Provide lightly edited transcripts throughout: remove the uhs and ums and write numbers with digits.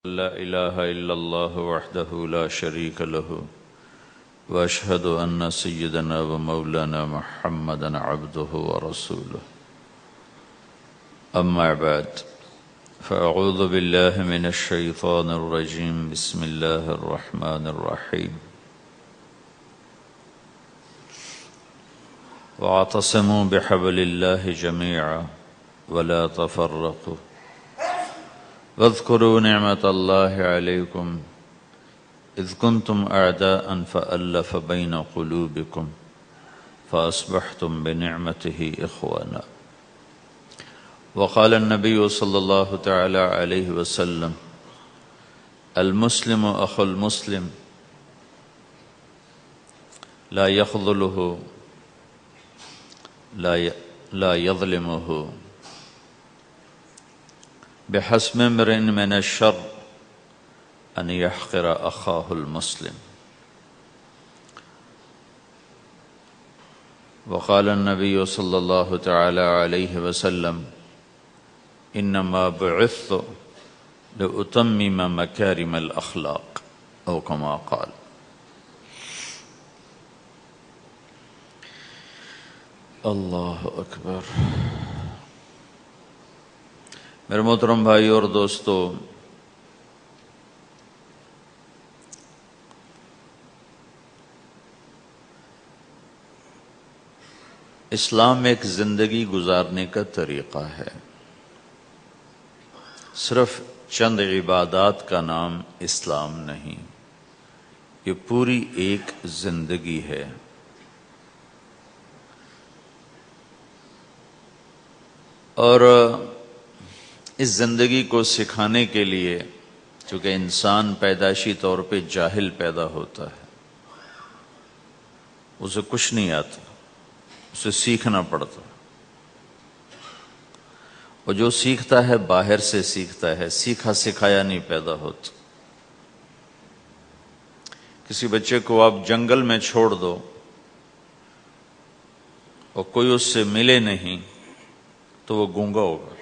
لا إله إلا الله وحده لا شريك له وأشهد أن سيدنا ومولانا محمدا عبده ورسوله أما بعد فأعوذ بالله من الشيطان الرجيم بسم الله الرحمن الرحيم واعتصموا بحبل الله جميعا ولا تفرقوا واذكروا نعمة الله عليكم إذ كنتم أعداء فألف بين قلوبكم فأصبحتم بنعمته إخوانا وقال النبي صلى الله تعالى عليه وسلم المسلم أخو المسلم لا يخذله لا يظلمه بحسب امرئ من الشر أن يحقر أخاه المسلم وقال النبي صلى الله تعالى عليه وسلم إنما بعثت لأتمم مكارم الأخلاق أو كما قال. اللہ اکبر. میرے محترم بھائی اور دوستو، اسلام ایک زندگی گزارنے کا طریقہ ہے. صرف چند عبادات کا نام اسلام نہیں، یہ پوری ایک زندگی ہے. اور اس زندگی کو سکھانے کے لیے، چونکہ انسان پیدائشی طور پہ جاہل پیدا ہوتا ہے، اسے کچھ نہیں آتا، اسے سیکھنا پڑتا، اور جو سیکھتا ہے باہر سے سیکھتا ہے، سیکھا سکھایا نہیں پیدا ہوتا. کسی بچے کو آپ جنگل میں چھوڑ دو اور کوئی اس سے ملے نہیں تو وہ گونگا ہوگا،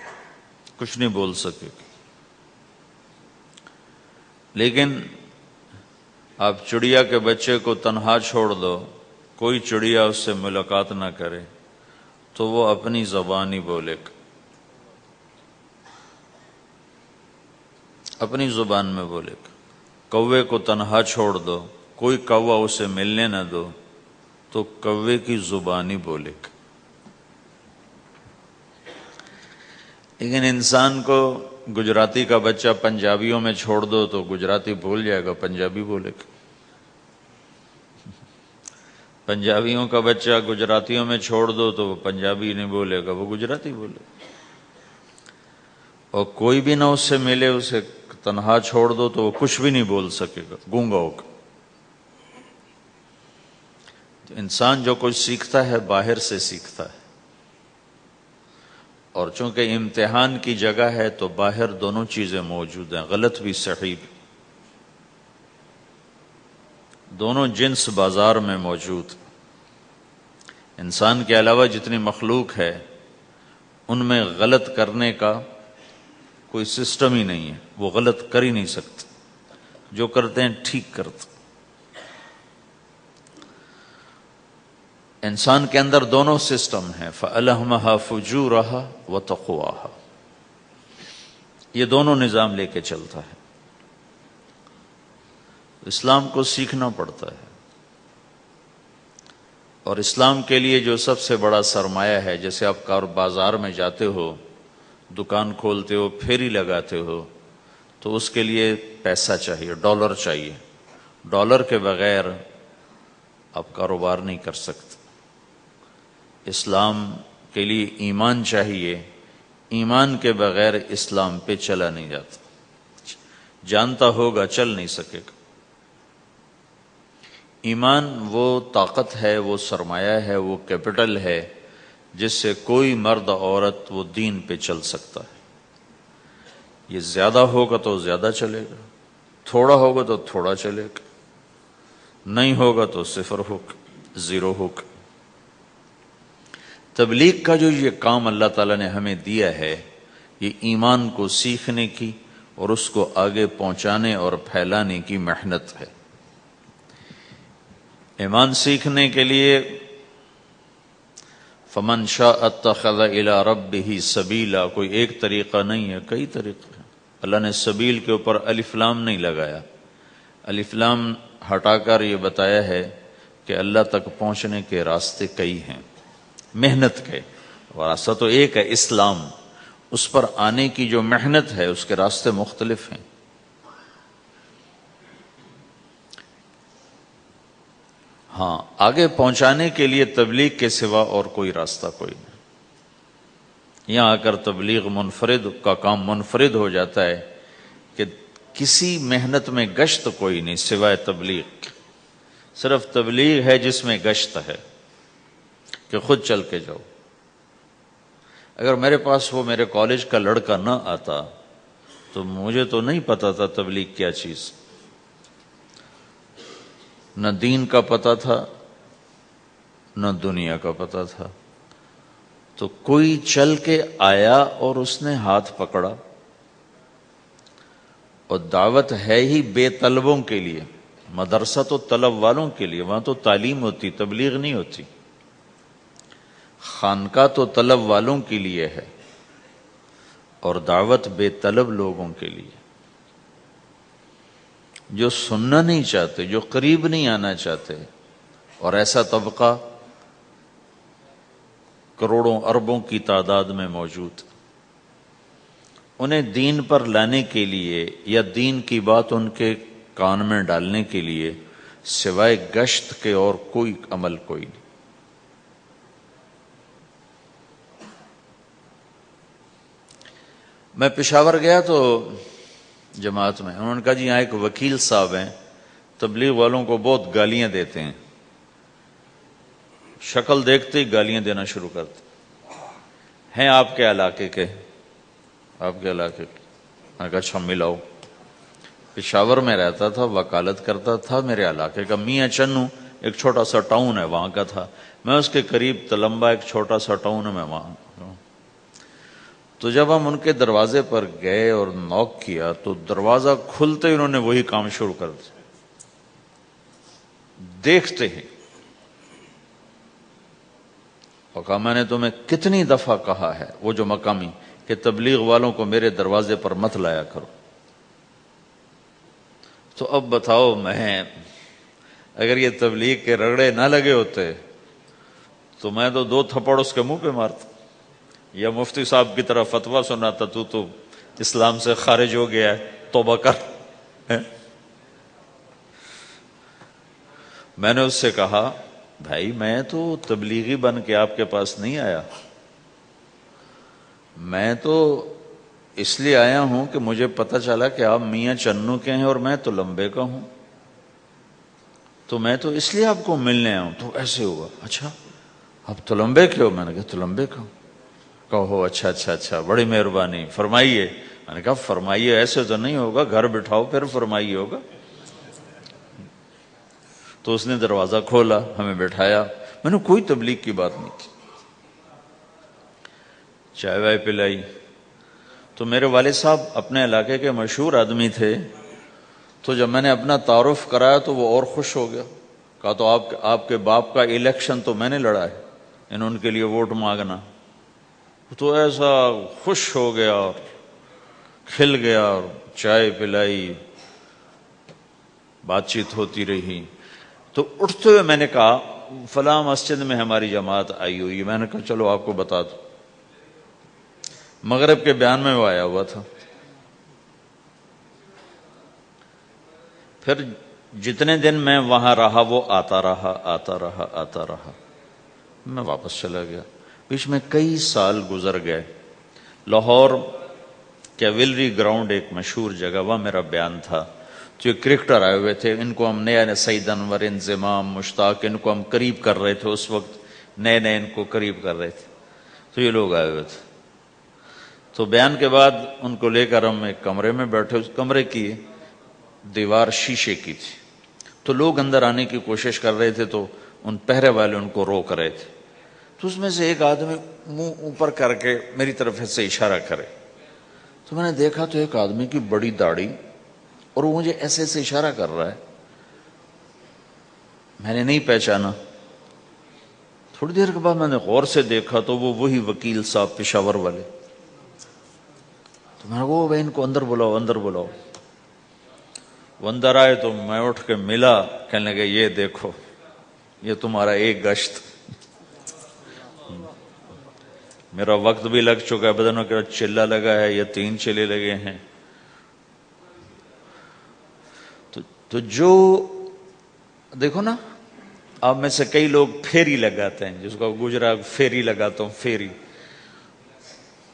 کچھ نہیں بول سکے گا. لیکن آپ چڑیا کے بچے کو تنہا چھوڑ دو، کوئی چڑیا اس سے ملاقات نہ کرے تو وہ اپنی زبان ہی بولے گا، اپنی زبان میں بولے گا. کوے کو تنہا چھوڑ دو، کوئی کوا اسے ملنے نہ دو تو کوے کی زبان ہی بولے گا. لیکن انسان کو گجراتی کا بچہ پنجابیوں میں چھوڑ دو تو گجراتی بھول جائے گا، پنجابی بولے گا. پنجابیوں کا بچہ گجراتیوں میں چھوڑ دو تو وہ پنجابی نہیں بولے گا، وہ گجراتی بولے گا. اور کوئی بھی نہ اس سے ملے، اسے تنہا چھوڑ دو تو وہ کچھ بھی نہیں بول سکے گا، گونگا ہوگا. تو انسان جو کچھ سیکھتا ہے باہر سے سیکھتا ہے، اور چونکہ امتحان کی جگہ ہے تو باہر دونوں چیزیں موجود ہیں، غلط بھی صحیح بھی، دونوں جنس بازار میں موجود. انسان کے علاوہ جتنی مخلوق ہے ان میں غلط کرنے کا کوئی سسٹم ہی نہیں ہے، وہ غلط کر ہی نہیں سکتے، جو کرتے ہیں ٹھیک کرتے. انسان کے اندر دونوں سسٹم ہیں، فَأَلْهَمَهَا فُجُورَهَا وَتَقْوَاهَا، یہ دونوں نظام لے کے چلتا ہے. اسلام کو سیکھنا پڑتا ہے، اور اسلام کے لیے جو سب سے بڑا سرمایہ ہے، جیسے آپ بازار میں جاتے ہو، دکان کھولتے ہو، پھیری لگاتے ہو، تو اس کے لیے پیسہ چاہیے، ڈالر چاہیے. ڈالر کے بغیر آپ کاروبار نہیں کر سکتے. اسلام کے لیے ایمان چاہیے، ایمان کے بغیر اسلام پہ چلا نہیں جاتا. جانتا ہوگا چل نہیں سکے گا. ایمان وہ طاقت ہے، وہ سرمایہ ہے، وہ کیپٹل ہے جس سے کوئی مرد عورت وہ دین پہ چل سکتا ہے. یہ زیادہ ہوگا تو زیادہ چلے گا، تھوڑا ہوگا تو تھوڑا چلے گا، نہیں ہوگا تو صفر ہوگا، زیرو ہوگا. تبلیغ کا جو یہ کام اللہ تعالیٰ نے ہمیں دیا ہے، یہ ایمان کو سیکھنے کی اور اس کو آگے پہنچانے اور پھیلانے کی محنت ہے۔ ایمان سیکھنے کے لیے فمن شاء اتخذ الی ربہ سبیلا، کوئی ایک طریقہ نہیں ہے، کئی طریقے ہیں۔ اللہ نے سبیل کے اوپر الف لام نہیں لگایا، الف لام ہٹا کر یہ بتایا ہے کہ اللہ تک پہنچنے کے راستے کئی ہیں، محنت کے راستہ تو ایک ہے اسلام، اس پر آنے کی جو محنت ہے اس کے راستے مختلف ہیں۔ ہاں، آگے پہنچانے کے لیے تبلیغ کے سوا اور کوئی راستہ کوئی نہیں۔ یہاں آ کر تبلیغ منفرد کا کام منفرد ہو جاتا ہے کہ کسی محنت میں گشت کوئی نہیں سوائے تبلیغ، صرف تبلیغ ہے جس میں گشت ہے کہ خود چل کے جاؤ۔ اگر میرے پاس وہ میرے کالج کا لڑکا نہ آتا تو مجھے تو نہیں پتا تھا تبلیغ کیا چیز، نہ دین کا پتہ تھا نہ دنیا کا پتہ تھا۔ تو کوئی چل کے آیا اور اس نے ہاتھ پکڑا، اور دعوت ہے ہی بے طلبوں کے لیے، مدرسہ تو طلب والوں کے لیے، وہاں تو تعلیم ہوتی، تبلیغ نہیں ہوتی۔ خانقاہ تو طلب والوں کے لیے ہے اور دعوت بے طلب لوگوں کے لیے، جو سننا نہیں چاہتے، جو قریب نہیں آنا چاہتے، اور ایسا طبقہ کروڑوں اربوں کی تعداد میں موجود، انہیں دین پر لانے کے لیے یا دین کی بات ان کے کان میں ڈالنے کے لیے سوائے گشت کے اور کوئی عمل کوئی نہیں۔ میں پشاور گیا تو جماعت میں انہوں نے کہا جی یہاں ایک وکیل صاحب ہیں، تبلیغ والوں کو بہت گالیاں دیتے ہیں، شکل دیکھتے ہی گالیاں دینا شروع کرتے ہیں۔ آپ کے علاقے کے؟ آپ کے علاقے کے؟ میں نے کہا اچھا ملاؤ۔ پشاور میں رہتا تھا، وکالت کرتا تھا، میرے علاقے کا میاں چنو ایک چھوٹا سا ٹاؤن ہے وہاں کا تھا، میں اس کے قریب تلمبا ایک چھوٹا سا ٹاؤن میں وہاں۔ تو جب ہم ان کے دروازے پر گئے اور نوک کیا تو دروازہ کھلتے ہی انہوں نے وہی کام شروع کر دیا، دیکھتے ہی۔ اور کہا میں نے تمہیں کتنی دفعہ کہا ہے، وہ جو مقامی، کہ تبلیغ والوں کو میرے دروازے پر مت لایا کرو۔ تو اب بتاؤ، میں اگر یہ تبلیغ کے رگڑے نہ لگے ہوتے تو میں تو 2 تھپڑ اس کے منہ پہ مارتا، یا مفتی صاحب کی طرح فتویٰ سناتا، تو اسلام سے خارج ہو گیا ہے، توبہ کر۔ میں نے اس سے کہا بھائی میں تو تبلیغی بن کے آپ کے پاس نہیں آیا، میں تو اس لیے آیا ہوں کہ مجھے پتہ چلا کہ آپ میاں چنو کے ہیں اور میں تو لمبے کا ہوں، تو میں تو اس لیے آپ کو ملنے آیا ہوں۔ تو ایسے ہوا، اچھا آپ تو لمبے کے ہو؟ میں نے کہا تو لمبے کا ہوں۔ کہو اچھا اچھا اچھا، بڑی مہربانی، فرمائیے۔ میں نے کہا فرمائیے ایسے تو نہیں ہوگا، گھر بٹھاؤ پھر فرمائیے ہوگا۔ تو اس نے دروازہ کھولا، ہمیں بٹھایا، میں نے کوئی تبلیغ کی بات نہیں کی، چائے وائے پلائی۔ تو میرے والد صاحب اپنے علاقے کے مشہور آدمی تھے، تو جب میں نے اپنا تعارف کرایا تو وہ اور خوش ہو گیا، کہا تو آپ کے باپ کا الیکشن تو میں نے لڑا ہے، ان کے لیے ووٹ مانگنا۔ تو ایسا خوش ہو گیا اور کھل گیا، اور چائے پلائی، بات چیت ہوتی رہی۔ تو اٹھتے ہوئے میں نے کہا فلاں مسجد میں ہماری جماعت آئی ہوئی، میں نے کہا چلو آپ کو بتا دو۔ مغرب کے بیان میں وہ آیا ہوا تھا۔ پھر جتنے دن میں وہاں رہا وہ آتا رہا، میں واپس چلا گیا۔ بیچ میں کئی سال گزر گئے۔ لاہور کیولری گراؤنڈ ایک مشہور جگہ، وہاں میرا بیان تھا، جو کرکٹر آئے ہوئے تھے، ان کو ہم نیا سعید انور، انضمام، مشتاق، ان کو ہم قریب کر رہے تھے، اس وقت نئے ان کو قریب کر رہے تھے، تو یہ لوگ آئے ہوئے تھے۔ تو بیان کے بعد ان کو لے کر ہم ایک کمرے میں بیٹھے، اس کمرے کی دیوار شیشے کی تھی، تو لوگ اندر آنے کی کوشش کر رہے تھے، تو ان پہرے والے ان کو روک رہے تھے۔ تو اس میں سے ایک آدمی منہ اوپر کر کے میری طرف سے اشارہ کرے، تو میں نے دیکھا تو ایک آدمی کی بڑی داڑھی، اور وہ مجھے ایسے ایسے اشارہ کر رہا ہے، میں نے نہیں پہچانا۔ تھوڑی دیر کے بعد میں نے غور سے دیکھا تو وہ وہی وکیل صاحب پشاور والے۔ تو میں نے کہا ان کو اندر بلاؤ، اندر بلاؤ۔ وہ اندر آئے تو میں اٹھ کے ملا، کہنے لگے یہ دیکھو یہ تمہارا ایک گشت، میرا وقت بھی لگ چکا ہے، بدنوں کا چلہ لگا ہے یا 3 چلے لگے ہیں۔ تو جو دیکھو نا، آپ میں سے کئی لوگ پھیری لگاتے ہیں، جس کو گجرا پھیری لگاتا ہوں، پھیری۔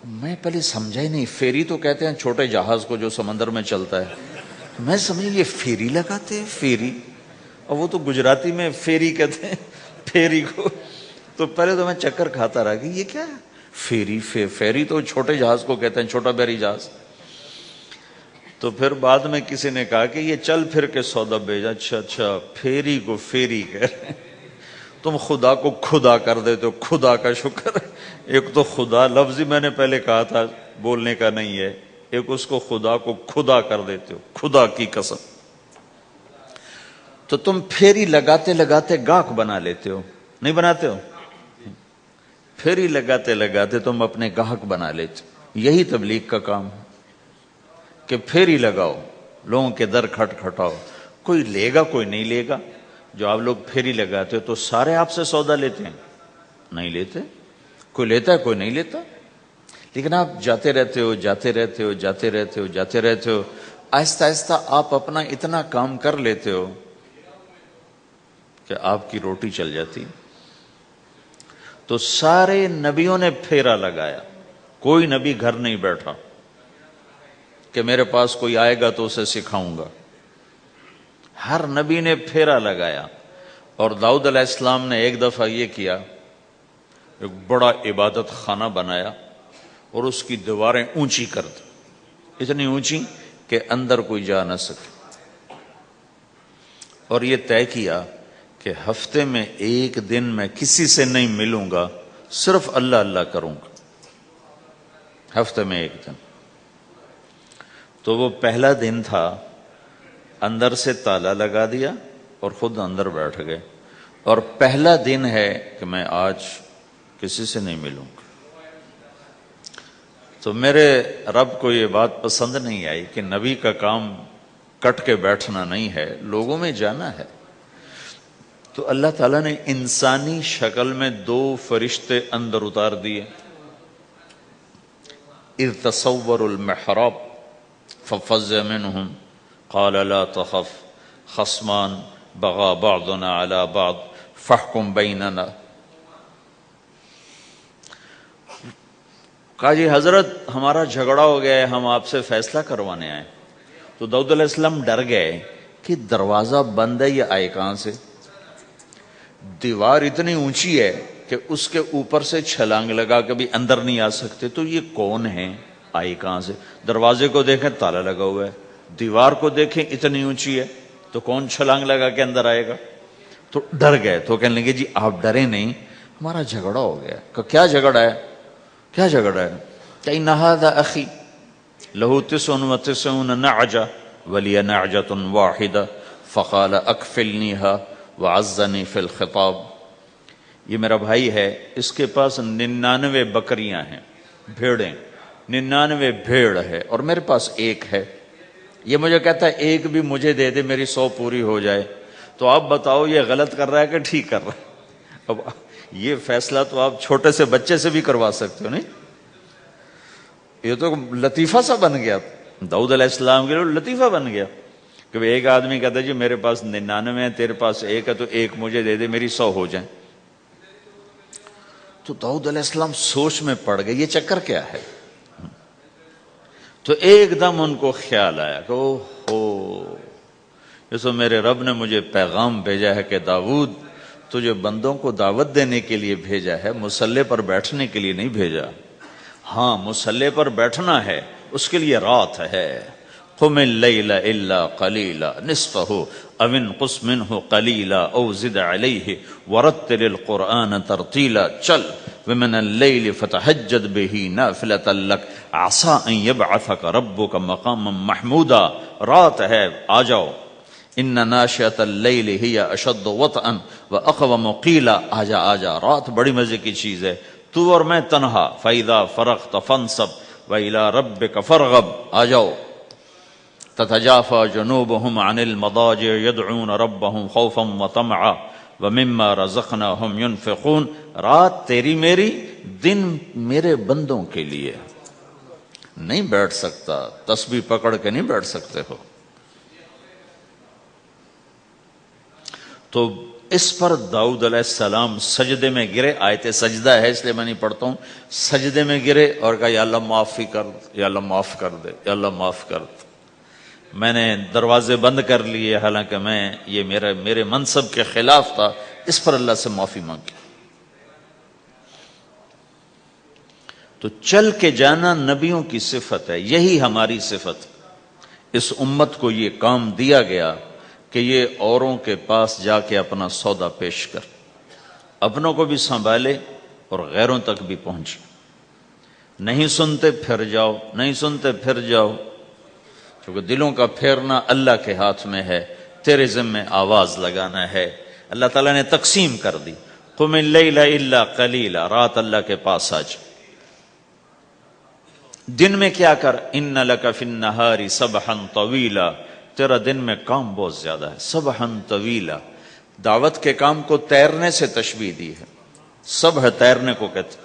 میں پہلے سمجھا ہی نہیں، پھیری تو کہتے ہیں چھوٹے جہاز کو جو سمندر میں چلتا ہے، میں سمجھ یہ پھیری لگاتے ہیں، پھیری، اور وہ تو گجراتی میں پھیری کہتے ہیں پھیری کو۔ تو پہلے تو میں چکر کھاتا رہا کہ یہ کیا ہے پھیری، پھیری تو چھوٹے جہاز کو کہتے ہیں، چھوٹا بحری جہاز۔ تو پھر بعد میں کسی نے کہا کہ یہ چل پھر کے سودا بھیجا، اچھا پھیری کو پھیری کہہ رہے ہیں، تم خدا کو خدا کر دیتے ہو، خدا کا شکر ہے۔ ایک تو خدا لفظ ہی میں نے پہلے کہا تھا بولنے کا نہیں ہے، ایک اس کو خدا کو خدا کر دیتے ہو، خدا کی قسم۔ تو تم پھیری لگاتے لگاتے گاہک بنا لیتے ہو، نہیں بناتے ہو؟ پھیری لگاتے لگاتے تم اپنے گاہک بنا لیتے ہو۔ یہی تبلیغ کا کام ہے کہ پھیری لگاؤ، لوگوں کے در کھٹکھٹاؤ، کوئی لے گا کوئی نہیں لے گا۔ جو آپ لوگ پھیری لگاتے ہو تو سارے آپ سے سودا لیتے ہیں؟ نہیں لیتے، کوئی لیتا ہے کوئی نہیں لیتا، لیکن آپ جاتے رہتے ہو، جاتے رہتے ہو، جاتے رہتے ہو، جاتے رہتے ہو، آہستہ آہستہ آپ اپنا اتنا کام کر لیتے ہو کہ آپ کی روٹی چل جاتی۔ تو سارے نبیوں نے پھیرا لگایا، کوئی نبی گھر نہیں بیٹھا کہ میرے پاس کوئی آئے گا تو اسے سکھاؤں گا، ہر نبی نے پھیرا لگایا۔ اور داؤد علیہ السلام نے ایک دفعہ یہ کیا، ایک بڑا عبادت خانہ بنایا اور اس کی دیواریں اونچی کر دی، اتنی اونچی کہ اندر کوئی جا نہ سکے، اور یہ طے کیا کہ ہفتے میں ایک دن میں کسی سے نہیں ملوں گا، صرف اللہ اللہ کروں گا، ہفتے میں ایک دن۔ تو وہ پہلا دن تھا، اندر سے تالا لگا دیا اور خود اندر بیٹھ گئے، اور پہلا دن ہے کہ میں آج کسی سے نہیں ملوں گا۔ تو میرے رب کو یہ بات پسند نہیں آئی کہ نبی کا کام کٹ کے بیٹھنا نہیں ہے، لوگوں میں جانا ہے۔ تو اللہ تعالیٰ نے انسانی شکل میں 2 فرشتے اندر اتار دیے۔ اذ تصور المحراب ففزع منهم قال لا تخف خصمان بغى بعضنا على بعض فاحكم بيننا۔ کہا جی حضرت ہمارا جھگڑا ہو گیا ہے، ہم آپ سے فیصلہ کروانے آئے۔ تو داؤد علیہ السلام ڈر گئے کہ دروازہ بند ہے، یہ آئے کہاں سے؟ دیوار اتنی اونچی ہے کہ اس کے اوپر سے چھلانگ لگا کے بھی اندر نہیں آ سکتے، تو یہ کون ہے، آئی کہاں سے؟ دروازے کو دیکھیں تالا لگا ہوا ہے، دیوار کو دیکھیں اتنی اونچی ہے، تو کون چھلانگ لگا کے اندر آئے گا؟ تو ڈر گئے۔ تو کہنے لگے جی آپ ڈرے نہیں، ہمارا جھگڑا ہو گیا۔ کہ کیا جھگڑا ہے؟ کیا جھگڑا ہے؟ کہ ان ھذا اخی لہ 99 نعجہ ولی نعجۃ واحدہ فقال اکفلنیھا وعزنی فی الخطاب۔ یہ میرا بھائی ہے، اس کے پاس 99 بکریاں ہیں، بھیڑیں، 99 بھیڑ ہے، اور میرے پاس ایک ہے۔ یہ مجھے کہتا ہے ایک بھی مجھے دے دے، میری 100 پوری ہو جائے۔ تو آپ بتاؤ یہ غلط کر رہا ہے کہ ٹھیک کر رہا ہے؟ اب یہ فیصلہ تو آپ چھوٹے سے بچے سے بھی کروا سکتے ہو، نہیں؟ یہ تو لطیفہ سا بن گیا، داؤد علیہ السلام کے لیے لطیفہ بن گیا کہ ایک آدمی کہتا ہے جی میرے پاس 99 ہے، تیرے پاس ایک ہے، تو ایک مجھے دے دے، میری 100 ہو جائیں۔ تو داؤد علیہ السلام سوچ میں پڑ گئے یہ چکر کیا ہے۔ تو ایک دم ان کو خیال آیا کہ اوہو، جیسے میرے رب نے مجھے پیغام بھیجا ہے کہ داؤد تجھے بندوں کو دعوت دینے کے لیے بھیجا ہے، مصلی پر بیٹھنے کے لیے نہیں بھیجا۔ ہاں مصلی پر بیٹھنا ہے، اس کے لیے رات ہے، قم اللیل الا قلیلا نصفہ او انقص منہ قلیلا او زد علیہ ورتل القرآن ترتیلا، چل ومن اللیل فتہجد بہ نافلۃ لک عسیٰ ان یبعثک ربک مقاما محمودا، رات ہے آ جاؤ، ان ناشئۃ اللیل ہی اشد وطئا واقوم قیلا، آجا آجا، رات بڑی مزے کی چیز ہے، تو اور میں تنہا، فاذا فرغت فانصب وإلی ربک فارغب، آ جاؤ، تتجافى جنوبهم عن المضاجع يدعون ربهم خوفا وطمعا ومما رزقناهم ينفقون، رات تیری میری، دن میرے بندوں کے لیے۔ نہیں بیٹھ سکتا، تسبیح پکڑ کے نہیں بیٹھ سکتے ہو۔ تو اس پر داؤد علیہ السلام سجدے میں گرے، آیت سجدہ ہے اس لیے میں نہیں پڑھتا ہوں، سجدے میں گرے اور کہا یا اللہ معافی کر دے، یا اللہ معاف کر دے، یا اللہ معاف کر دے، میں نے دروازے بند کر لیے، حالانکہ میں یہ میرے منصب کے خلاف تھا، اس پر اللہ سے معافی مانگی۔ تو چل کے جانا نبیوں کی صفت ہے، یہی ہماری صفت۔ اس امت کو یہ کام دیا گیا کہ یہ اوروں کے پاس جا کے اپنا سودا پیش کر، اپنوں کو بھی سنبھالے اور غیروں تک بھی پہنچے۔ نہیں سنتے پھر جاؤ، نہیں سنتے پھر جاؤ، کیونکہ دلوں کا پھیرنا اللہ کے ہاتھ میں ہے، تیرے ذمہ آواز لگانا ہے۔ اللہ تعالیٰ نے تقسیم کر دی، قم اللیل الا قلیلا، رات اللہ کے پاس آ جا، دن میں کیا کر، ان لک فی النہار سبحا طویلا، تیرا دن میں کام بہت زیادہ ہے، سبحا طویلا، دعوت کے کام کو تیرنے سے تشبیہ دی ہے، سبح تیرنے کو کہتے۔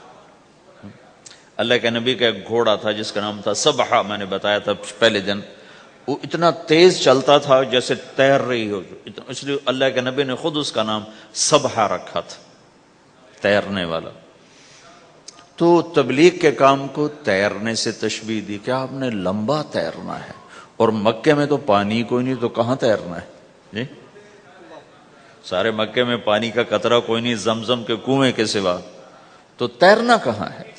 اللہ کے نبی کا ایک گھوڑا تھا جس کا نام تھا سبحہ، میں نے بتایا تھا پہلے دن، وہ اتنا تیز چلتا تھا جیسے تیر رہی ہو، اس لیے اللہ کے نبی نے خود اس کا نام سبحہ رکھا تھا، تیرنے والا۔ تو تبلیغ کے کام کو تیرنے سے تشبیہ دی کہ آپ نے لمبا تیرنا ہے، اور مکے میں تو پانی کوئی نہیں، تو کہاں تیرنا ہے جی؟ سارے مکے میں پانی کا قطرہ کوئی نہیں زمزم کے کنویں کے سوا، تو تیرنا کہاں ہے؟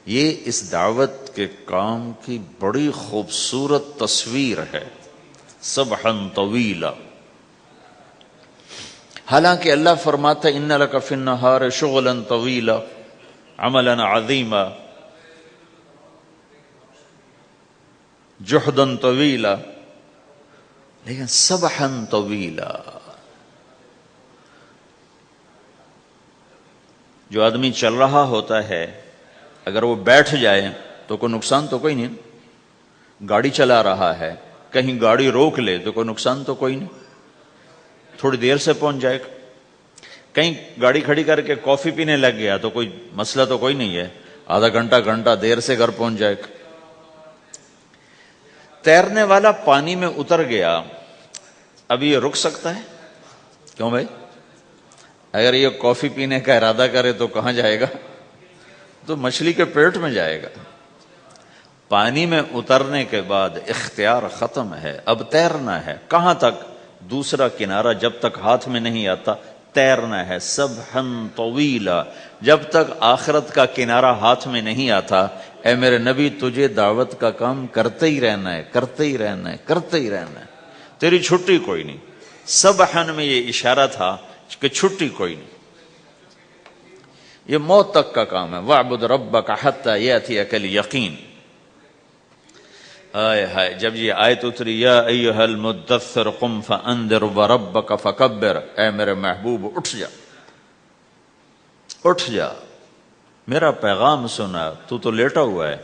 یہ اس دعوت کے کام کی بڑی خوبصورت تصویر ہے، سبحا طویلا۔ حالانکہ اللہ فرماتا ہے ان لک فی النہار شغلا طویلا عملا عظیما جہدا طویلا، لیکن سبحا طویلا، جو آدمی چل رہا ہوتا ہے اگر وہ بیٹھ جائے تو کوئی نقصان تو کوئی نہیں، گاڑی چلا رہا ہے کہیں گاڑی روک لے تو کوئی نقصان تو کوئی نہیں، تھوڑی دیر سے پہنچ جائے گا، کہیں گاڑی کھڑی کر کے کافی پینے لگ گیا تو کوئی مسئلہ تو کوئی نہیں ہے، آدھا گھنٹہ دیر سے گھر پہنچ جائے گا۔ تیرنے والا پانی میں اتر گیا، اب یہ رک سکتا ہے؟ کیوں بھائی؟ اگر یہ کافی پینے کا ارادہ کرے تو کہاں جائے گا؟ تو مچھلی کے پیٹ میں جائے گا۔ پانی میں اترنے کے بعد اختیار ختم ہے، اب تیرنا ہے، کہاں تک؟ دوسرا کنارہ جب تک ہاتھ میں نہیں آتا تیرنا ہے، سبحا طویلا، جب تک آخرت کا کنارہ ہاتھ میں نہیں آتا اے میرے نبی تجھے دعوت کا کام کرتے ہی رہنا ہے، کرتے ہی رہنا ہے، کرتے ہی رہنا ہے، تیری چھٹی کوئی نہیں۔ سبحن میں یہ اشارہ تھا کہ چھٹی کوئی نہیں، یہ موت تک کا کام ہے، وَاعْبُدْ رَبَّكَ حَتَّى يَأْتِيَكَ الْيَقِينُ۔ آئے ہائے، جب یہ آیت اتری یا ایھا المدثر قم فانذر وربک فکبر، اے میرے محبوب اٹھ جا، اٹھ جا، میرا پیغام سنا، تو لیٹا ہوا ہے۔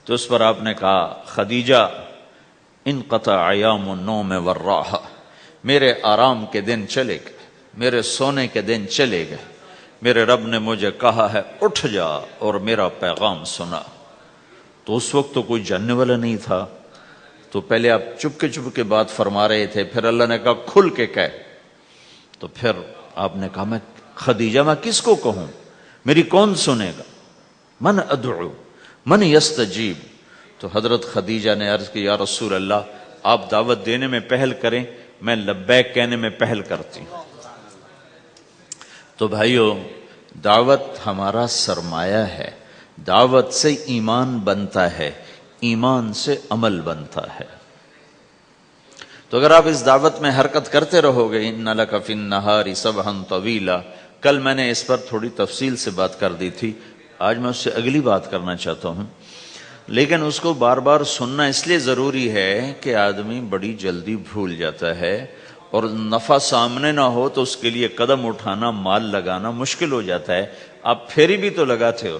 تو اس پر آپ نے کہا خدیجہ انقطع ایام النوم والراحہ، میرے آرام کے دن چلے گئے، میرے سونے کے دن چلے گئے، میرے رب نے مجھے کہا ہے اٹھ جا اور میرا پیغام سنا۔ تو اس وقت تو کوئی جاننے والا نہیں تھا، تو پہلے آپ چپ کے بات فرما رہے تھے، پھر اللہ نے کہا کھل کے کہہ، تو پھر آپ نے کہا میں خدیجہ میں کس کو کہوں، میری کون سنے گا، من ادعو من یستجیب۔ تو حضرت خدیجہ نے عرض کی یا رسول اللہ آپ دعوت دینے میں پہل کریں، میں لبیک کہنے میں پہل کرتی ہوں۔ تو بھائیو دعوت ہمارا سرمایہ ہے، دعوت سے ایمان بنتا ہے، ایمان سے عمل بنتا ہے۔ تو اگر آپ اس دعوت میں حرکت کرتے رہو گے، ان لک فی النہار سبحا طویلا، کل میں نے اس پر تھوڑی تفصیل سے بات کر دی تھی، آج میں اس سے اگلی بات کرنا چاہتا ہوں، لیکن اس کو بار بار سننا اس لیے ضروری ہے کہ آدمی بڑی جلدی بھول جاتا ہے، اور نفع سامنے نہ ہو تو اس کے لیے قدم اٹھانا، مال لگانا مشکل ہو جاتا ہے۔ آپ پھیری بھی تو لگاتے ہو،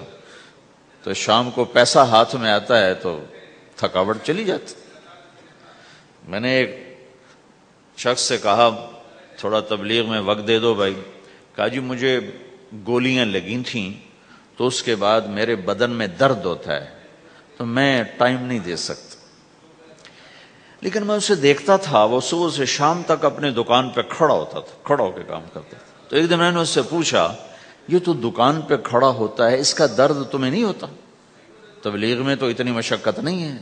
تو شام کو پیسہ ہاتھ میں آتا ہے تو تھکاوٹ چلی جاتی۔ میں نے ایک شخص سے کہا تھوڑا تبلیغ میں وقت دے دو بھائی، کہا جی مجھے گولیاں لگی تھیں تو اس کے بعد میرے بدن میں درد ہوتا ہے تو میں ٹائم نہیں دے سکتا، لیکن میں اسے دیکھتا تھا وہ صبح سے شام تک اپنے دکان پہ کھڑا ہوتا تھا، کھڑا ہو کے کام کرتا تھا۔ تو ایک دن میں نے اس سے پوچھا یہ تو دکان پہ کھڑا ہوتا ہے، اس کا درد تمہیں نہیں ہوتا؟ تبلیغ میں تو اتنی مشقت نہیں ہے۔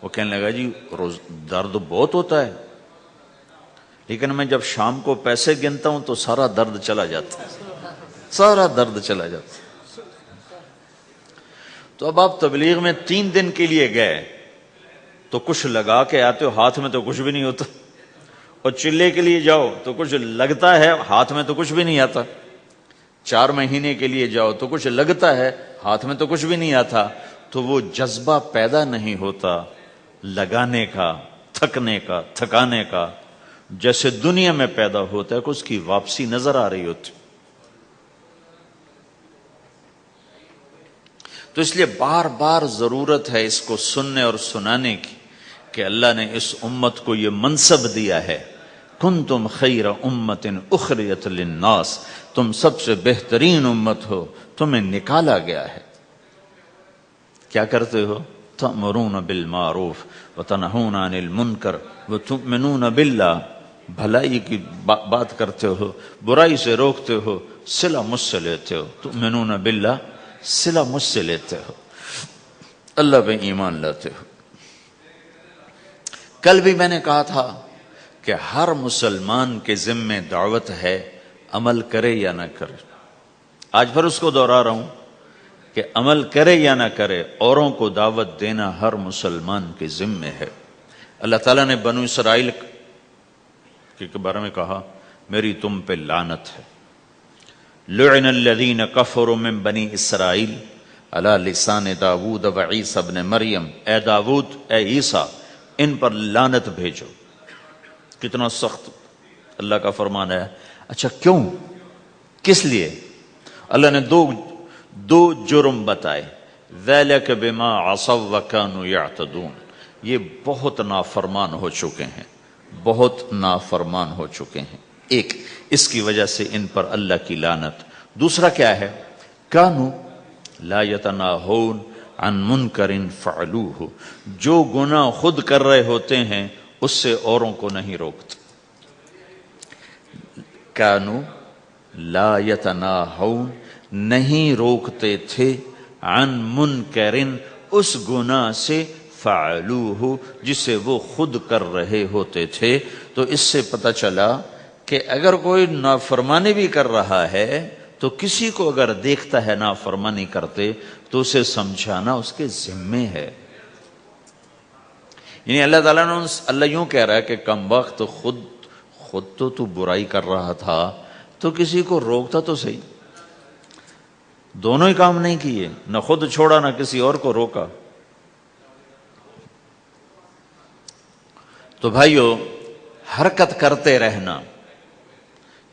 وہ کہنے لگا جی روز درد بہت ہوتا ہے، لیکن میں جب شام کو پیسے گنتا ہوں تو سارا درد چلا جاتا ہے، سارا درد چلا جاتا ہے۔ تو اب آپ تبلیغ میں 3 دن کے لیے گئے تو کچھ لگا کے آتے ہو، ہاتھ میں تو کچھ بھی نہیں ہوتا، اور چلے کے لیے جاؤ تو کچھ لگتا ہے، ہاتھ میں تو کچھ بھی نہیں آتا۔ 4 مہینے کے لیے جاؤ تو کچھ لگتا ہے، ہاتھ میں تو کچھ بھی نہیں آتا۔ تو وہ جذبہ پیدا نہیں ہوتا لگانے کا، تھکنے کا، تھکانے کا، جیسے دنیا میں پیدا ہوتا ہے کہ اس کی واپسی نظر آ رہی ہوتی۔ تو اس لیے بار بار ضرورت ہے اس کو سننے اور سنانے کی کہ اللہ نے اس امت کو یہ منصب دیا ہے، کنتم خیر امت اخرجت للناس، تم سب سے بہترین امت ہو، تمہیں نکالا گیا ہے۔ کیا کرتے ہو؟ تأمرون بالمعروف وتنہون عن المنکر وتؤمنون باللہ، بھلائی کی بات کرتے ہو، برائی سے روکتے ہو، صلہ مجھ سے لیتے ہو، تؤمنون باللہ، صلہ مجھ سے لیتے ہو، اللہ پہ ایمان لاتے ہو۔ کل بھی میں نے کہا تھا کہ ہر مسلمان کے ذمہ دعوت ہے، عمل کرے یا نہ کرے۔ آج پھر اس کو دوہرا رہا ہوں کہ عمل کرے یا نہ کرے، اوروں کو دعوت دینا ہر مسلمان کے ذمہ ہے۔ اللہ تعالیٰ نے بنو اسرائیل کے بارے میں کہا میری تم پہ لعنت ہے، لعن الذین کفروا من بنی اسرائیل علی لسان داود و عیسی ابن مریم، اے داود، اے عیسیٰ، ان پر لعنت بھیجو۔ کتنا سخت اللہ کا فرمان ہے۔ اچھا کیوں؟ کس لیے؟ اللہ نے دو جرم بتائے، ذَلِكَ بِمَا عَصَوْا وَكَانُوا يَعْتَدُونَ، یہ بہت نافرمان ہو چکے ہیں، بہت نافرمان ہو چکے ہیں۔ ایک اس کی وجہ سے ان پر اللہ کی لعنت۔ دوسرا کیا ہے؟ کانوا لا یتناہون عن منکر فعلوہ، جو گناہ خود کر رہے ہوتے ہیں اس سے اوروں کو نہیں روکتے۔ کانوا لا یتناہون، نہیں روکتے تھے، عن منکر، اس گناہ سے، فعلوہ، جسے وہ خود کر رہے ہوتے تھے۔ تو اس سے پتہ چلا کہ اگر کوئی نافرمانی بھی کر رہا ہے تو کسی کو اگر دیکھتا ہے نافرمانی کرتے تو اسے سمجھانا اس کے ذمے ہے۔ یعنی اللہ تعالیٰ نے اللہ یوں کہہ رہا ہے کہ کم وقت خود تو برائی کر رہا تھا تو کسی کو روکتا تو صحیح۔ دونوں ہی کام نہیں کیے، نہ خود چھوڑا نہ کسی اور کو روکا۔ تو بھائیو، حرکت کرتے رہنا،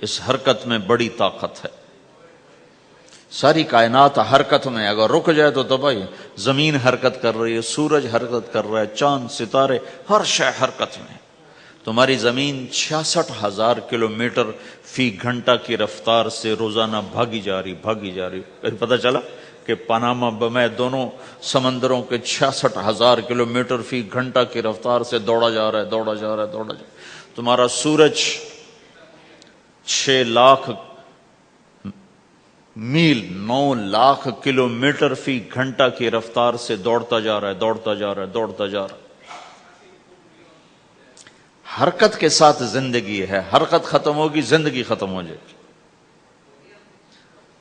اس حرکت میں بڑی طاقت ہے۔ ساری کائنات حرکت میں، اگر رک جائے تو تباہی۔ زمین حرکت کر رہی ہے، سورج حرکت کر رہا ہے، چاند، ستارے، ہر شے حرکت میں۔ تمہاری زمین 66,000 کلومیٹر فی گھنٹہ کی رفتار سے روزانہ بھاگی جا رہی۔ کہیں پتہ چلا کہ پاناما میں دونوں سمندروں کے 66,000 کلومیٹر فی گھنٹہ کی رفتار سے دوڑا جا رہا ہے۔ تمہارا سورج 6 لاکھ میل، 9 لاکھ کلومیٹر فی گھنٹہ کی رفتار سے دوڑتا جا رہا ہے۔ حرکت کے ساتھ زندگی ہے، حرکت ختم ہوگی زندگی ختم ہو جائے گی۔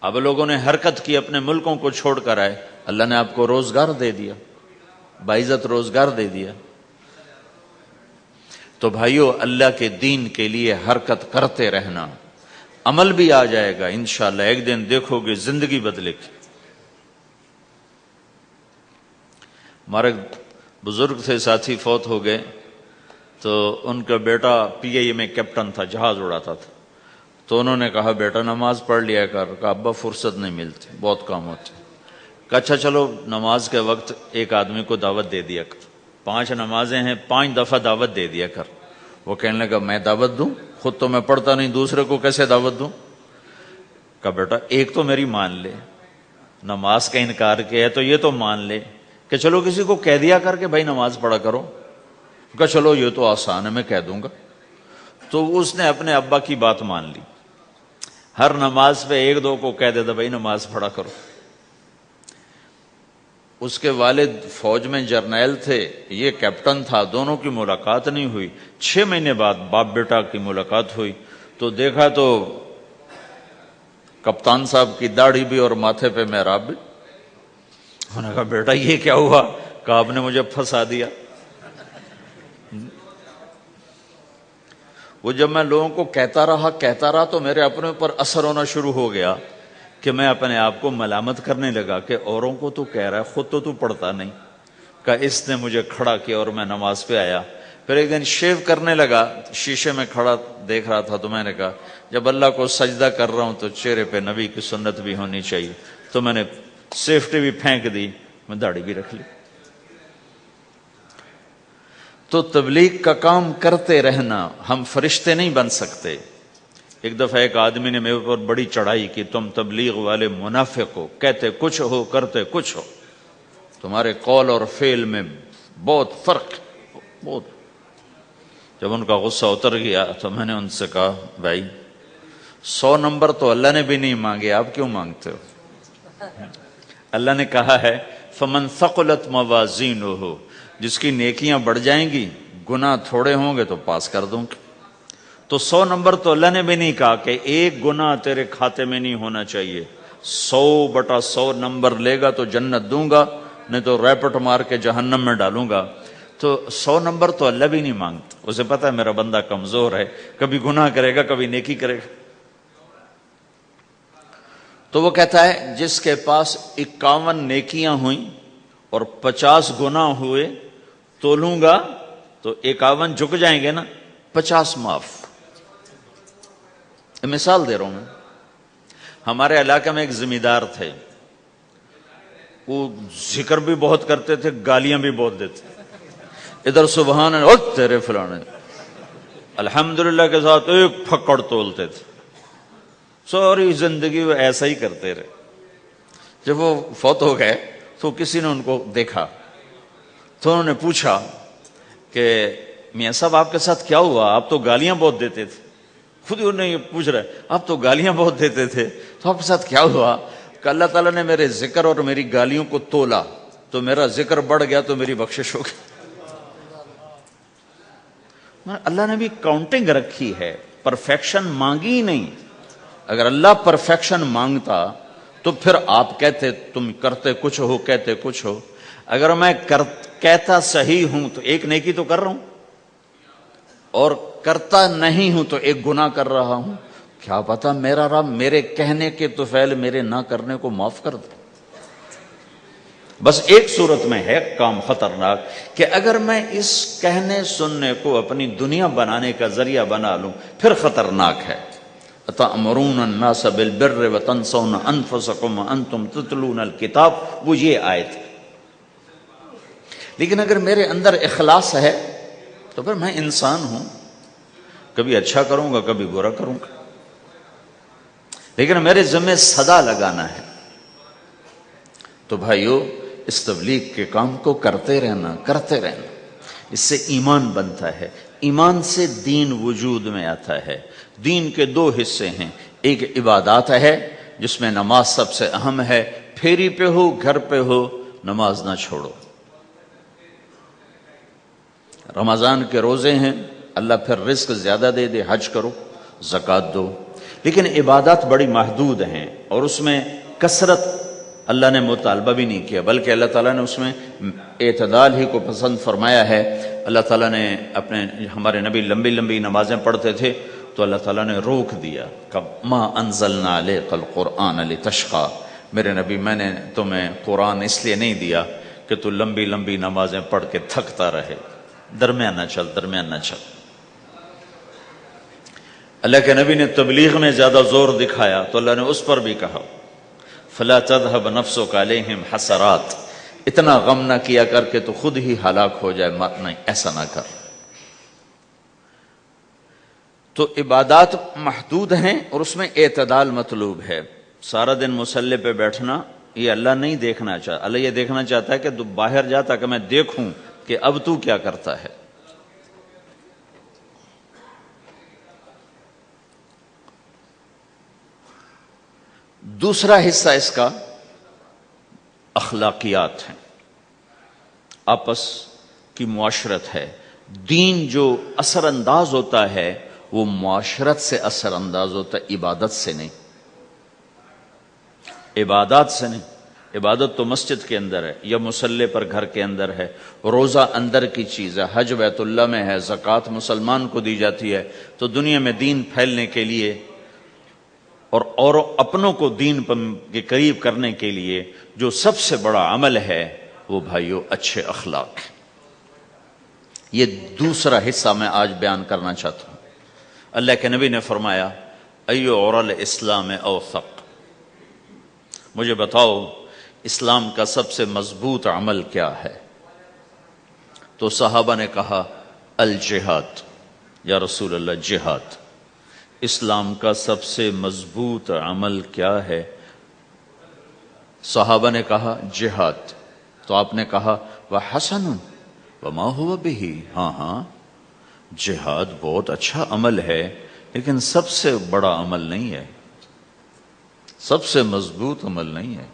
اب لوگوں نے حرکت کی، اپنے ملکوں کو چھوڑ کر آئے، اللہ نے آپ کو روزگار دے دیا، باعزت روزگار دے دیا۔ تو بھائیو اللہ کے دین کے لیے حرکت کرتے رہنا، عمل بھی آ جائے گا انشاءاللہ، ایک دن دیکھو گے زندگی بدلے گی۔ ہمارے بزرگ تھے، ساتھی فوت ہو گئے، تو ان کا بیٹا پی آئی اے میں کیپٹن تھا، جہاز اڑاتا تھا۔ تو انہوں نے کہا بیٹا نماز پڑھ لیا کر۔ کہا ابا فرصت نہیں ملتی، بہت کام ہوتے۔ کہا اچھا چلو نماز کے وقت ایک آدمی کو دعوت دے دیا کر، 5 نمازیں ہیں، 5 دفعہ دعوت دے دیا کر۔ وہ کہنے لگا میں دعوت دوں؟ خود تو میں پڑھتا نہیں، دوسرے کو کیسے دعوت دوں؟ کہا بیٹا ایک تو میری مان لے، نماز کا انکار کیا ہے تو یہ تو مان لے کہ چلو کسی کو کہہ دیا کر کہ بھائی نماز پڑھا کرو۔ کہا چلو یہ تو آسان ہے، میں کہہ دوں گا۔ تو اس نے اپنے ابا کی بات مان لی، ہر نماز پہ 1-2 کو کہہ دیتا بھائی نماز پڑھا کرو۔ اس کے والد فوج میں جرنیل تھے، یہ کیپٹن تھا، دونوں کی ملاقات نہیں ہوئی۔ 6 مہینے بعد باپ بیٹا کی ملاقات ہوئی تو دیکھا تو کپتان صاحب کی داڑھی بھی اور ماتھے پہ محراب بھی۔ انہوں نے کہا بیٹا یہ کیا ہوا؟ کہا آپ نے مجھے پھنسا دیا۔ وہ جب میں لوگوں کو کہتا رہا تو میرے اپنے اوپر اثر ہونا شروع ہو گیا کہ میں اپنے آپ کو ملامت کرنے لگا کہ اوروں کو تو کہہ رہا ہے، خود تو پڑھتا نہیں۔ کہ اس نے مجھے کھڑا کیا اور میں نماز پہ آیا۔ پھر ایک دن شیو کرنے لگا، شیشے میں کھڑا دیکھ رہا تھا، تو میں نے کہا جب اللہ کو سجدہ کر رہا ہوں تو چہرے پہ نبی کی سنت بھی ہونی چاہیے، تو میں نے سیفٹی بھی پھینک دی، میں داڑھی بھی رکھ لی۔ تو تبلیغ کا کام کرتے رہنا، ہم فرشتے نہیں بن سکتے۔ ایک دفعہ ایک آدمی نے میرے اوپر بڑی چڑھائی کی، تم تبلیغ والے منافق ہو، کہتے کچھ ہو کرتے کچھ ہو، تمہارے قول اور فعل میں بہت فرق ہے، بہت۔ جب ان کا غصہ اتر گیا تو میں نے ان سے کہا بھائی 100 نمبر تو اللہ نے بھی نہیں مانگے، آپ کیوں مانگتے ہو؟ اللہ نے کہا ہے فمن ثقلت موازینہ، جس کی نیکیاں بڑھ جائیں گی گناہ تھوڑے ہوں گے تو پاس کر دوں گا۔ تو 100 نمبر تو اللہ نے بھی نہیں کہا کہ ایک گناہ تیرے کھاتے میں نہیں ہونا چاہیے، 100/100 نمبر لے گا تو جنت دوں گا، نہیں تو ریپٹ مار کے جہنم میں ڈالوں گا۔ تو 100 نمبر تو اللہ بھی نہیں مانگتا، اسے پتا ہے میرا بندہ کمزور ہے، کبھی گناہ کرے گا کبھی نیکی کرے گا۔ تو وہ کہتا ہے جس کے پاس 51 نیکیاں ہوئیں اور 50 گناہ ہوئے تولوں گا تو 51 جھک جائیں گے نا، 50 معاف۔ مثال دے رہا ہوں میں، ہمارے علاقے میں ایک زمیندار تھے، وہ ذکر بھی بہت کرتے تھے، گالیاں بھی بہت دیتے، ادھر سبحان اللہ تیرے فلانے، الحمدللہ کے ساتھ ایک پھکڑ تولتے تھے، ساری زندگی وہ ایسا ہی کرتے رہے۔ جب وہ فوت ہو گئے تو کسی نے ان کو دیکھا تو انہوں نے پوچھا کہ میاں صاحب آپ کے ساتھ کیا ہوا؟ آپ تو گالیاں بہت دیتے تھے۔ خود ہی انہیں یہ پوچھ رہے آپ تو گالیاں بہت دیتے تھے، تو آپ کے ساتھ کیا ہوا؟ کہ اللہ تعالیٰ نے میرے ذکر اور میری گالیوں کو تولا تو میرا ذکر بڑھ گیا تو میری بخشش ہو گئی۔ اللہ نے بھی کاؤنٹنگ رکھی ہے، پرفیکشن مانگی ہی نہیں۔ اگر اللہ پرفیکشن مانگتا تو پھر آپ کہتے تم کرتے کچھ ہو کہتے کچھ ہو۔ اگر میں کہتا صحیح ہوں تو ایک نیکی تو کر رہا ہوں، اور کرتا نہیں ہوں تو ایک گناہ کر رہا ہوں۔ کیا پتا میرا رب میرے کہنے کے تو فعل میرے نہ کرنے کو معاف کر دے۔ بس ایک صورت میں ہے کام خطرناک کہ اگر میں اس کہنے سننے کو اپنی دنیا بنانے کا ذریعہ بنا لوں پھر خطرناک ہے۔ أَتَأْمُرُونَ النَّاسَ بِالْبِرِّ وَتَنْسَوْنَ أَنفُسَكُمْ وَأَنْتُمْ تُتْلُونَ الْكِتَابَ، وہ یہ آیت ہے۔ لیکن اگر میرے اندر اخلاص ہے تو پھر میں انسان ہوں، کبھی اچھا کروں گا کبھی برا کروں گا، لیکن میرے ذمہ صدا لگانا ہے۔ تو بھائیو اس تبلیغ کے کام کو کرتے رہنا، اس سے ایمان بنتا ہے، ایمان سے دین وجود میں آتا ہے۔ دین کے 2 حصے ہیں، ایک عبادات ہے جس میں نماز سب سے اہم ہے، پھیری پہ ہو گھر پہ ہو نماز نہ چھوڑو۔ رمضان کے روزے ہیں، اللہ پھر رزق زیادہ دے دے، حج کرو، زکوٰۃ دو، لیکن عبادات بڑی محدود ہیں اور اس میں کثرت اللہ نے مطالبہ بھی نہیں کیا، بلکہ اللہ تعالیٰ نے اس میں اعتدال ہی کو پسند فرمایا ہے۔ اللہ تعالیٰ نے ہمارے نبی لمبی لمبی نمازیں پڑھتے تھے تو اللہ تعالیٰ نے روک دیا کہ ما انزلنا علیک القرآن لتشقی، میرے نبی میں نے تمہیں قرآن اس لیے نہیں دیا کہ تو لمبی لمبی نمازیں پڑھ کے تھکتا رہے، درمیانہ چل۔ اللہ کے نبی نے تبلیغ میں زیادہ زور دکھایا تو اللہ نے اس پر بھی کہا فلا تذهب نفسك علیہم حسرات، اتنا غم نہ کیا کر کے تو خود ہی ہلاک ہو جائے، نہیں ایسا نہ کر۔ تو عبادات محدود ہیں اور اس میں اعتدال مطلوب ہے۔ سارا دن مصلی پہ بیٹھنا یہ اللہ نہیں دیکھنا چاہتا، اللہ یہ دیکھنا چاہتا ہے کہ تو باہر جاتا کہ میں دیکھوں کہ اب تو کیا کرتا ہے۔ دوسرا حصہ اس کا اخلاقیات ہیں، آپس کی معاشرت ہے۔ دین جو اثر انداز ہوتا ہے وہ معاشرت سے اثر انداز ہوتا ہے، عبادت سے نہیں، عبادات سے نہیں۔ عبادت تو مسجد کے اندر ہے یا مصلی پر گھر کے اندر ہے، روزہ اندر کی چیز ہے، حج بیت اللہ میں ہے، زکوٰۃ مسلمان کو دی جاتی ہے۔ تو دنیا میں دین پھیلنے کے لیے اور اپنوں کو دین کے قریب کرنے کے لیے جو سب سے بڑا عمل ہے وہ بھائیو اچھے اخلاق ہے۔ یہ دوسرا حصہ میں آج بیان کرنا چاہتا ہوں۔ اللہ کے نبی نے فرمایا ایو عرل اسلام اوثق، مجھے بتاؤ اسلام کا سب سے مضبوط عمل کیا ہے؟ تو صحابہ نے کہا الجہاد، یا رسول اللہ جہاد۔ اسلام کا سب سے مضبوط عمل کیا ہے؟ صحابہ نے کہا جہاد۔ تو آپ نے کہا وحسن وما هو به، ہاں جہاد بہت اچھا عمل ہے لیکن سب سے بڑا عمل نہیں ہے، سب سے مضبوط عمل نہیں ہے۔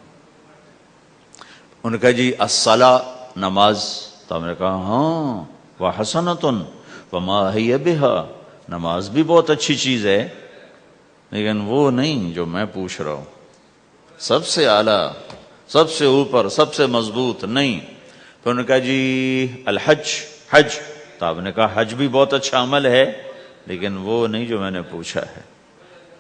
انہوں نے کہا جی الصلاۃ، نماز۔ تو ہم نے کہا ہاں وحسنۃ وما هي بها، نماز بھی بہت اچھی چیز ہے لیکن وہ نہیں جو میں پوچھ رہا ہوں، سب سے اعلیٰ، سب سے اوپر، سب سے مضبوط نہیں۔ تو انہوں نے کہا جی الحج، حج۔ تو آپ نے کہا حج بھی بہت اچھا عمل ہے لیکن وہ نہیں جو میں نے پوچھا ہے۔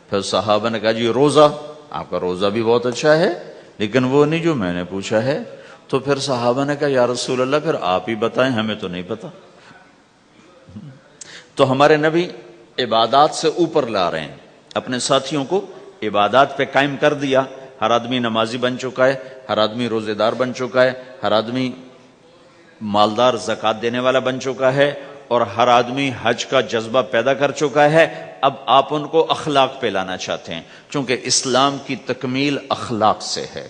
پھر صحابہ نے کہا جی روزہ، آپ کا روزہ بھی بہت اچھا ہے لیکن وہ نہیں جو میں نے پوچھا ہے۔ تو پھر صحابہ نے کہا یا رسول اللہ پھر آپ ہی بتائیں، ہمیں تو نہیں پتا۔ تو ہمارے نبی عبادات سے اوپر لا رہے ہیں، اپنے ساتھیوں کو عبادات پہ قائم کر دیا۔ ہر آدمی نمازی بن چکا ہے، ہر آدمی روزے دار بن چکا ہے، ہر آدمی مالدار زکوٰۃ دینے والا بن چکا ہے، اور ہر آدمی حج کا جذبہ پیدا کر چکا ہے۔ اب آپ ان کو اخلاق پہ لانا چاہتے ہیں، چونکہ اسلام کی تکمیل اخلاق سے ہے۔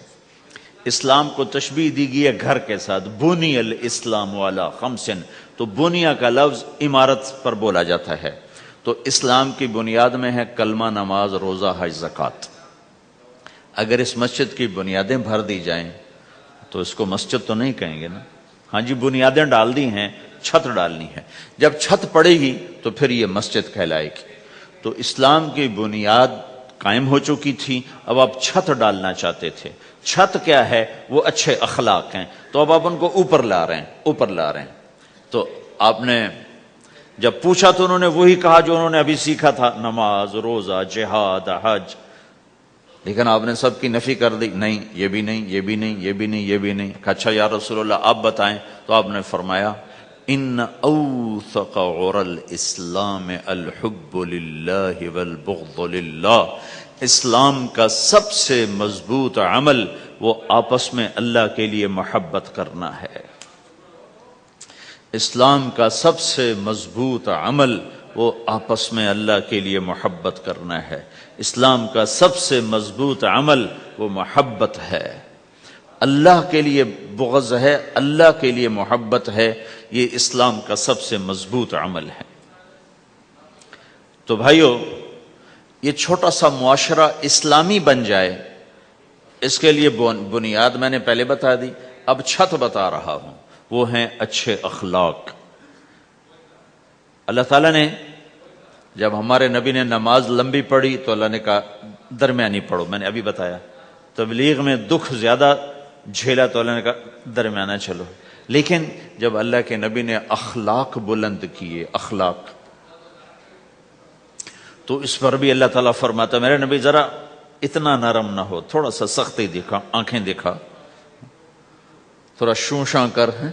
اسلام کو تشبیہ دی گئی ہے گھر کے ساتھ، بنی الاسلام علی خمس، تو بنیا کا لفظ عمارت پر بولا جاتا ہے۔ تو اسلام کی بنیاد میں ہے کلمہ، نماز، روزہ، حج، زکوٰۃ۔ اگر اس مسجد کی بنیادیں بھر دی جائیں تو اس کو مسجد تو نہیں کہیں گے نا، ہاں جی بنیادیں ڈال دی ہیں، چھت ڈالنی ہے، جب چھت پڑے گی تو پھر یہ مسجد کہلائے گی۔ تو اسلام کی بنیاد قائم ہو چکی تھی، اب آپ چھت ڈالنا چاہتے تھے۔ چھت کیا ہے؟ وہ اچھے اخلاق ہیں، تو اب آپ ان کو اوپر لا رہے ہیں۔ تو آپ نے جب پوچھا تو انہوں نے وہی کہا جو انہوں نے ابھی سیکھا تھا، نماز، روزہ، جہاد، حج، لیکن آپ نے سب کی نفی کر دی، نہیں یہ بھی نہیں، یہ بھی نہیں، یہ بھی نہیں، یہ بھی نہیں۔ کہا اچھا یا رسول اللہ آپ بتائیں۔ تو آپ نے فرمایا ان اوثق عرى الاسلام الحب للہ والبغض للہ، اسلام کا سب سے مضبوط عمل وہ آپس میں اللہ کے لیے محبت کرنا ہے۔ اسلام کا سب سے مضبوط عمل وہ آپس میں اللہ کے لیے محبت کرنا ہے۔ اسلام کا سب سے مضبوط عمل وہ محبت ہے، اللہ کے لیے بغض ہے، اللہ کے لیے محبت ہے، یہ اسلام کا سب سے مضبوط عمل ہے۔ تو بھائیو یہ چھوٹا سا معاشرہ اسلامی بن جائے، اس کے لیے بنیاد میں نے پہلے بتا دی، اب چھت بتا رہا ہوں، وہ ہیں اچھے اخلاق۔ اللہ تعالیٰ نے جب ہمارے نبی نے نماز لمبی پڑھی تو اللہ نے کہا درمیانی پڑھو، میں نے ابھی بتایا۔ تبلیغ میں دکھ زیادہ جھیلا تو اللہ نے کہا درمیانہ چلو. لیکن جب اللہ کے نبی نے اخلاق بلند کیے، اخلاق، تو اس پر بھی اللہ تعالیٰ فرماتا میرے نبی ذرا اتنا نرم نہ ہو، تھوڑا سا سختی دکھا، آنکھیں دکھا، تھوڑا شوں شاں کر. ہیں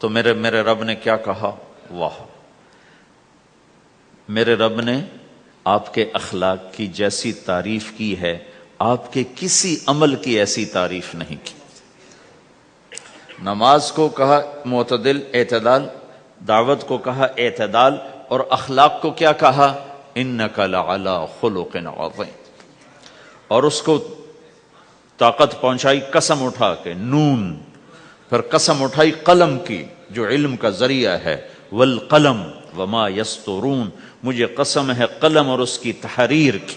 تو میرے رب نے کیا کہا؟ واہ، میرے رب نے آپ کے اخلاق کی جیسی تعریف کی ہے، آپ کے کسی عمل کی ایسی تعریف نہیں کی. نماز کو کہا معتدل، اعتدال، دعوت کو کہا اعتدال، اور اخلاق کو کیا کہا؟ انک لعلی خلق عظیم. اور اس کو طاقت پہنچائی قسم اٹھا کے، نون، پھر قسم اٹھائی قلم کی جو علم کا ذریعہ ہے، والقلم وما یسطرون، مجھے قسم ہے قلم اور اس کی تحریر کی.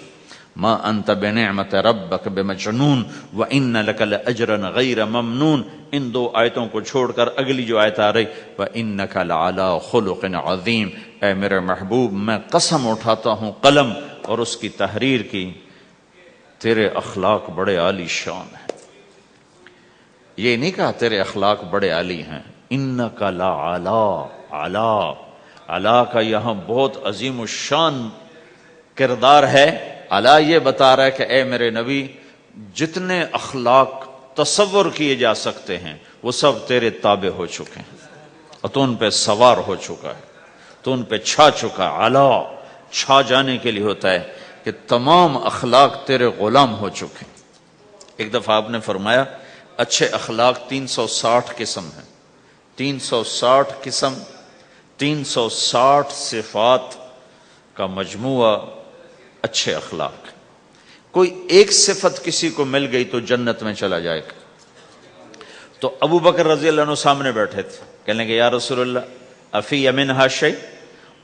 ما انت بنعمت ربک بمجنون وان لک لاجرا غیر ممنون. ان دو آیتوں کو چھوڑ کر اگلی جو آیت آ رہی، وانک لعلی خلق عظیم، اے میرے محبوب میں قسم اٹھاتا ہوں قلم اور اس کی تحریر کی، تیرے اخلاق بڑے عالی شان ہیں. یہ نہیں کہا تیرے اخلاق بڑے عالی ہیں، انک لعلی، علا، علا کا یہاں بہت عظیم الشان کردار ہے. علا یہ بتا رہا ہے کہ اے میرے نبی جتنے اخلاق تصور کیے جا سکتے ہیں وہ سب تیرے تابع ہو چکے ہیں، اور تو ان پہ سوار ہو چکا ہے، تو ان پہ چھا چکا. علا چھا جانے کے لیے ہوتا ہے کہ تمام اخلاق تیرے غلام ہو چکے. ایک دفعہ آپ نے فرمایا اچھے اخلاق 360 قسم ہیں، 360 قسم، 360 صفات کا مجموعہ اچھے اخلاق. کوئی ایک صفت کسی کو مل گئی تو جنت میں چلا جائے گا. تو ابو بکر رضی اللہ عنہ سامنے بیٹھے تھے، کہنے کہ یا رسول اللہ افی منہا شیء،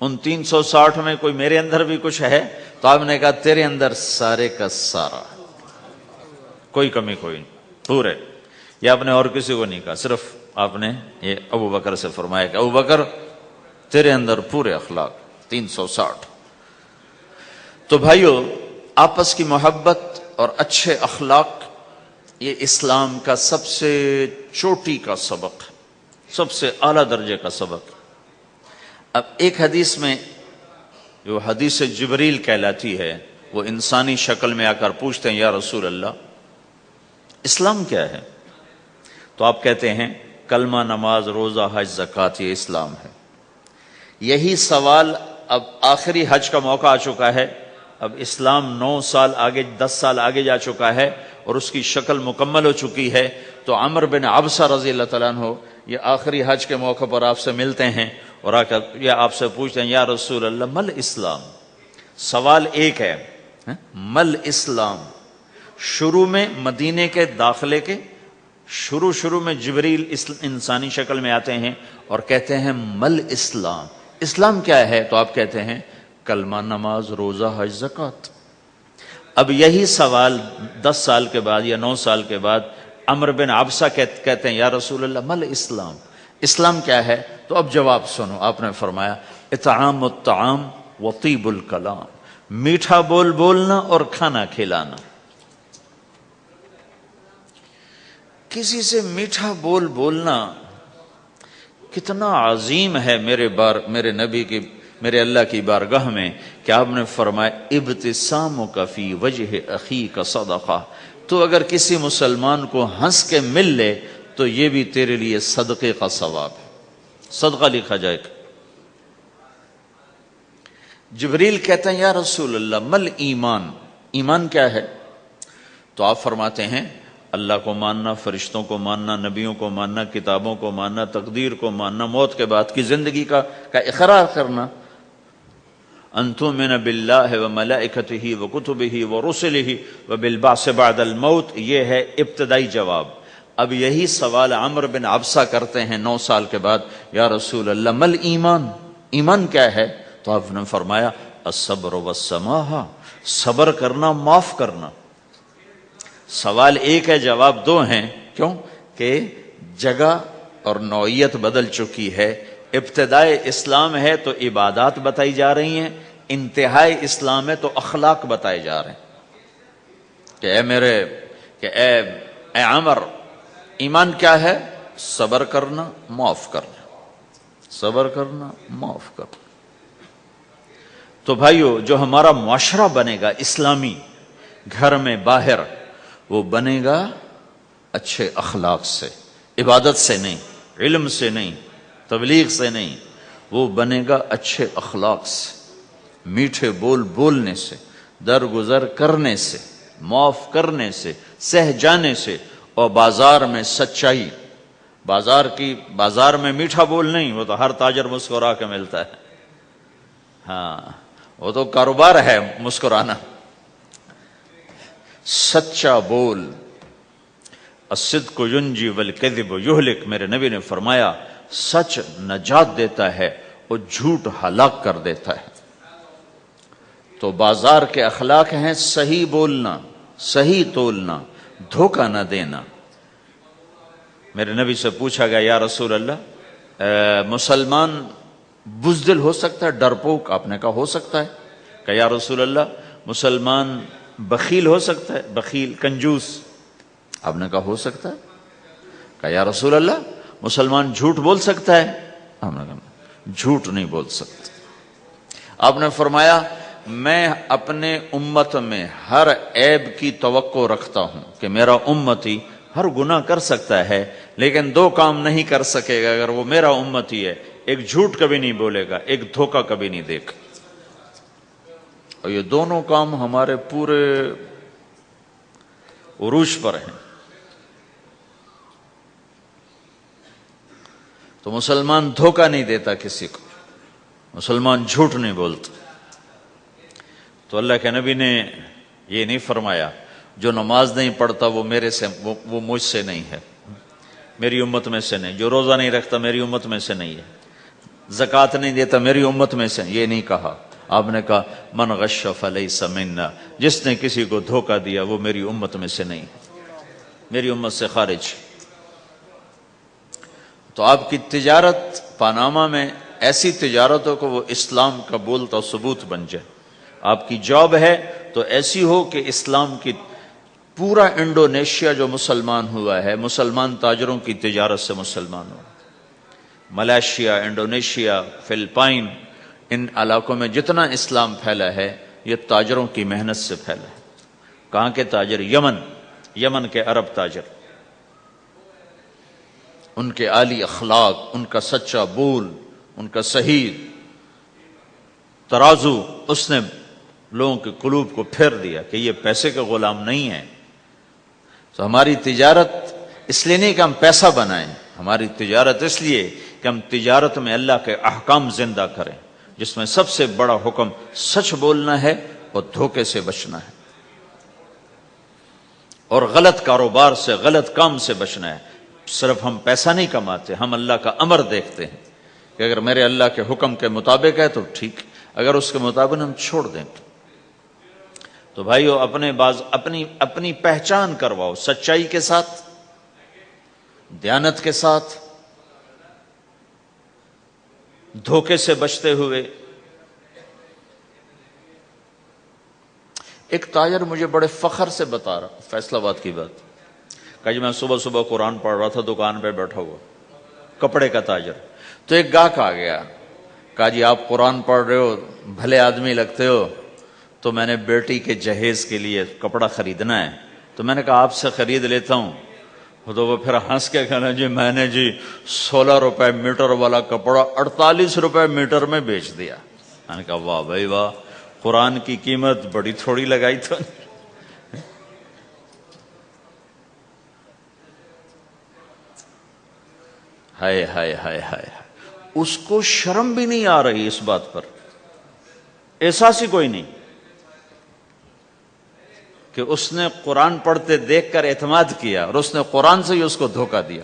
ان 360 میں کوئی میرے اندر بھی کچھ ہے؟ تو آپ نے کہا تیرے اندر سارے کا سارا، کوئی کمی کوئی نہیں، پورے. یہ آپ نے اور کسی کو نہیں کہا، صرف آپ نے یہ ابو بکر سے فرمایا کہ ابو بکر تیرے اندر پورے اخلاق 360. تو بھائیو، آپس کی محبت اور اچھے اخلاق یہ اسلام کا سب سے چوٹی کا سبق ہے، سب سے اعلیٰ درجے کا سبق. اب ایک حدیث میں جو حدیث جبریل کہلاتی ہے، وہ انسانی شکل میں آ کر پوچھتے ہیں یا رسول اللہ اسلام کیا ہے؟ تو آپ کہتے ہیں کلمہ، نماز، روزہ، حج، زکوٰۃ، یہ اسلام ہے. یہی سوال اب آخری حج کا موقع آ چکا ہے، اب اسلام 9 سال آگے، 10 سال آگے جا چکا ہے اور اس کی شکل مکمل ہو چکی ہے. تو عمر بن عبسہ رضی اللہ تعالیٰ عنہ یہ آخری حج کے موقع پر آپ سے ملتے ہیں اور آ کر یہ آپ سے پوچھتے ہیں یا رسول اللہ مل اسلام. سوال ایک ہے، مل اسلام. شروع میں مدینے کے داخلے کے شروع میں جبریل انسانی شکل میں آتے ہیں اور کہتے ہیں مل اسلام، اسلام کیا ہے؟ تو آپ کہتے ہیں کلمہ، نماز، روزہ، حج، زکوٰۃ. اب یہی سوال 10 سال کے بعد یا 9 سال کے بعد عمر بن عبسہ کہتے ہیں یا رسول اللہ مل اسلام، اسلام کیا ہے؟ تو اب جواب سنو. آپ نے فرمایا اطعام الطعام وطیب الکلام، میٹھا بول بولنا اور کھانا کھلانا. کسی سے میٹھا بول بولنا کتنا عظیم ہے میرے نبی کی، میرے اللہ کی بارگاہ میں، کہ آپ نے فرمایا ابتسامک فی وجہ اخیک صدقہ. تو اگر کسی مسلمان کو ہنس کے مل لے تو یہ بھی تیرے لیے صدقے کا ثواب ہے، صدقہ لکھا جائے گا. جبریل کہتے ہیں یا رسول اللہ مل ایمان، ایمان کیا ہے؟ تو آپ فرماتے ہیں اللہ کو ماننا، فرشتوں کو ماننا، نبیوں کو ماننا، کتابوں کو ماننا، تقدیر کو ماننا، موت کے بعد کی زندگی کا اقرار کرنا. ان تؤمن باللہ وملائکتہ وکتبہ ورسلہ وبالبعث بعد الموت، یہ ہے ابتدائی جواب. اب یہی سوال عمر بن عبسہ کرتے ہیں 9 سال کے بعد یا رسول اللہ مل ایمان، ایمان کیا ہے؟ تو آپ نے فرمایا الصبر والسماحہ، صبر کرنا، معاف کرنا. سوال ایک ہے، جواب 2 ہیں. کیوں؟ کہ جگہ اور نوعیت بدل چکی ہے. ابتدائے اسلام ہے تو عبادات بتائی جا رہی ہیں، انتہائی اسلام ہے تو اخلاق بتائے جا رہے ہیں کہ اے میرے کہ اے عمر، ایمان کیا ہے؟ صبر کرنا، معاف کرنا، صبر کرنا، معاف کرنا۔ تو بھائیو، جو ہمارا معاشرہ بنے گا اسلامی، گھر میں باہر، وہ بنے گا اچھے اخلاق سے، عبادت سے نہیں، علم سے نہیں، تبلیغ سے نہیں، وہ بنے گا اچھے اخلاق سے، میٹھے بول بولنے سے، درگزر کرنے سے، معاف کرنے سے، سہ جانے سے، اور بازار میں سچائی۔ بازار میں میٹھا بول نہیں، وہ تو ہر تاجر مسکرا کے ملتا ہے، ہاں وہ تو کاروبار ہے مسکرانا۔ سچا بول، الصدق ینجی والکذب یہلک، میرے نبی نے فرمایا سچ نجات دیتا ہے اور جھوٹ ہلاک کر دیتا ہے۔ تو بازار کے اخلاق ہیں صحیح بولنا، صحیح تولنا، دھوکہ نہ دینا۔ میرے نبی سے پوچھا گیا، یا رسول اللہ، مسلمان بزدل ہو سکتا ہے، ڈرپوک؟ آپ نے کہا ہو سکتا ہے۔ کہ یا رسول اللہ، مسلمان بخیل ہو سکتا ہے، بخیل کنجوس؟ آپ نے کہا ہو سکتا ہے۔ کہ یا رسول اللہ، مسلمان جھوٹ بول سکتا ہے؟ آپ نے کہا جھوٹ نہیں بول سکتا۔ آپ نے فرمایا میں اپنے امت میں ہر عیب کی توقع رکھتا ہوں کہ میرا امتی ہر گناہ کر سکتا ہے، لیکن دو کام نہیں کر سکے گا اگر وہ میرا امتی ہے، ایک جھوٹ کبھی نہیں بولے گا، ایک دھوکہ کبھی نہیں دے گا۔ اور یہ دونوں کام ہمارے پورے عروج پر ہیں۔ تو مسلمان دھوکہ نہیں دیتا کسی کو، مسلمان جھوٹ نہیں بولتا۔ تو اللہ کے نبی نے یہ نہیں فرمایا جو نماز نہیں پڑھتا وہ وہ مجھ سے نہیں ہے، میری امت میں سے نہیں، جو روزہ نہیں رکھتا میری امت میں سے نہیں ہے، زکوٰۃ نہیں دیتا میری امت میں سے، یہ نہیں کہا۔ آپ نے کہا من غش فلیس منا، جس نے کسی کو دھوکہ دیا وہ میری امت میں سے نہیں، میری امت سے خارج۔ تو آپ کی تجارت پاناما میں ایسی تجارت ہو کہ وہ اسلام کا بولتا ثبوت بن جائے۔ آپ کی جاب ہے تو ایسی ہو کہ اسلام کی پورا انڈونیشیا جو مسلمان ہوا ہے، مسلمان تاجروں کی تجارت سے مسلمان ہو۔ ملائیشیا، انڈونیشیا، فلپائن، ان علاقوں میں جتنا اسلام پھیلا ہے یہ تاجروں کی محنت سے پھیلا ہے۔ کہاں کے تاجر؟ یمن کے عرب تاجر، ان کے عالی اخلاق، ان کا سچا بول، ان کا صحیح ترازو، اس نے لوگوں کے قلوب کو پھیر دیا کہ یہ پیسے کے غلام نہیں ہیں۔ تو ہماری تجارت اس لیے نہیں کہ ہم پیسہ بنائیں، ہماری تجارت اس لیے کہ ہم تجارت میں اللہ کے احکام زندہ کریں، جس میں سب سے بڑا حکم سچ بولنا ہے اور دھوکے سے بچنا ہے، اور غلط کاروبار سے، غلط کام سے بچنا ہے۔ صرف ہم پیسہ نہیں کماتے، ہم اللہ کا امر دیکھتے ہیں کہ اگر میرے اللہ کے حکم کے مطابق ہے تو ٹھیک، اگر اس کے مطابق ہم چھوڑ دیں تو بھائیو اپنی پہچان کرواؤ سچائی کے ساتھ، دیانت کے ساتھ، دھوکے سے بچتے ہوئے۔ ایک تاجر مجھے بڑے فخر سے بتا رہا، فیصل آباد کی بات، کہ جی میں صبح صبح قرآن پڑھ رہا تھا، دکان پہ بیٹھا ہوا، کپڑے کا تاجر، تو ایک گاہک آ گیا، کہا جی آپ قرآن پڑھ رہے ہو، بھلے آدمی لگتے ہو، تو میں نے بیٹی کے جہیز کے لیے کپڑا خریدنا ہے، تو میں نے کہا آپ سے خرید لیتا ہوں۔ تو وہ پھر ہنس کے کہنا جی میں نے 16 روپے میٹر والا کپڑا 48 روپے میٹر میں بیچ دیا۔ میں نے کہا واہ بھائی واہ، قرآن کی قیمت بڑی تھوڑی لگائی تو۔ ہائے ہائے ہائے ہائے، اس کو شرم بھی نہیں آ رہی اس بات پر، احساس ہی کوئی نہیں کہ اس نے قرآن پڑھتے دیکھ کر اعتماد کیا، اور اس نے قرآن سے ہی اس کو دھوکہ دیا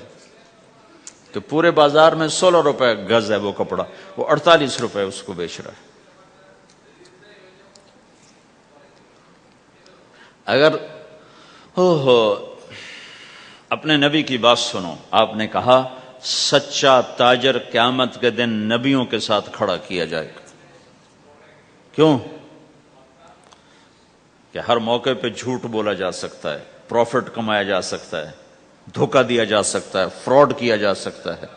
کہ پورے بازار میں 16 روپے گز ہے وہ کپڑا، وہ 48 روپے اس کو بیچ رہا ہے۔ اگر اپنے نبی کی بات سنو، آپ نے کہا سچا تاجر قیامت کے دن نبیوں کے ساتھ کھڑا کیا جائے گا۔ کیوں؟ کہ ہر موقع پہ جھوٹ بولا جا سکتا ہے، پروفٹ کمایا جا سکتا ہے، دھوکہ دیا جا سکتا ہے، فراڈ کیا جا سکتا ہے،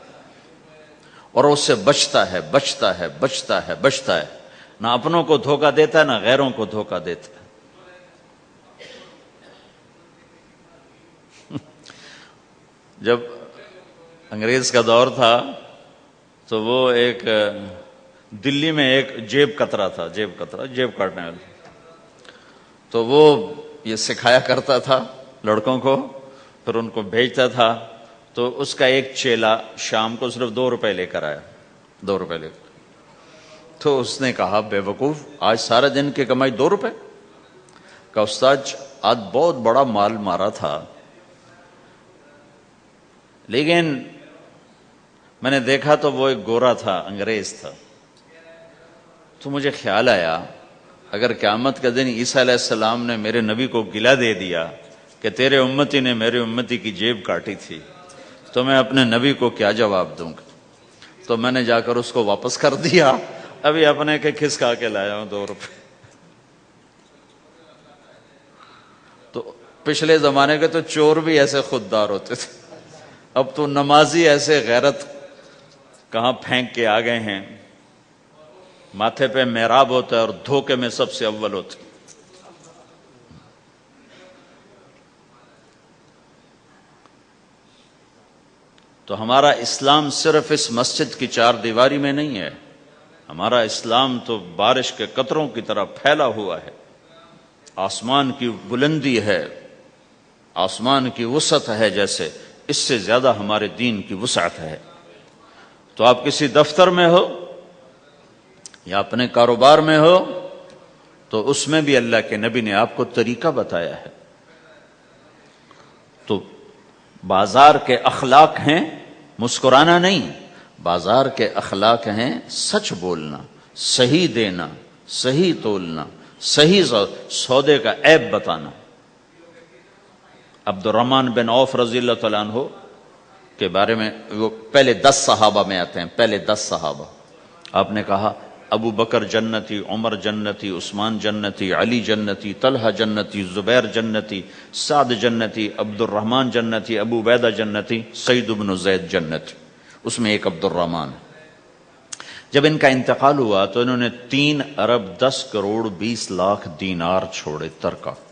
اور اس سے بچتا ہے بچتا ہے بچتا ہے بچتا ہے، نہ اپنوں کو دھوکہ دیتا ہے نہ غیروں کو دھوکہ دیتا ہے۔ جب انگریز کا دور تھا تو وہ ایک دلی میں ایک جیب کترا تھا، جیب کاٹنے والا، تو وہ یہ سکھایا کرتا تھا لڑکوں کو، پھر ان کو بھیجتا تھا، تو اس کا ایک چیلا شام کو صرف 2 روپے لے کر آیا، 2 روپے لے کر، تو اس نے کہا بے وقوف، آج سارے دن کی کمائی 2 روپے؟ کہا استاد آج بہت بڑا مال مارا تھا، لیکن میں نے دیکھا تو وہ ایک گورا تھا، انگریز تھا، تو مجھے خیال آیا اگر قیامت کا دن عیسیٰ علیہ السلام نے میرے نبی کو گلہ دے دیا کہ تیرے امتی نے میرے امتی کی جیب کاٹی تھی، تو میں اپنے نبی کو کیا جواب دوں گا؟ تو میں نے جا کر اس کو واپس کر دیا، ابھی اپنے کے کھسکا کے لایا ہوں 2 روپے۔ تو پچھلے زمانے کے تو چور بھی ایسے خوددار ہوتے تھے، اب تو نمازی ایسے غیرت کہاں پھینک کے آ گئے ہیں، ماتھے پہ محراب ہوتا ہے اور دھوکے میں سب سے اول ہوتے۔ تو ہمارا اسلام صرف اس مسجد کی 4 دیواری میں نہیں ہے، ہمارا اسلام تو بارش کے قطروں کی طرح پھیلا ہوا ہے، آسمان کی بلندی ہے، آسمان کی وسعت ہے، جیسے اس سے زیادہ ہمارے دین کی وسعت ہے۔ تو آپ کسی دفتر میں ہو یا اپنے کاروبار میں ہو تو اس میں بھی اللہ کے نبی نے آپ کو طریقہ بتایا ہے۔ تو بازار کے اخلاق ہیں مسکرانا نہیں، بازار کے اخلاق ہیں سچ بولنا، صحیح دینا، صحیح تولنا، صحیح سودے کا عیب بتانا۔ عبد الرحمن بن عوف رضی اللہ تعالیٰ عنہ کے بارے میں، وہ پہلے 10 صحابہ میں آتے ہیں، پہلے 10 صحابہ، آپ نے کہا ابو بکر جنتی، عمر جنتی، عثمان جنتی، علی جنتی، طلحہ جنتی، زبیر جنتی، سعد جنتی، عبد الرحمن جنتی، ابو عبیدہ جنتی، سعید بن زید جنتی، اس میں ایک عبد الرحمن۔ جب ان کا انتقال ہوا تو انہوں نے 3 ارب 10 کروڑ 20 لاکھ دینار چھوڑے ترکہ۔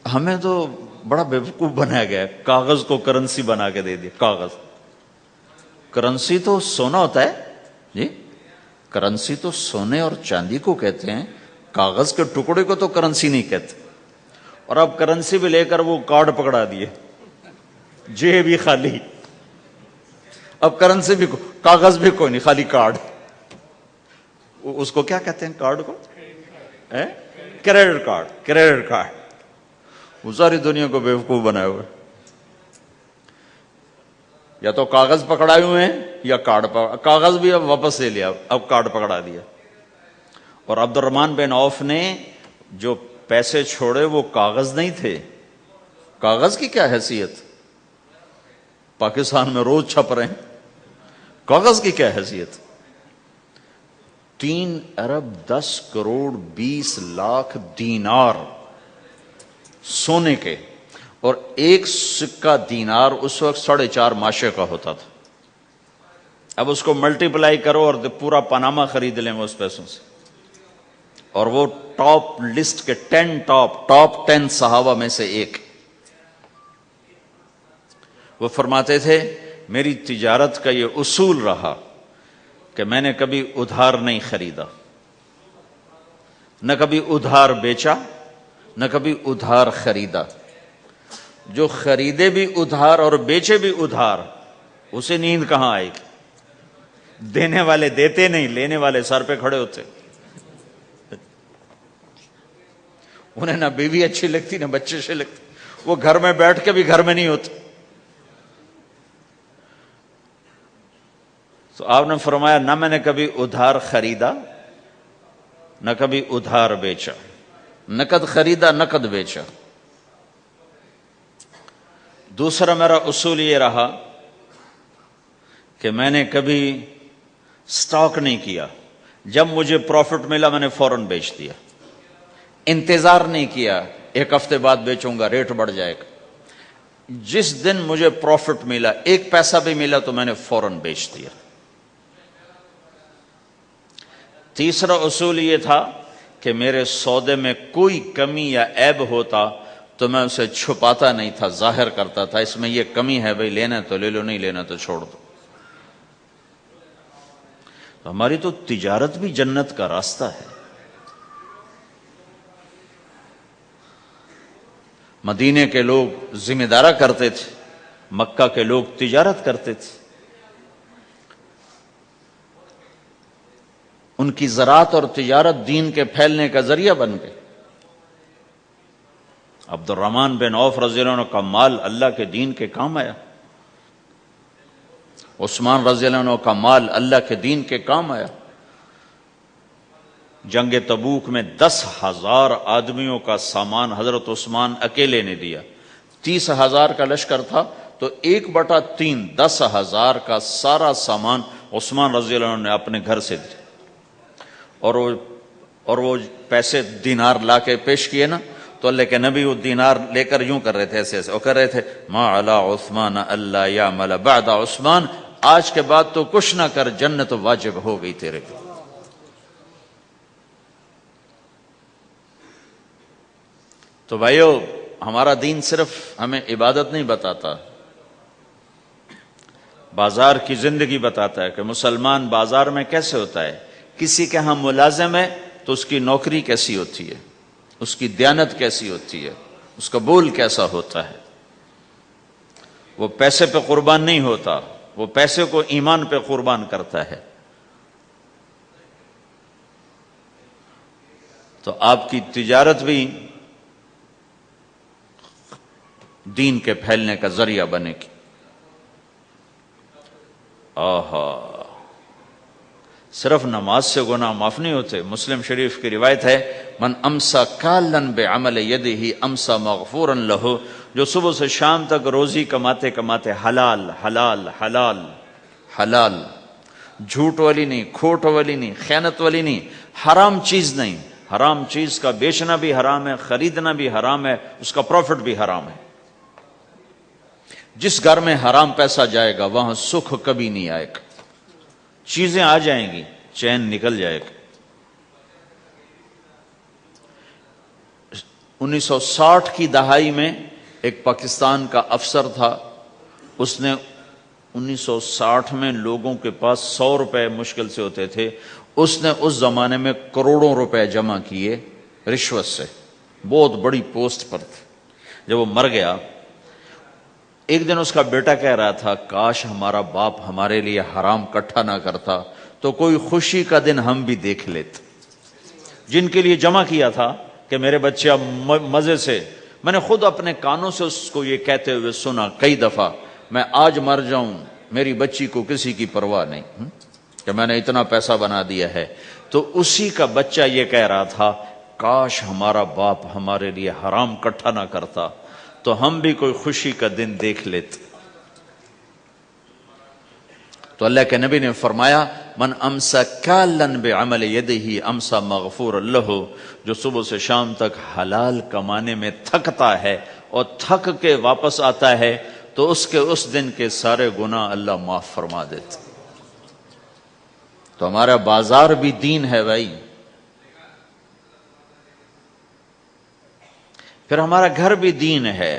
ہمیں تو بڑا بیوقوف بنایا گیا، کاغذ کو کرنسی بنا کے دے دیا۔ کاغذ، کرنسی تو سونا ہوتا ہے جی، کرنسی تو سونے اور چاندی کو کہتے ہیں، کاغذ کے ٹکڑے کو تو کرنسی نہیں کہتے۔ اور اب کرنسی بھی لے کر وہ کارڈ پکڑا دیے، جیب بھی خالی، اب کرنسی بھی کاغذ بھی کوئی نہیں، خالی کارڈ۔ اس کو کیا کہتے ہیں کارڈ کو؟ Credit card, credit card. وہ ساری دنیا کو بیوقوف بنائے ہوئے، یا تو کاغذ پکڑائے ہوئے ہیں یا کارڈ کاغذ بھی اب واپس لے لیا، اب کارڈ پکڑا دیا۔ اور عبد الرحمن بن عوف نے جو پیسے چھوڑے وہ کاغذ نہیں تھے، کاغذ کی کیا حیثیت، پاکستان میں روز چھپ رہے ہیں، کاغذ کی کیا حیثیت۔ 3 ارب 10 کروڑ 20 لاکھ دینار سونے کے، اور ایک سکہ دینار اس وقت 4.5 ماشے کا ہوتا تھا۔ اب اس کو ملٹیپلائی کرو اور پورا پاناما خرید لیں وہ اس پیسوں سے۔ اور وہ ٹاپ لسٹ کے 10 ٹاپ صحابہ میں سے ایک۔ وہ فرماتے تھے میری تجارت کا یہ اصول رہا کہ میں نے کبھی ادھار نہیں خریدا، نہ کبھی ادھار بیچا، نہ کبھی ادھار خریدا۔ جو خریدے بھی ادھار اور بیچے بھی ادھار، اسے نیند کہاں آئے گی؟ دینے والے دیتے نہیں، لینے والے سر پہ کھڑے ہوتے۔ انہیں نہ بیوی اچھی لگتی نہ بچے اچھے لگتے، وہ گھر میں بیٹھ کے بھی گھر میں نہیں ہوتے۔ تو آپ نے فرمایا نہ میں نے کبھی ادھار خریدا نہ کبھی ادھار بیچا، نقد خریدا نقد بیچا۔ دوسرا میرا اصول یہ رہا کہ میں نے کبھی سٹاک نہیں کیا، جب مجھے پروفٹ ملا میں نے فوراً بیچ دیا۔ انتظار نہیں کیا ایک ہفتے بعد بیچوں گا ریٹ بڑھ جائے گا. جس دن مجھے پروفٹ ملا، ایک پیسہ بھی ملا تو میں نے فوراً بیچ دیا. تیسرا اصول یہ تھا کہ میرے سودے میں کوئی کمی یا عیب ہوتا تو میں اسے چھپاتا نہیں تھا، ظاہر کرتا تھا اس میں یہ کمی ہے، بھئی لینا تو لے لو، نہیں لینا تو چھوڑ دو. ہماری تو تجارت بھی جنت کا راستہ ہے. مدینے کے لوگ ذمہ دارا کرتے تھے، مکہ کے لوگ تجارت کرتے تھے. ان کی زراعت اور تجارت دین کے پھیلنے کا ذریعہ بن گئے. عبد الرحمن بن عوف رضی اللہ عنہ کا مال اللہ کے دین کے کام آیا. عثمان رضی اللہ عنہ کا مال اللہ کے دین کے کام آیا. جنگ تبوک میں 10,000 آدمیوں کا سامان حضرت عثمان اکیلے نے دیا. 30,000 کا لشکر تھا تو 1/3 10,000 کا سارا سامان عثمان رضی اللہ عنہ نے اپنے گھر سے دیا. اور وہ پیسے دینار لا کے پیش کیے نا تو اللہ کے نبی وہ دینار لے کر یوں کر رہے تھے، ایسے ایسے وہ کر رہے تھے، ما علی عثمان اللہ یعمل بعد عثمان، آج کے بعد تو کچھ نہ کر، جنت واجب ہو گئی تیرے کو. تو بھائیو، ہمارا دین صرف ہمیں عبادت نہیں بتاتا، بازار کی زندگی بتاتا ہے کہ مسلمان بازار میں کیسے ہوتا ہے. کسی کے ہاں ملازم ہے تو اس کی نوکری کیسی ہوتی ہے، اس کی دیانت کیسی ہوتی ہے، اس کا بول کیسا ہوتا ہے. وہ پیسے پہ قربان نہیں ہوتا، وہ پیسے کو ایمان پہ قربان کرتا ہے. تو آپ کی تجارت بھی دین کے پھیلنے کا ذریعہ بنے گی. صرف نماز سے گناہ معاف نہیں ہوتے. مسلم شریف کی روایت ہے، من امسا کالن بعمل یدہ امسا مغفورا لہ، جو صبح سے شام تک روزی کماتے کماتے حلال حلال حلال حلال، جھوٹ والی نہیں، کھوٹ والی نہیں، خیانت والی نہیں، حرام چیز نہیں. حرام چیز کا بیچنا بھی حرام ہے، خریدنا بھی حرام ہے، اس کا پروفٹ بھی حرام ہے. جس گھر میں حرام پیسہ جائے گا وہاں سکھ کبھی نہیں آئے گا. چیزیں آ جائیں گی، چین نکل جائے گا. 1960 کی دہائی میں ایک پاکستان کا افسر تھا، اس نے 1960 میں لوگوں کے پاس 100 روپے مشکل سے ہوتے تھے، اس نے اس زمانے میں کروڑوں روپے جمع کیے رشوت سے. بہت بڑی پوسٹ پر تھے. جب وہ مر گیا، ایک دن اس کا بیٹا کہہ رہا تھا، کاش ہمارا باپ ہمارے لیے حرام کٹھا نہ کرتا تو کوئی خوشی کا دن ہم بھی دیکھ لیتے. جن کے لیے جمع کیا تھا کہ میرے بچے اب مزے سے، میں نے خود اپنے کانوں سے اس کو یہ کہتے ہوئے سنا کئی دفعہ، میں آج مر جاؤں میری بچی کو کسی کی پرواہ نہیں کہ میں نے اتنا پیسہ بنا دیا ہے. تو اسی کا بچہ یہ کہہ رہا تھا، کاش ہمارا باپ ہمارے لیے حرام کٹھا نہ کرتا تو ہم بھی کوئی خوشی کا دن دیکھ لیتے. تو اللہ کے نبی نے فرمایا، من امسا کالن بعمل یدہ امسا مغفور لہ، جو صبح سے شام تک حلال کمانے میں تھکتا ہے اور تھک کے واپس آتا ہے تو اس کے اس دن کے سارے گناہ اللہ معاف فرما دیتے. تو ہمارا بازار بھی دین ہے بھائی. پھر ہمارا گھر بھی دین ہے،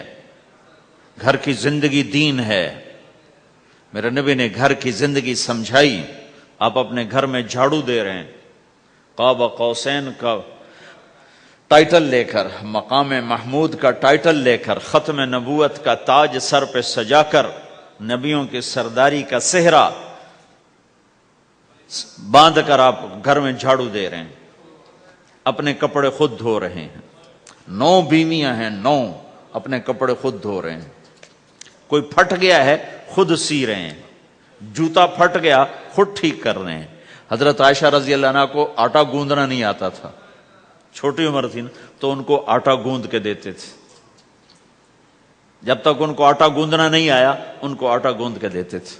گھر کی زندگی دین ہے. میرے نبی نے گھر کی زندگی سمجھائی. آپ اپنے گھر میں جھاڑو دے رہے ہیں، قاب قوسین کا ٹائٹل لے کر، مقام محمود کا ٹائٹل لے کر، ختم نبوت کا تاج سر پہ سجا کر، نبیوں کی سرداری کا صحرا باندھ کر آپ گھر میں جھاڑو دے رہے ہیں، اپنے کپڑے خود دھو رہے ہیں. 9 بیویاں ہیں، 9 اپنے کپڑے خود دھو رہے ہیں. کوئی پھٹ گیا ہے خود سی رہے ہیں، جوتا پھٹ گیا خود ٹھیک کر رہے ہیں. حضرت عائشہ رضی اللہ عنہا کو آٹا گوندنا نہیں آتا تھا، چھوٹی عمر تھی نا، تو ان کو آٹا گوند کے دیتے تھے. جب تک ان کو آٹا گوندنا نہیں آیا ان کو آٹا گوند کے دیتے تھے.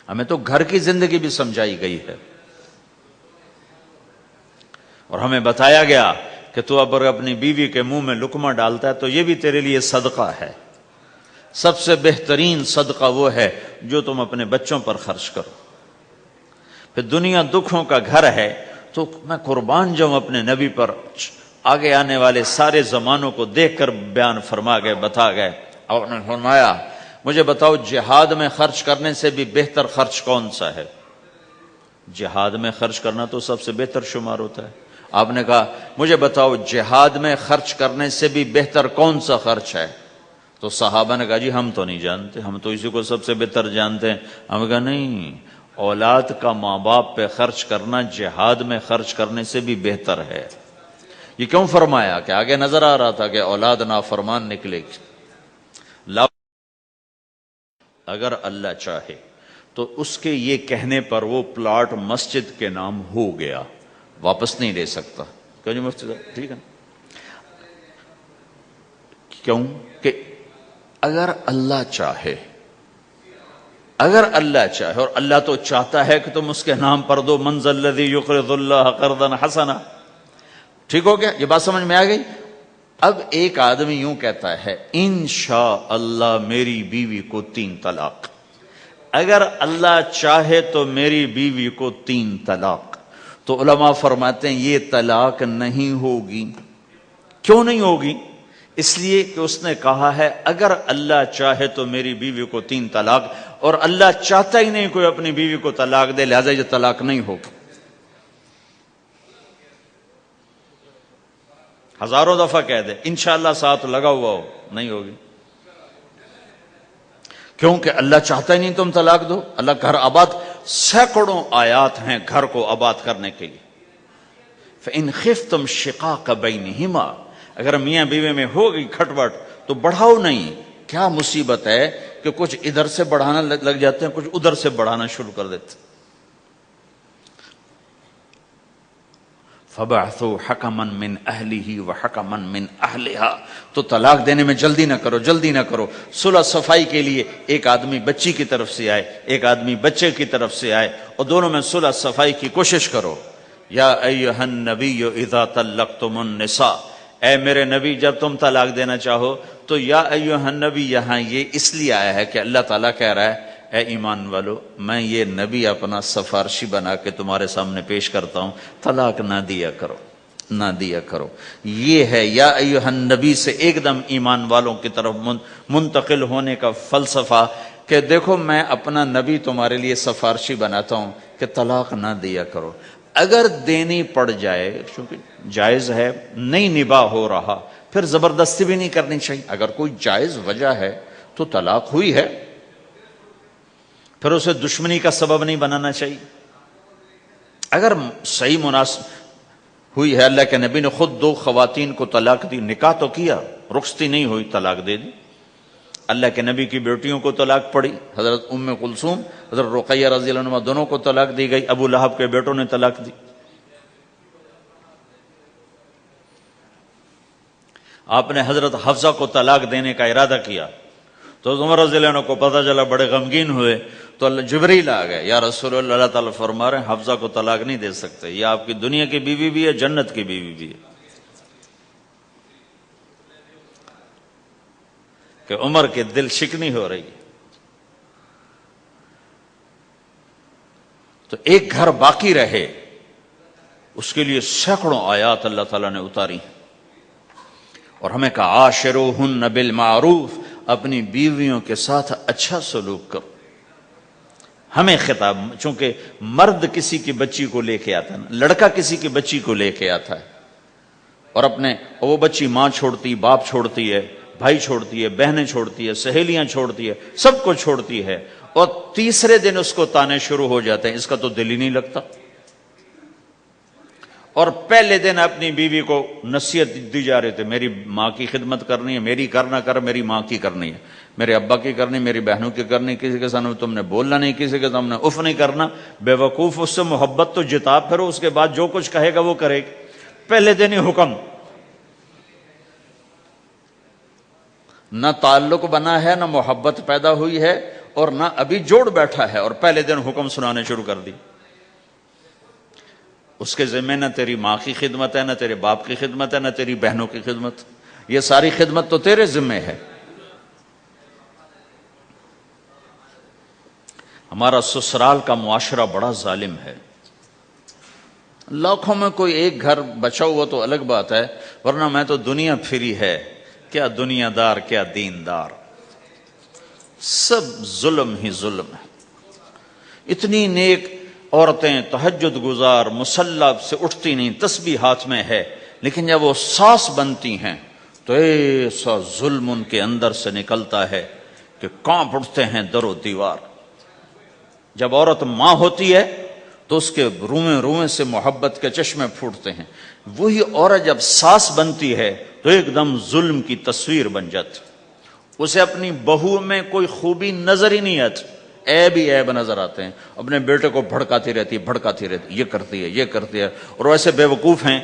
ہمیں تو گھر کی زندگی بھی سمجھائی گئی ہے. اور ہمیں بتایا گیا کہ تو اب اپنی بیوی کے منہ میں لقمہ ڈالتا ہے تو یہ بھی تیرے لیے صدقہ ہے. سب سے بہترین صدقہ وہ ہے جو تم اپنے بچوں پر خرچ کرو. پھر دنیا دکھوں کا گھر ہے تو میں قربان جاؤں اپنے نبی پر. آگے آنے والے سارے زمانوں کو دیکھ کر بیان فرما گئے، بتا گئے. اور نے فرمایا مجھے بتاؤ جہاد میں خرچ کرنے سے بھی بہتر خرچ کون سا ہے؟ جہاد میں خرچ کرنا تو سب سے بہتر شمار ہوتا ہے. آپ نے کہا مجھے بتاؤ جہاد میں خرچ کرنے سے بھی بہتر کون سا خرچ ہے؟ تو صحابہ نے کہا جی ہم تو نہیں جانتے، ہم تو اسی کو سب سے بہتر جانتے ہیں. ہم نے کہا نہیں، اولاد کا ماں باپ پہ خرچ کرنا جہاد میں خرچ کرنے سے بھی بہتر ہے. یہ کیوں فرمایا؟ کہ آگے نظر آ رہا تھا کہ اولاد نافرمان نکلے گی. اگر اللہ چاہے تو اس کے یہ کہنے پر وہ پلاٹ مسجد کے نام ہو گیا، واپس نہیں لے سکتا. کیوں جی مفتی صاحب؟ ٹھیک ہے. کیوں کہ اگر اللہ چاہے، اگر اللہ چاہے، اور اللہ تو چاہتا ہے کہ تم اس کے نام پر دو. من ذا الذی یقرض اللہ قرضا حسنا. ٹھیک ہو گیا؟ یہ بات سمجھ میں آ گئی. اب ایک آدمی یوں کہتا ہے انشاءاللہ میری بیوی کو 3 طلاق. اگر اللہ چاہے تو میری بیوی کو 3 طلاق. تو علماء فرماتے ہیں یہ طلاق نہیں ہوگی. کیوں نہیں ہوگی؟ اس لیے کہ اس نے کہا ہے اگر اللہ چاہے تو میری بیوی کو 3 طلاق، اور اللہ چاہتا ہی نہیں کوئی اپنی بیوی کو طلاق دے، لہذا یہ طلاق نہیں ہوگی. ہزاروں دفعہ کہہ دے انشاءاللہ ساتھ لگا ہوا ہو، نہیں ہوگی. کیونکہ اللہ چاہتا ہی نہیں تم طلاق دو. اللہ گھر آباد، سینکڑوں آیات ہیں گھر کو آباد کرنے کے لیے. فَإِنْ خِفْتُمْ شِقَاقَ بَيْنِهِمَا، اگر میاں بیوی میں ہو گئی کھٹپٹ تو بڑھاؤ نہیں. کیا مصیبت ہے کہ کچھ ادھر سے بڑھانا لگ جاتے ہیں، کچھ ادھر سے بڑھانا شروع کر دیتے. فَبَعْثُوا حَكَمًا مِّنْ أَهْلِهِ وَحَكَمًا مِّنْ أَهْلِهَا. تو طلاق دینے میں جلدی نہ کرو، جلدی نہ کرو. صلح صفائی کے لیے ایک آدمی بچی کی طرف سے آئے، ایک آدمی بچے کی طرف سے آئے، اور دونوں میں صلح صفائی کی کوشش کرو. یا ایھا النبی اذا طلقتم النساء، اے میرے نبی جب تم طلاق دینا چاہو تو یا ایھا النبی یہاں یہ اس لیے آیا ہے کہ اللہ تعالیٰ کہہ رہا ہے اے ایمان والو میں یہ نبی اپنا سفارشی بنا کے تمہارے سامنے پیش کرتا ہوں، طلاق نہ دیا کرو، نہ دیا کرو. یہ ہے یا ایھا النبی سے ایک دم ایمان والوں کی طرف منتقل ہونے کا فلسفہ کہ دیکھو میں اپنا نبی تمہارے لیے سفارشی بناتا ہوں کہ طلاق نہ دیا کرو. اگر دینی پڑ جائے چونکہ جائز ہے، نہیں نباہ ہو رہا، پھر زبردستی بھی نہیں کرنی چاہیے. اگر کوئی جائز وجہ ہے تو طلاق ہوئی ہے، پھر اسے دشمنی کا سبب نہیں بنانا چاہیے. اگر صحیح مناسب ہوئی ہے، اللہ کے نبی نے خود 2 خواتین کو طلاق دی، نکاح تو کیا، رخصتی نہیں ہوئی، طلاق دے دی. اللہ کے نبی کی بیٹیوں کو طلاق پڑی، حضرت ام کلثوم، حضرت رقیہ رضی اللہ عنہ دونوں کو طلاق دی گئی. ابو لہب کے بیٹوں نے طلاق دی. آپ نے حضرت حفصہ کو طلاق دینے کا ارادہ کیا تو عمر رضی اللہ عنہ کو پتہ چلا، بڑے غمگین ہوئے. تو اللہ جبریل آ گئے، یا رسول اللہ، اللہ تعالیٰ فرما رہے ہیں حفصہ کو طلاق نہیں دے سکتے، یہ آپ کی دنیا کی بیوی بھی ہے، جنت کی بیوی بھی ہے. کہ عمر کے دل شکنی ہو رہی ہے. تو ایک گھر باقی رہے اس کے لیے سینکڑوں آیات اللہ تعالیٰ نے اتاری، اور ہمیں کہا عاشروہن بالمعروف، اپنی بیویوں کے ساتھ اچھا سلوک کرو. ہمیں خطاب، چونکہ مرد کسی کی بچی کو لے کے آتا ہے، لڑکا کسی کی بچی کو لے کے آتا ہے، اور وہ بچی ماں چھوڑتی، باپ چھوڑتی ہے، بھائی چھوڑتی ہے، بہنیں چھوڑتی ہے، سہیلیاں چھوڑتی ہے، سب کو چھوڑتی ہے، اور تیسرے دن اس کو تانے شروع ہو جاتے ہیں، اس کا تو دل ہی نہیں لگتا. اور پہلے دن اپنی بیوی کو نصیحت دی جا رہے تھے، میری ماں کی خدمت کرنی ہے، میری کرنا کر، میری ماں کی کرنی ہے، میرے ابا کی کرنی، میری بہنوں کی کرنی، کسی کے سامنے تم نے بولنا نہیں، کسی کے سامنے اف نہیں کرنا. بے وقوف، اس سے محبت تو جتا پھرو، اس کے بعد جو کچھ کہے گا وہ کرے گا. پہلے دن ہی حکم، نہ تعلق بنا ہے، نہ محبت پیدا ہوئی ہے، اور نہ ابھی جوڑ بیٹھا ہے، اور پہلے دن حکم سنانے شروع کر دی. اس کے ذمہ نہ تیری ماں کی خدمت ہے، نہ تیرے باپ کی خدمت ہے، نہ تیری بہنوں کی خدمت، یہ ساری خدمت تو تیرے ذمہ ہے۔ ہمارا سسرال کا معاشرہ بڑا ظالم ہے، لاکھوں میں کوئی ایک گھر بچا ہوا تو الگ بات ہے، ورنہ میں تو دنیا پھری ہے، کیا دنیا دار کیا دیندار، سب ظلم ہی ظلم ہے۔ اتنی نیک عورتیں تہجد گزار مصلی سے اٹھتی نہیں، تسبیح ہاتھ میں ہے، لیکن جب وہ ساس بنتی ہیں تو ایسا ظلم ان کے اندر سے نکلتا ہے کہ کانپ اٹھتے ہیں در و دیوار۔ جب عورت ماں ہوتی ہے تو اس کے روئیں روئیں سے محبت کے چشمے پھوٹتے ہیں، وہی عورت جب ساس بنتی ہے تو ایک دم ظلم کی تصویر بن جاتی، اسے اپنی بہو میں کوئی خوبی نظر ہی نہیں آتی، عیب ہی عیب نظر آتے ہیں، اپنے بیٹے کو بھڑکاتی رہتی، یہ کرتی ہے، اور ویسے بے وقوف ہیں،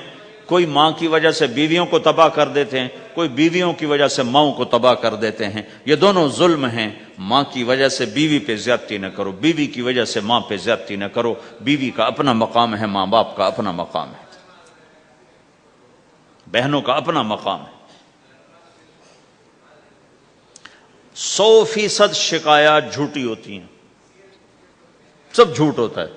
کوئی ماں کی وجہ سے بیویوں کو تباہ کر دیتے ہیں، کوئی بیویوں کی وجہ سے ماؤں کو تباہ کر دیتے ہیں، یہ دونوں ظلم ہیں۔ ماں کی وجہ سے بیوی پہ زیادتی نہ کرو، بیوی کی وجہ سے ماں پہ زیادتی نہ کرو، بیوی کا اپنا مقام ہے، ماں باپ کا اپنا مقام ہے، بہنوں کا اپنا مقام ہے۔ 100% شکایات جھوٹی ہوتی ہیں، سب جھوٹ ہوتا ہے۔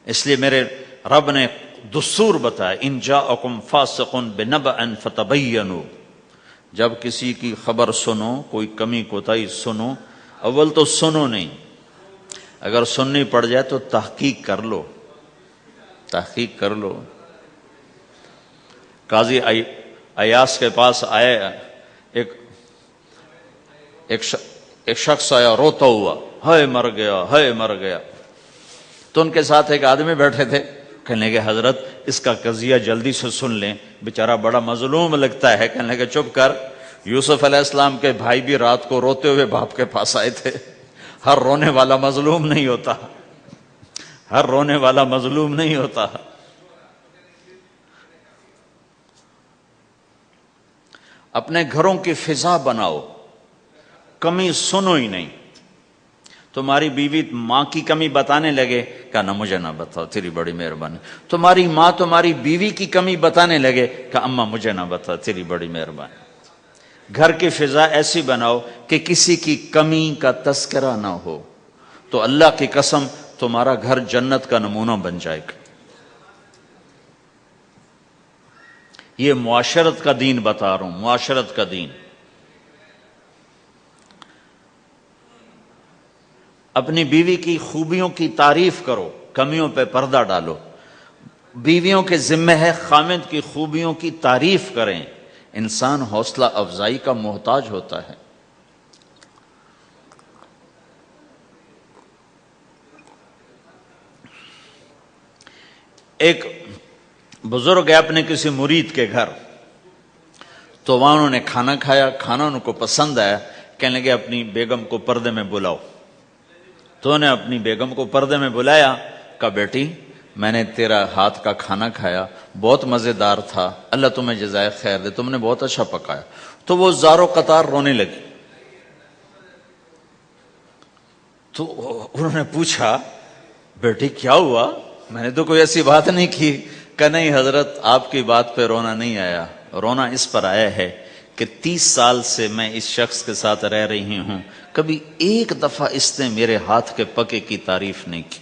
اس لیے میرے رب نے دستور بتایا، ان جاءکم فاسق بنبأ فتبینوا، جب کسی کی خبر سنو، کوئی کمی کوتاہی سنو، اول تو سنو نہیں، اگر سننی پڑ جائے تو تحقیق کر لو، تحقیق کر لو۔ قاضی ایاس کے پاس آیا ایک شخص آیا روتا ہوا، ہائے مر گیا، ہائے مر گیا، تو ان کے ساتھ ایک آدمی بیٹھے تھے، کہنے لگے حضرت اس کا قضیہ جلدی سے سن لیں، بیچارہ بڑا مظلوم لگتا ہے۔ کہنے لگے چپ کر، یوسف علیہ السلام کے بھائی بھی رات کو روتے ہوئے باپ کے پاس آئے تھے، ہر رونے والا مظلوم نہیں ہوتا، ہر رونے والا مظلوم نہیں ہوتا۔ اپنے گھروں کی فضا بناؤ، کمی سنو ہی نہیں۔ تمہاری بیوی ماں کی کمی بتانے لگے، کہا مجھے نہ بتاؤ، تیری بڑی مہربانی۔ تمہاری ماں تمہاری بیوی کی کمی بتانے لگے، کہا اماں مجھے نہ بتاؤ، تیری بڑی مہربانی۔ گھر کی فضا ایسی بناؤ کہ کسی کی کمی کا تذکرہ نہ ہو، تو اللہ کی قسم تمہارا گھر جنت کا نمونہ بن جائے گا۔ یہ معاشرت کا دین بتا رہا ہوں، معاشرت کا دین۔ اپنی بیوی کی خوبیوں کی تعریف کرو، کمیوں پہ پردہ ڈالو۔ بیویوں کے ذمہ ہے خامد کی خوبیوں کی تعریف کریں، انسان حوصلہ افزائی کا محتاج ہوتا ہے۔ ایک بزرگ ہے اپنے کسی مرید کے گھر، تو وہاں انہوں نے کھانا کھایا، کھانا ان کو پسند آیا، کہنے لگے اپنی بیگم کو پردے میں بلاؤ۔ تو انہوں نے اپنی بیگم کو پردے میں بلایا، کہا بیٹی میں نے تیرا ہاتھ کا کھانا کھایا، بہت مزیدار تھا، اللہ تمہیں جزائے خیر دے، تم نے بہت اچھا پکایا۔ تو وہ زار و قطار رونے لگی۔ تو انہوں نے پوچھا بیٹی کیا ہوا، میں نے تو کوئی ایسی بات نہیں کی۔ کہ نہیں حضرت آپ کی بات پہ رونا نہیں آیا، رونا اس پر آیا ہے کہ 30 سال سے میں اس شخص کے ساتھ رہ رہی ہوں، کبھی ایک دفعہ اس نے میرے ہاتھ کے پکے کی تعریف نہیں کی۔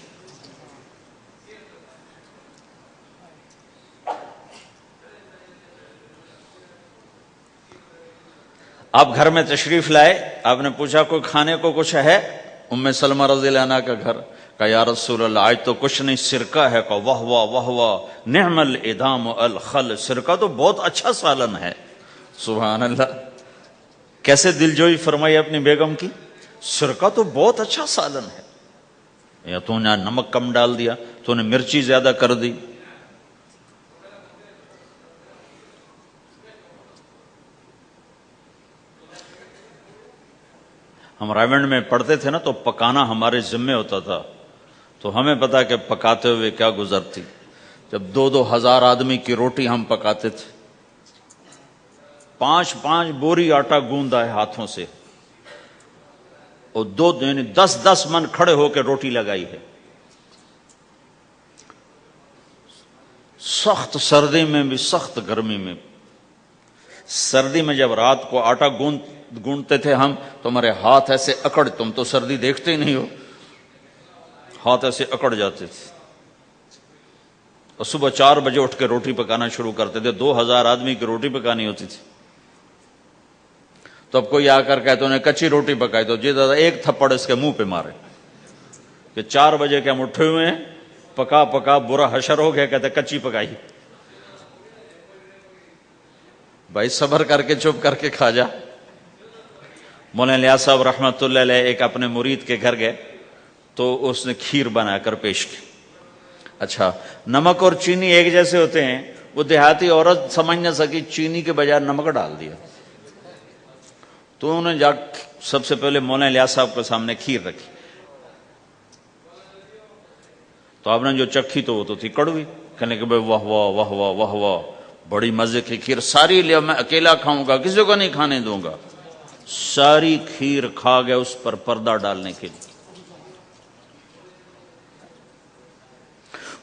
آپ گھر میں تشریف لائے، آپ نے پوچھا کوئی کھانے کو کچھ ہے؟ ام سلمہ رضی اللہ عنہ کا گھر، کہا یا رسول اللہ آج تو کچھ نہیں، سرکہ ہے۔ کہا واہ واہ واہ واہ، نعم الادام الخل، سرکہ تو بہت اچھا سالن ہے۔ سبحان اللہ، کیسے دلجوئی فرمائی اپنی بیگم کی، سرکہ تو بہت اچھا سالن ہے، یا تو نے نمک کم ڈال دیا، تو نے مرچی زیادہ کر دی۔ ہم رائمنڈ میں پڑھتے تھے نا، تو پکانا ہمارے ذمے ہوتا تھا، تو ہمیں پتا کہ پکاتے ہوئے کیا گزرتی۔ جب 2-2 ہزار آدمی کی روٹی ہم پکاتے تھے، 5-5 بوری آٹا گوندا ہے ہاتھوں سے، اور 10-10 من کھڑے ہو کے روٹی لگائی ہے۔ سخت سردی میں بھی سخت گرمی میں. سردی میں جب رات کو آٹا گوندتے تھے ہم تو ہمارے ہاتھ ایسے اکڑ، تم تو سردی دیکھتے ہی نہیں ہو، ہاتھ ایسے اکڑ جاتے تھے. اور صبح 4 بجے اٹھ کے روٹی پکانا شروع کرتے تھے. 2000 آدمی کی روٹی پکانی ہوتی تھی. تو اب کوئی آ کر کہتے انہیں کچی روٹی پکائی، تو جی دادا ایک تھپڑ اس کے منہ پہ مارے کہ 4 بجے کے ہم اٹھے ہوئے ہیں، پکا پکا برا حشر ہو گیا، کہتے کچی پکائی. بھائی صبر کر کے چپ کر کے کھا جا. مولانا الیاس صاحب رحمۃ اللہ علیہ ایک اپنے مرید کے گھر گئے تو اس نے کھیر بنا کر پیش کی. اچھا، نمک اور چینی ایک جیسے ہوتے ہیں. وہ دیہاتی عورت سمجھ نہ سکی، چینی کے بجائے نمک ڈال دیا. تو انہوں نے جا سب سے پہلے مولانا الیاس صاحب کے سامنے کھیر رکھی. تو آپ نے جو چکھی تو وہ تو تھی کڑوی. کہنے کہ بھائی واہ واہ واہ واہ واہ واہ، بڑی مزے کی کھیر، ساری لیا، میں اکیلا کھاؤں گا، کسی کو نہیں کھانے دوں گا. ساری کھیر کھا گیا اس پر پردہ ڈالنے کے لیے.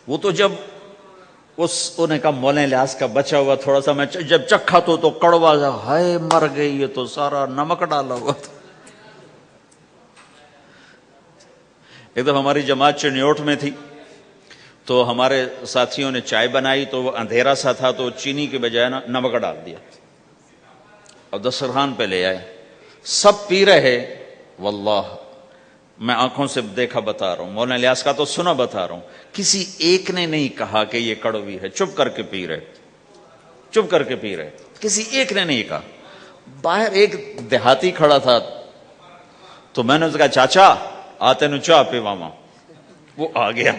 وہ تو جب انہوں نے کہا مولانا الیاس کا بچا ہوا تھوڑا سا میں جب چکھا تو کڑوا جا، ہائے مر گئی، یہ تو سارا نمک ڈالا ہوا تھا. ایک دفعہ ہماری جماعت چنیوٹ میں تھی تو ہمارے ساتھیوں نے چائے بنائی تو وہ اندھیرا سا تھا تو چینی کے بجائے نمک ڈال دیا اور دسترخوان پہ لے آئے. سب پی رہے. واللہ میں آنکھوں سے دیکھا بتا رہا ہوں، مولانا الیاس کا تو سنا بتا رہا ہوں، کسی ایک نے نہیں کہا کہ یہ کڑوی ہے. چپ کر کے پی رہے، چپ کر کے پی رہے، کسی ایک نے نہیں کہا. باہر ایک دیہاتی کھڑا تھا تو میں نے اس کا چاچا آتے نو چاہ پی ماما. وہ آ گیا،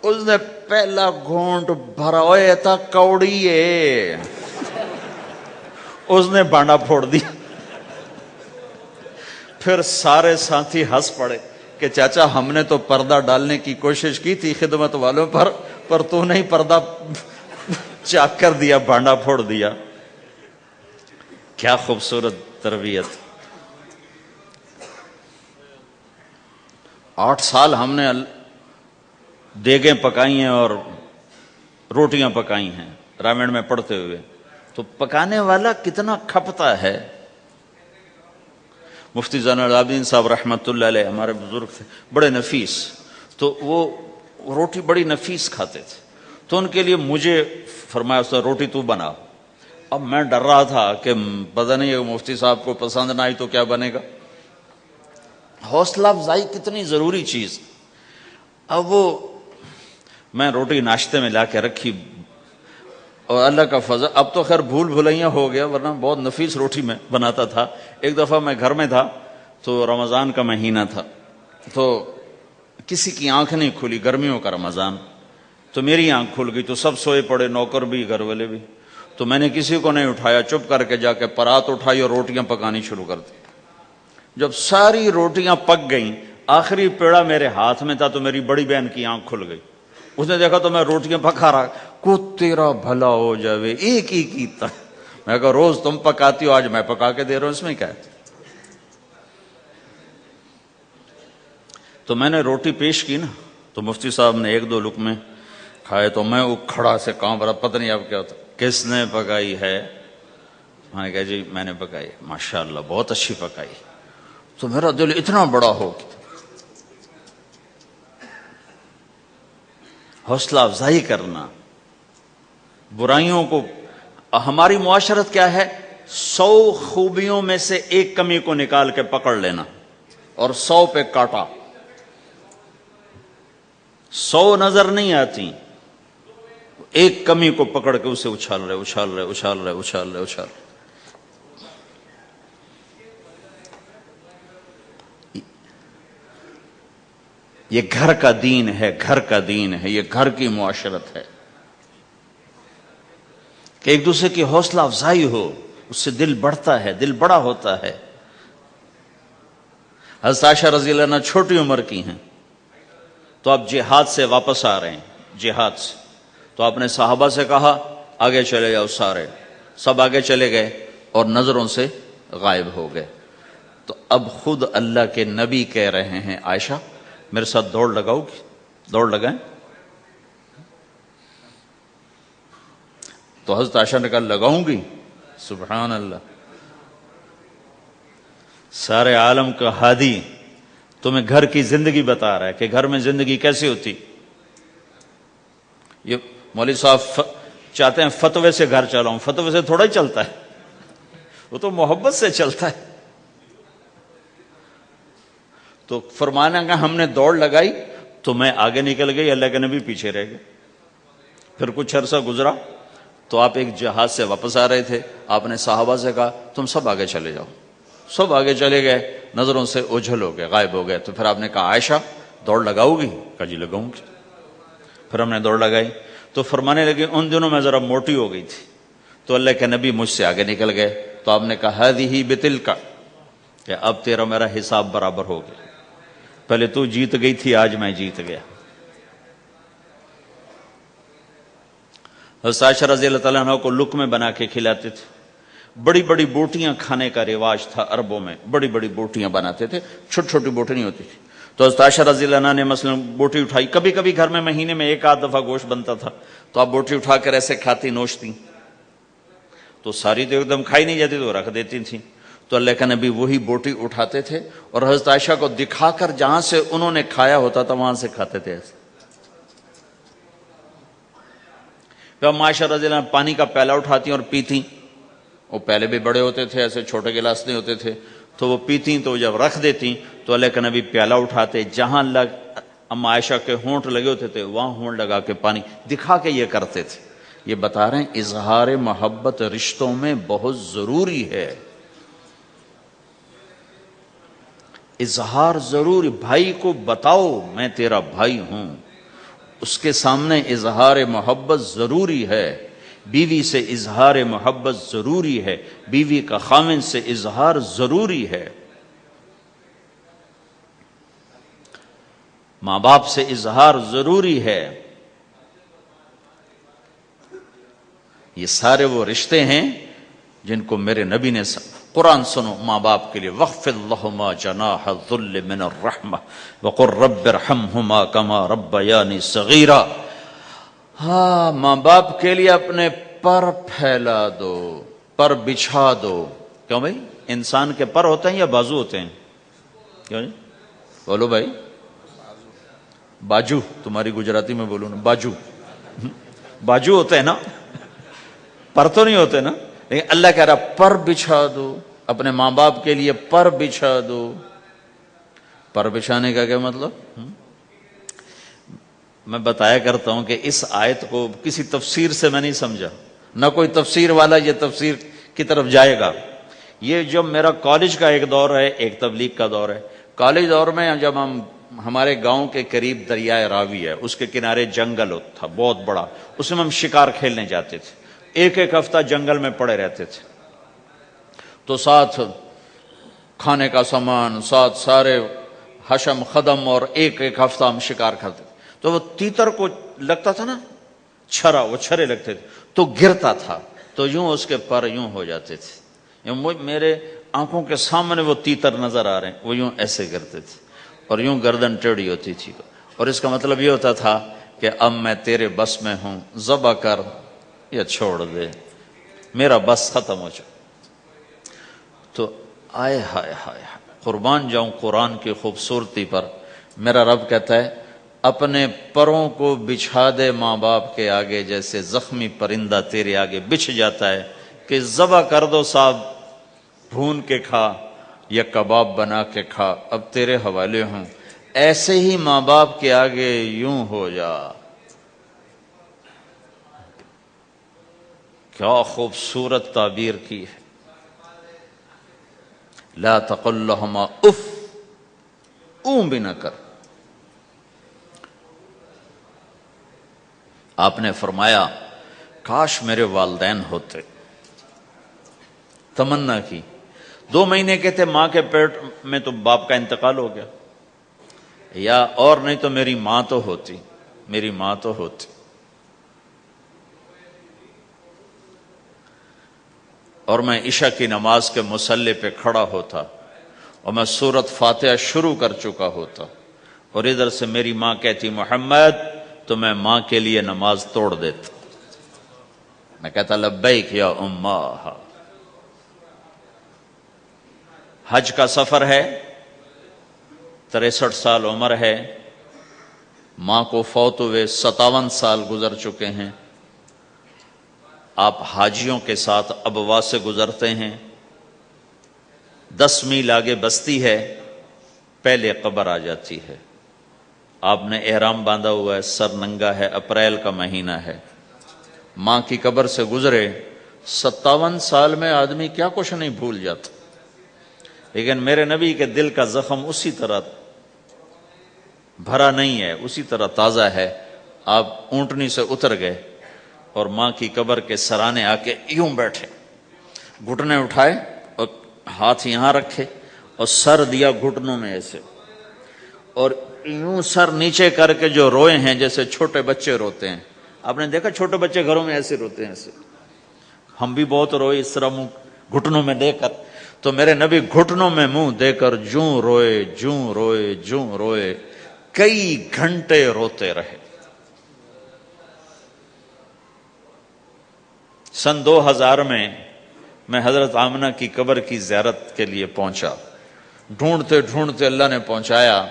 اس نے پہلا گھونٹ بھرا، اوے تھا کوڑی ہے، اس نے بانڈا پھوڑ دیا. پھر سارے ساتھی ہنس پڑے کہ چاچا ہم نے تو پردہ ڈالنے کی کوشش کی تھی خدمت والوں پر تو نہیں پردہ چاک کر دیا، بانڈا پھوڑ دیا. کیا خوبصورت تربیت. 8 سال ہم نے دیگیں پکائی ہیں اور روٹیاں پکائی ہیں رامین میں پڑھتے ہوئے. تو پکانے والا کتنا کھپتا ہے. مفتی زین العابدین صاحب رحمۃ اللہ علیہ ہمارے بزرگ تھے، بڑے نفیس، تو وہ روٹی بڑی نفیس کھاتے تھے. تو ان کے لیے مجھے فرمایا اس نے روٹی تو بنا. اب میں ڈر رہا تھا کہ پتہ نہیں مفتی صاحب کو پسند نہ آئی تو کیا بنے گا. حوصلہ افزائی کتنی ضروری چیز. اب وہ میں روٹی ناشتے میں لا کے رکھی اور اللہ کا فضل، اب تو خیر بھول بھلائیاں ہو گیا ورنہ بہت نفیس روٹی میں بناتا تھا. ایک دفعہ میں گھر میں تھا تو رمضان کا مہینہ تھا تو کسی کی آنکھ نہیں کھلی، گرمیوں کا رمضان، تو میری آنکھ کھل گئی تو سب سوئے پڑے، نوکر بھی گھر والے بھی. تو میں نے کسی کو نہیں اٹھایا، چپ کر کے جا کے پرات اٹھائی اور روٹیاں پکانی شروع کر دی. جب ساری روٹیاں پک گئیں، آخری پیڑا میرے ہاتھ میں تھا تو میری بڑی بہن کی آنکھ کھل گئی. اس نے دیکھا تو میں روٹیاں پکا رہا. کو تیرا بھلا ہو جاوے، ایک ہی کیتا. میں کہا روز تم پکاتی ہو، آج میں پکا کے دے رہا ہوں، اس میں کیا ہے. تو میں نے روٹی پیش کی نا تو مفتی صاحب نے 1-2 لقمے کھائے تو میں کھڑا سے کانپ رہا، پتہ نہیں اب کیا ہوتا. کس نے پکائی ہے؟ میں نے کہا جی میں نے پکائی. ماشاءاللہ بہت اچھی پکائی. تو میرا دل اتنا بڑا ہو گیا. حوصلہ افزائی کرنا، برائیوں کو. ہماری معاشرت کیا ہے، 100 خوبیوں میں سے ایک کمی کو نکال کے پکڑ لینا اور 100 پہ کاٹا. 100 نظر نہیں آتی، ایک کمی کو پکڑ کے اسے اچھال رہے اچھال رہے اچھال رہے اچھال رہے اچھال رہے. یہ گھر کا دین ہے، گھر کا دین ہے، یہ گھر کی معاشرت ہے کہ ایک دوسرے کی حوصلہ افزائی ہو، اس سے دل بڑھتا ہے، دل بڑا ہوتا ہے. حضرت عائشہ رضی اللہ عنہا چھوٹی عمر کی ہیں تو آپ جہاد سے واپس آ رہے ہیں، جہاد سے. تو آپ نے صحابہ سے کہا آگے چلے جاؤ. سارے سب آگے چلے گئے اور نظروں سے غائب ہو گئے. تو اب خود اللہ کے نبی کہہ رہے ہیں عائشہ میرے ساتھ دوڑ لگاؤ گی؟ دوڑ لگائیں. تو حضرت عائشہ نے کہا لگاؤں گی؟ سبحان اللہ، سارے عالم کا ہادی تمہیں گھر کی زندگی بتا رہا ہے کہ گھر میں زندگی کیسی ہوتی. یہ مولوی صاحب چاہتے ہیں فتوے سے گھر چلاؤں، فتوے سے تھوڑا ہی چلتا ہے، وہ تو محبت سے چلتا ہے. تو فرمانا کہ ہم نے دوڑ لگائی تو میں آگے نکل گئی، اللہ کے نبی پیچھے رہ گئے. پھر کچھ عرصہ گزرا تو آپ ایک جہاز سے واپس آ رہے تھے، آپ نے صحابہ سے کہا تم سب آگے چلے جاؤ. سب آگے چلے گئے، نظروں سے اوجھل ہو گئے، غائب ہو گئے. تو پھر آپ نے کہا عائشہ دوڑ لگاؤ گی؟ کہا جی لگاؤں گی. پھر ہم نے دوڑ لگائی تو فرمانے لگی ان دنوں میں ذرا موٹی ہو گئی تھی، تو اللہ کے نبی مجھ سے آگے نکل گئے. تو آپ نے کہا ہذہ بتلک، کہ اب تیرا میرا حساب برابر ہو گیا، پہلے تو جیت گئی تھی، آج میں جیت گیا. حضرت عائشہ رضی اللہ تعالیٰ عنہ کو لقمے بنا کے کھلاتے تھے. بڑی بڑی بوٹیاں کھانے کا رواج تھا عربوں میں، بڑی بڑی بوٹیاں بناتے تھے، چھوٹی چھوٹی بوٹی نہیں ہوتی تھی. تو حضرت عائشہ رضی اللہ عنہ نے مثلا بوٹی اٹھائی، کبھی کبھی گھر میں مہینے میں ایک آدھ دفعہ گوشت بنتا تھا تو آپ بوٹی اٹھا کر ایسے کھاتی نوچتی، تو ساری تو ایک دم کھائی نہیں جاتی تو رکھ دیتی تھی. تو اللہ کا نبی وہی بوٹی اٹھاتے تھے اور حضرت عائشہ کو دکھا کر جہاں سے انہوں نے کھایا ہوتا تھا وہاں سے کھاتے تھے ایسے. عائشہ رضی اللہ عنہ پانی کا پیالہ اٹھاتی اور پیتی، وہ پہلے بھی بڑے ہوتے تھے، ایسے چھوٹے گلاس نہیں ہوتے تھے، تو وہ پیتی تو جب رکھ دیتی تو اللہ کا نبی پیالہ اٹھاتے، جہاں اما عائشہ کے ہونٹ لگے ہوتے تھے وہاں ہونٹ لگا کے پانی دکھا کے یہ کرتے تھے. یہ بتا رہے ہیں اظہار محبت رشتوں میں بہت ضروری ہے، اظہار ضروری. بھائی کو بتاؤ میں تیرا بھائی ہوں، اس کے سامنے اظہار محبت ضروری ہے. بیوی سے اظہار محبت ضروری ہے، بیوی کا خاوند سے اظہار ضروری ہے، ماں باپ سے اظہار ضروری ہے. یہ سارے وہ رشتے ہیں جن کو میرے نبی نے قرآن سنو ماں باپ کے لیے وَخْفِضْ لَهُمَا جَنَاحَ الذُّلِّ مِنَ الرَّحْمَةِ وَقُلْ رَبِّ ارْحَمْهُمَا كَمَا رَبَّيَانِي صَغِيرًا. ہاں ماں باپ کے لیے اپنے پر پھیلا دو، پر بچھا دو. کیوں بھائی؟ انسان کے پر ہوتے ہیں یا بازو ہوتے ہیں؟ کیوں جی بولو بھائی؟ باجو، تمہاری گجراتی میں بولو نا، باجو. باجو ہوتے ہیں نا، پر تو نہیں ہوتے نا. لیکن اللہ کہہ رہا پر بچھا دو، اپنے ماں باپ کے لیے پر بچھا دو. پر بچھانے کا کیا مطلب؟ میں بتایا کرتا ہوں کہ اس آیت کو کسی تفسیر سے میں نہیں سمجھا، نہ کوئی تفسیر والا یہ تفسیر کی طرف جائے گا. یہ جو میرا کالج کا ایک دور ہے، ایک تبلیغ کا دور ہے. کالج دور میں جب ہمارے گاؤں کے قریب دریائے راوی ہے، اس کے کنارے جنگل تھا بہت بڑا، اس میں ہم شکار کھیلنے جاتے تھے. ایک ایک ہفتہ جنگل میں پڑے رہتے تھے، تو ساتھ کھانے کا سامان، ساتھ سارے حشم خدم، اور ایک ایک ہفتہ ہم شکار کرتے تھے. تو وہ تیتر کو لگتا تھا نا چھرا، وہ چھرے لگتے تھے تو گرتا تھا، تو یوں اس کے پر یوں ہو جاتے تھے. میرے آنکھوں کے سامنے وہ تیتر نظر آ رہے ہیں، وہ یوں ایسے کرتے تھے اور یوں گردن ٹیڑھی ہوتی تھی. اور اس کا مطلب یہ ہوتا تھا کہ اب میں تیرے بس میں ہوں، ذبح کر یا چھوڑ دے، میرا بس ختم ہو چکا. تو آئے ہائے ہائے قربان جاؤں قرآن کی خوبصورتی پر. میرا رب کہتا ہے اپنے پروں کو بچھا دے ماں باپ کے آگے، جیسے زخمی پرندہ تیرے آگے بچھ جاتا ہے کہ ذبح کر دو صاحب، بھون کے کھا یا کباب بنا کے کھا، اب تیرے حوالے ہوں. ایسے ہی ماں باپ کے آگے یوں ہو جا. کیا خوبصورت تعبیر کی ہے. لا تقل لهما اف، اون بھی نہ کر. آپ نے فرمایا کاش میرے والدین ہوتے. تمنا کی. 2 مہینے کے تھے ماں کے پیٹ میں تو باپ کا انتقال ہو گیا، یا اور نہیں تو میری ماں تو ہوتی، میری ماں تو ہوتی. اور میں عشاء کی نماز کے مصلی پہ کھڑا ہوتا اور میں سورۃ فاتحہ شروع کر چکا ہوتا، اور ادھر سے میری ماں کہتی محمد، تو میں ماں کے لیے نماز توڑ دیتا. میں کہتا لبیک یا اماہ. حج کا سفر ہے، 63 سال عمر ہے، ماں کو فوت ہوئے 57 سال گزر چکے ہیں. آپ حاجیوں کے ساتھ ابوا سے گزرتے ہیں، 10 میل آگے بستی ہے، پہلے قبر آ جاتی ہے. آپ نے احرام باندھا ہوا ہے، سر ننگا ہے، اپریل کا مہینہ ہے، ماں کی قبر سے گزرے. 57 سال میں آدمی کیا کچھ نہیں بھول جاتا، لیکن میرے نبی کے دل کا زخم اسی طرح بھرا نہیں ہے، اسی طرح تازہ ہے. آپ اونٹنی سے اتر گئے اور ماں کی قبر کے سرانے آ کے یوں بیٹھے، گھٹنے اٹھائے اور ہاتھ یہاں رکھے اور سر دیا گھٹنوں میں ایسے، اور یوں سر نیچے کر کے جو روئے ہیں جیسے چھوٹے بچے روتے ہیں. آپ نے دیکھا چھوٹے بچے گھروں میں ایسے روتے ہیں، ایسے. ہم بھی بہت روئے اس طرح منہ گھٹنوں میں دے کر، تو میرے نبی گھٹنوں میں منہ دے کر جوں روئے جوں روئے جوں روئے، کئی گھنٹے روتے رہے. سن 2000 میں حضرت آمنہ کی قبر کی زیارت کے لیے پہنچا. ڈھونڈتے ڈھونڈتے اللہ نے پہنچایا،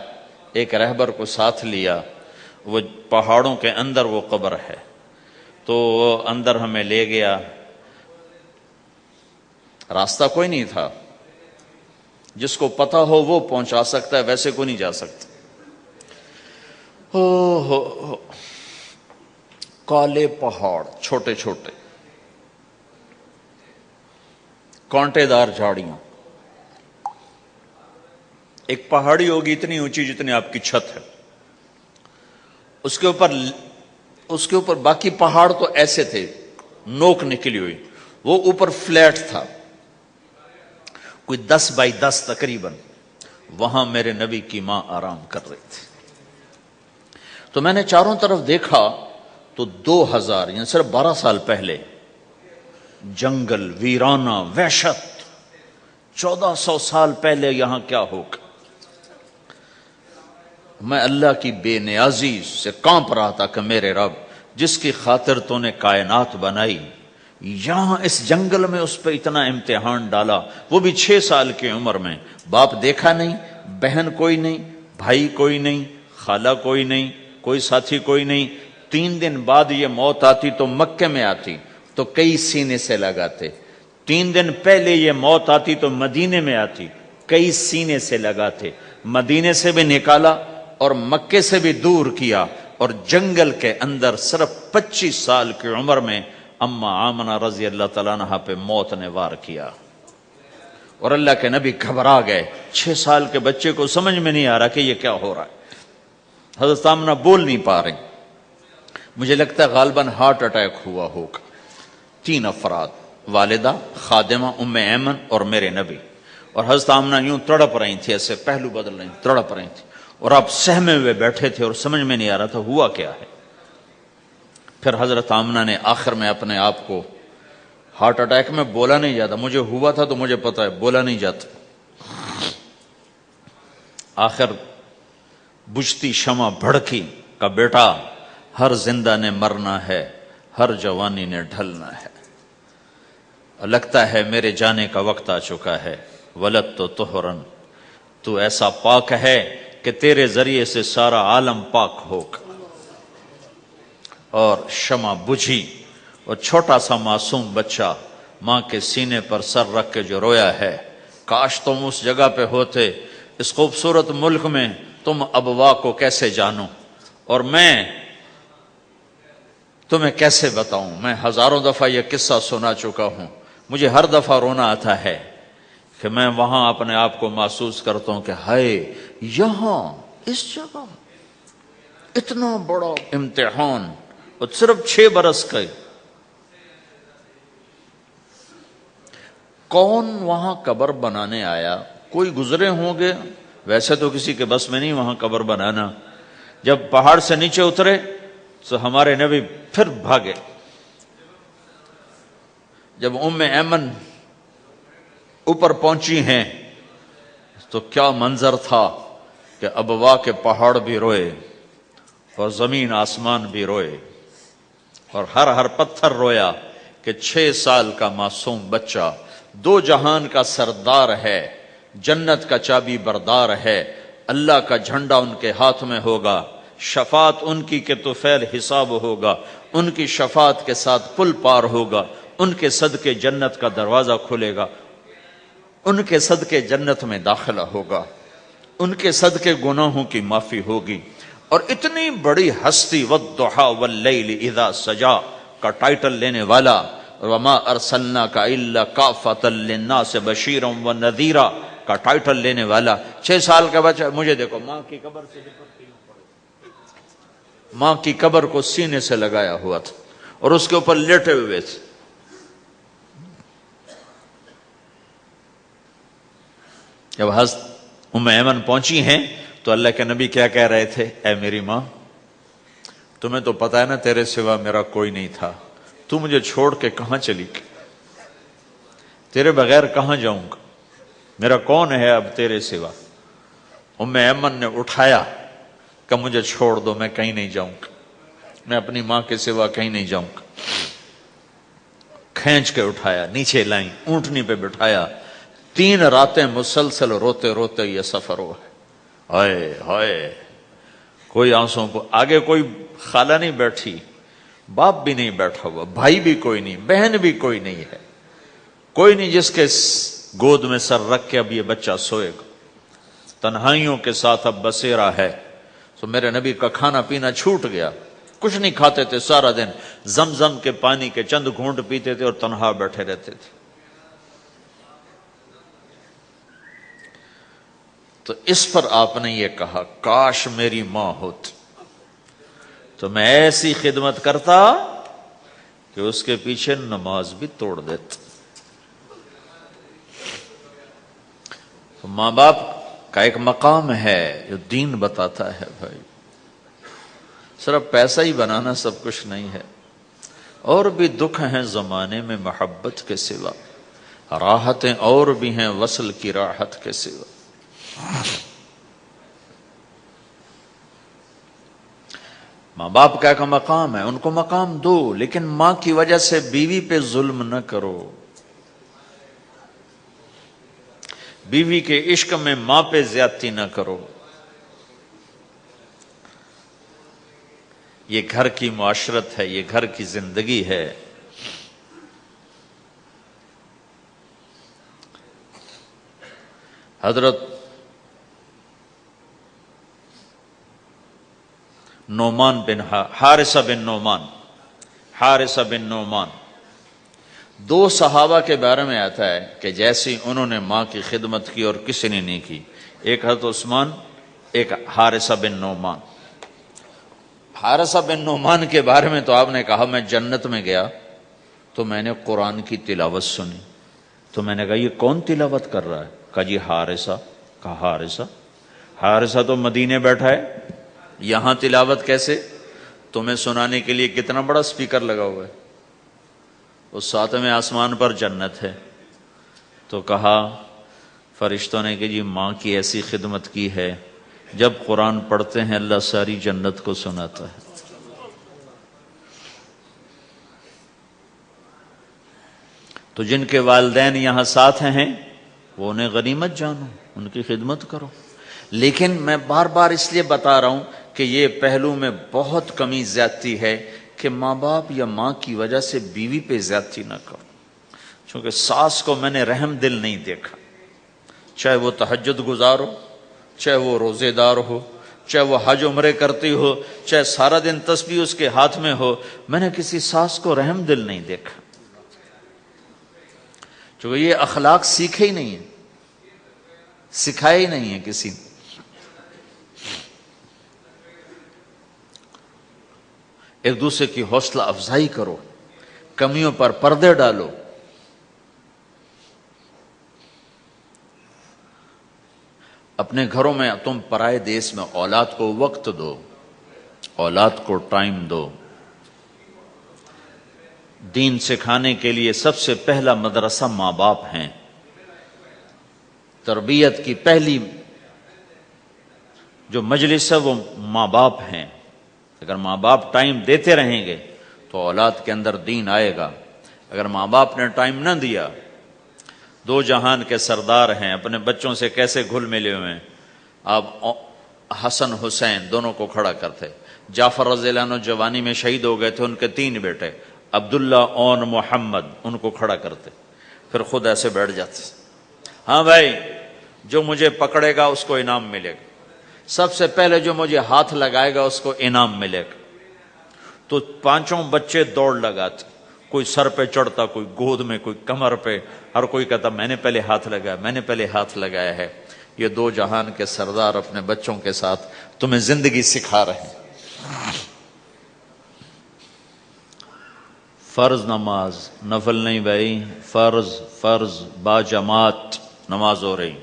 ایک رہبر کو ساتھ لیا. وہ پہاڑوں کے اندر وہ قبر ہے، تو وہ اندر ہمیں لے گیا. راستہ کوئی نہیں تھا، جس کو پتہ ہو وہ پہنچا سکتا ہے، ویسے کوئی نہیں جا سکتا. ہو کالے پہاڑ، چھوٹے چھوٹے کانٹے دار جھاڑیاں. ایک پہاڑی ہوگی اتنی اونچی جتنی آپ کی چھت ہے، اس کے اوپر باقی پہاڑ تو ایسے تھے، نوک نکلی ہوئی، وہ اوپر فلیٹ تھا، کوئی 10 بائی 10 تقریباً. وہاں میرے نبی کی ماں آرام کر رہی تھی. تو میں نے چاروں طرف دیکھا تو 2000 یعنی صرف 12 سال پہلے جنگل، ویرانہ، وحشت. 1400 سال پہلے یہاں کیا ہوگا. میں اللہ کی بے نیازی سے کانپ رہا تھا کہ میرے رب، جس کی خاطر تو نے کائنات بنائی، یہاں اس جنگل میں اس پہ اتنا امتحان ڈالا، وہ بھی 6 سال کی عمر میں. باپ دیکھا نہیں، بہن کوئی نہیں، بھائی کوئی نہیں، خالہ کوئی نہیں، کوئی ساتھی کوئی نہیں. 3 دن بعد یہ موت آتی تو مکے میں آتی تو کئی سینے سے لگاتے. 3 دن پہلے یہ موت آتی تو مدینے میں آتی، کئی سینے سے لگاتے. مدینے سے بھی نکالا اور مکے سے بھی دور کیا، اور جنگل کے اندر صرف 25 سال کی عمر میں اما آمنہ رضی اللہ تعالیٰ عنہ پہ موت نے وار کیا. اور اللہ کے نبی گھبرا گئے. 6 سال کے بچے کو سمجھ میں نہیں آ رہا کہ یہ کیا ہو رہا ہے. حضرت آمنہ بول نہیں پا رہے. مجھے لگتا ہے غالباً ہارٹ اٹیک ہوا ہوگا. 3 افراد، والدہ، خادمہ ام ایمن اور میرے نبی. اور حضرت آمنہ یوں تڑپ رہی تھی، ایسے پہلو بدل رہی تھی، تڑپ رہی تھی، اور آپ سہمے ہوئے بیٹھے تھے اور سمجھ میں نہیں آ رہا تھا ہوا کیا ہے. پھر حضرت آمنہ نے آخر میں اپنے آپ کو، ہارٹ اٹیک میں بولا نہیں جاتا، مجھے ہوا تھا تو مجھے پتا ہے بولا نہیں جاتا. آخر بجھتی شمع بھڑکی کا بیٹا، ہر زندہ نے مرنا ہے، ہر جوانی نے ڈھلنا ہے، لگتا ہے میرے جانے کا وقت آ چکا ہے. ولد تو طہرن، تو ایسا پاک ہے کہ تیرے ذریعے سے سارا عالم پاک ہوگا. اور شمع بجھی اور چھوٹا سا معصوم بچہ ماں کے سینے پر سر رکھ کے جو رویا ہے. کاش تم اس جگہ پہ ہوتے. اس خوبصورت ملک میں تم ابوا کو کیسے جانو، اور میں تمہیں کیسے بتاؤں. میں ہزاروں دفعہ یہ قصہ سنا چکا ہوں. مجھے ہر دفعہ رونا آتا ہے کہ میں وہاں اپنے آپ کو محسوس کرتا ہوں کہ ہائے، یہاں اس جگہ اتنا بڑا امتحان، اور صرف 6 برس کا. کون وہاں قبر بنانے آیا؟ کوئی گزرے ہوں گے، ویسے تو کسی کے بس میں نہیں وہاں قبر بنانا. جب پہاڑ سے نیچے اترے تو ہمارے نبی پھر بھاگے. جب ام ایمن اوپر پہنچی ہیں تو کیا منظر تھا کہ ابوا کے پہاڑ بھی روئے اور زمین آسمان بھی روئے اور ہر پتھر رویا کہ 6 سال کا معصوم بچہ 2 جہان کا سردار ہے، جنت کا چابی بردار ہے، اللہ کا جھنڈا ان کے ہاتھ میں ہوگا، شفاعت ان کی کہ طفیل حساب ہوگا، ان کی شفاعت کے ساتھ پل پار ہوگا، ان کے صدقے جنت کا دروازہ کھلے گا، ان کے صدقے جنت میں داخلہ ہوگا، ان کے صدقے گناہوں کی معافی ہوگی۔ اور اتنی بڑی ہستی والضحیٰ واللیل اذا سجا کا ٹائٹل لینے والا، وما ارسلناک الا کافۃ للناس بشیرا ونذیرا کا ٹائٹل لینے والا 6 سال کا بچہ، مجھے دیکھو ماں کی قبر سے ماں کی قبر کو سینے سے لگایا ہوا تھا اور اس کے اوپر لیٹے ہوئے تھے۔ جب حضرت ام ایمن پہنچی ہیں تو اللہ کے نبی کیا کہہ رہے تھے؟ اے میری ماں، تمہیں تو پتا ہے نا تیرے سوا میرا کوئی نہیں تھا، تو مجھے چھوڑ کے کہاں چلی گئی؟ تیرے بغیر کہاں جاؤں گا؟ میرا کون ہے اب تیرے سوا؟ ام ایمن نے اٹھایا کہ مجھے چھوڑ دو، میں کہیں نہیں جاؤں گا، میں اپنی ماں کے سوا کہیں نہیں جاؤں گا۔ کھینچ کے اٹھایا، نیچے لائیں، اونٹنی پہ بٹھایا، 3 راتیں مسلسل روتے روتے یہ سفر ہوا ہے۔ ہائے ہائے، کوئی آنسوں کو آگے کوئی خالہ نہیں بیٹھی، باپ بھی نہیں بیٹھا ہوا، بھائی بھی کوئی نہیں، بہن بھی کوئی نہیں ہے، کوئی نہیں جس کے گود میں سر رکھ کے اب یہ بچہ سوئے گا۔ تنہائیوں کے ساتھ اب بسیرا ہے۔ تو میرے نبی کا کھانا پینا چھوٹ گیا، کچھ نہیں کھاتے تھے، سارا دن زمزم کے پانی کے چند گھونٹ پیتے تھے اور تنہا بیٹھے رہتے تھے۔ تو اس پر آپ نے یہ کہا کاش میری ماں ہوتی تو میں ایسی خدمت کرتا کہ اس کے پیچھے نماز بھی توڑ دیتا۔ تو ماں باپ کا ایک مقام ہے جو دین بتاتا ہے بھائی، صرف پیسہ ہی بنانا سب کچھ نہیں ہے، اور بھی دکھ ہیں زمانے میں محبت کے سوا، راحتیں اور بھی ہیں وصل کی راحت کے سوا۔ ماں باپ کا ایک مقام ہے، ان کو مقام دو، لیکن ماں کی وجہ سے بیوی پہ ظلم نہ کرو، بیوی کے عشق میں ماں پہ زیادتی نہ کرو۔ یہ گھر کی معاشرت ہے، یہ گھر کی زندگی ہے۔ حضرت نعمان بن حارثہ بن نعمان 2 صحابہ کے بارے میں آتا ہے کہ جیسی انہوں نے ماں کی خدمت کی اور کسی نے نہیں کی، ایک حضرت عثمان، ایک حارثہ بن نعمان۔ حارثہ بن نعمان کے بارے میں تو آپ نے کہا میں جنت میں گیا تو میں نے قرآن کی تلاوت سنی، تو میں نے کہا یہ کون تلاوت کر رہا ہے؟ کہا جی حارثہ۔ کہا حارثہ تو مدینے بیٹھا ہے، یہاں تلاوت کیسے؟ تمہیں سنانے کے لیے کتنا بڑا سپیکر لگا ہوا ہے، اس 7ویں آسمان پر جنت ہے۔ تو کہا فرشتوں نے کہ جی ماں کی ایسی خدمت کی ہے، جب قرآن پڑھتے ہیں اللہ ساری جنت کو سناتا ہے۔ تو جن کے والدین یہاں ساتھ ہیں وہ انہیں غنیمت جانو، ان کی خدمت کرو۔ لیکن میں بار بار اس لیے بتا رہا ہوں کہ یہ پہلو میں بہت کمی زیادتی ہے کہ ماں باپ یا ماں کی وجہ سے بیوی پہ زیادتی نہ کرو، چونکہ ساس کو میں نے رحم دل نہیں دیکھا، چاہے وہ تہجد گزار ہو، چاہے وہ روزے دار ہو، چاہے وہ حج عمرے کرتی ہو، چاہے سارا دن تسبیح اس کے ہاتھ میں ہو، میں نے کسی ساس کو رحم دل نہیں دیکھا، چونکہ یہ اخلاق سیکھے ہی نہیں ہیں، سکھائے ہی نہیں ہیں کسی نے۔ ایک دوسرے کی حوصلہ افزائی کرو، کمیوں پر پردے ڈالو۔ اپنے گھروں میں تم پرائے دیس میں اولاد کو وقت دو، اولاد کو ٹائم دو۔ دین سکھانے کے لیے سب سے پہلا مدرسہ ماں باپ ہیں، تربیت کی پہلی جو مجلس ہے وہ ماں باپ ہیں۔ اگر ماں باپ ٹائم دیتے رہیں گے تو اولاد کے اندر دین آئے گا۔ اگر ماں باپ نے ٹائم نہ دیا، دو جہان کے سردار ہیں، اپنے بچوں سے کیسے گھل ملے ہوئے ہیں. آپ حسن حسین دونوں کو کھڑا کرتے. جعفر رضی اللہ عنہ جوانی میں شہید ہو گئے تھے، ان کے 3 بیٹے عبداللہ اون محمد، ان کو کھڑا کرتے، پھر خود ایسے بیٹھ جاتے. ہاں بھائی، جو مجھے پکڑے گا اس کو انعام ملے گا، سب سے پہلے جو مجھے ہاتھ لگائے گا اس کو انعام ملے گا. تو 5 بچے دوڑ لگاتے، کوئی سر پہ چڑھتا، کوئی گود میں، کوئی کمر پہ، ہر کوئی کہتا میں نے پہلے ہاتھ لگایا، میں نے پہلے ہاتھ لگایا ہے. یہ دو جہان کے سردار اپنے بچوں کے ساتھ تمہیں زندگی سکھا رہے ہیں. فرض نماز، نفل نہیں بھائی، فرض با جماعت نماز ہو رہی.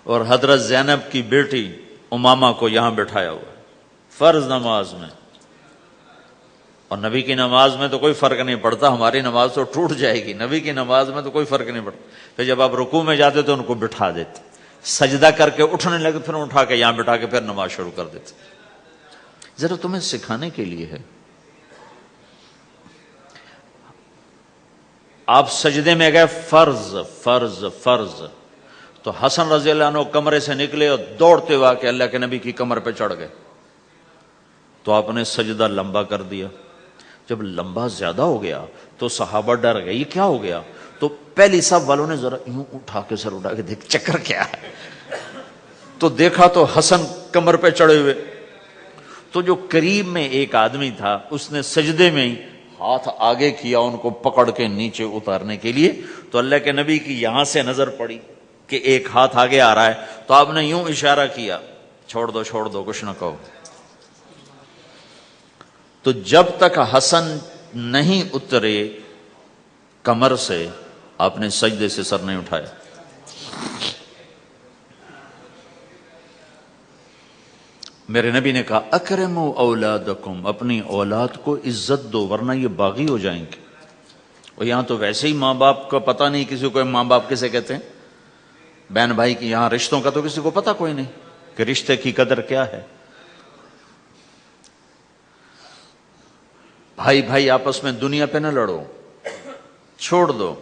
اور حضرت زینب کی بیٹی امامہ کو یہاں بٹھایا ہوا فرض نماز میں. اور نبی کی نماز میں تو کوئی فرق نہیں پڑتا، ہماری نماز تو ٹوٹ جائے گی، نبی کی نماز میں تو کوئی فرق نہیں پڑتا. پھر جب آپ رکوع میں جاتے تو ان کو بٹھا دیتے، سجدہ کر کے اٹھنے لگے پھر اٹھا کے یہاں بٹھا کے پھر نماز شروع کر دیتے. ذرا تمہیں سکھانے کے لیے ہے. آپ سجدے میں گئے، فرض تو حسن رضی اللہ عنہ کمرے سے نکلے اور دوڑتے ہوا کہ اللہ کے نبی کی کمر پہ چڑھ گئے. تو آپ نے سجدہ لمبا کر دیا. جب لمبا زیادہ ہو گیا تو صحابہ ڈر گئے، یہ کیا ہو گیا؟ تو پہلی صف والوں نے ذرا یوں اٹھا کے سر اٹھا کے دیکھ چکر کیا ہے. تو دیکھا تو حسن کمر پہ چڑھے ہوئے. تو جو قریب میں ایک آدمی تھا اس نے سجدے میں ہی ہاتھ آگے کیا ان کو پکڑ کے نیچے اتارنے کے لیے. تو اللہ کے نبی کی یہاں سے نظر پڑی کہ ایک ہاتھ آگے آ رہا ہے، تو آپ نے یوں اشارہ کیا، چھوڑ دو کچھ نہ کہو. تو جب تک حسن نہیں اترے کمر سے آپ نے سجدے سے سر نہیں اٹھایا. میرے نبی نے کہا اکرموا اولادکم، اپنی اولاد کو عزت دو ورنہ یہ باغی ہو جائیں گے. اور یہاں تو ویسے ہی ماں باپ کا پتہ نہیں کسی کو ماں باپ کسے کہتے ہیں. بہن بھائی کی یہاں رشتوں کا تو کسی کو پتہ کوئی نہیں کہ رشتے کی قدر کیا ہے. بھائی آپس میں دنیا پہ نہ لڑو، چھوڑ دو،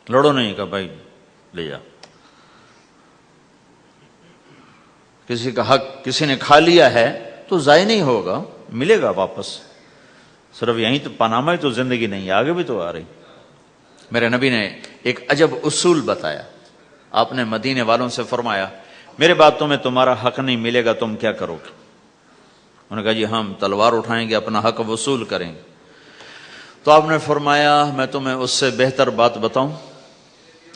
لڑو نہیں کہ بھائی لے جا. کسی کا حق کسی نے کھا لیا ہے تو ضائع نہیں ہوگا، ملے گا واپس. صرف یہیں تو پاناما ہی تو زندگی نہیں ہے، آگے بھی تو آ رہی. میرے نبی نے ایک عجب اصول بتایا. آپ نے مدینے والوں سے فرمایا میرے بات تمہیں تمہارا حق نہیں ملے گا تم کیا کرو گے؟ انہوں نے کہا جی ہم تلوار اٹھائیں گے، اپنا حق وصول کریں گے. تو آپ نے فرمایا میں تمہیں اس سے بہتر بات بتاؤں،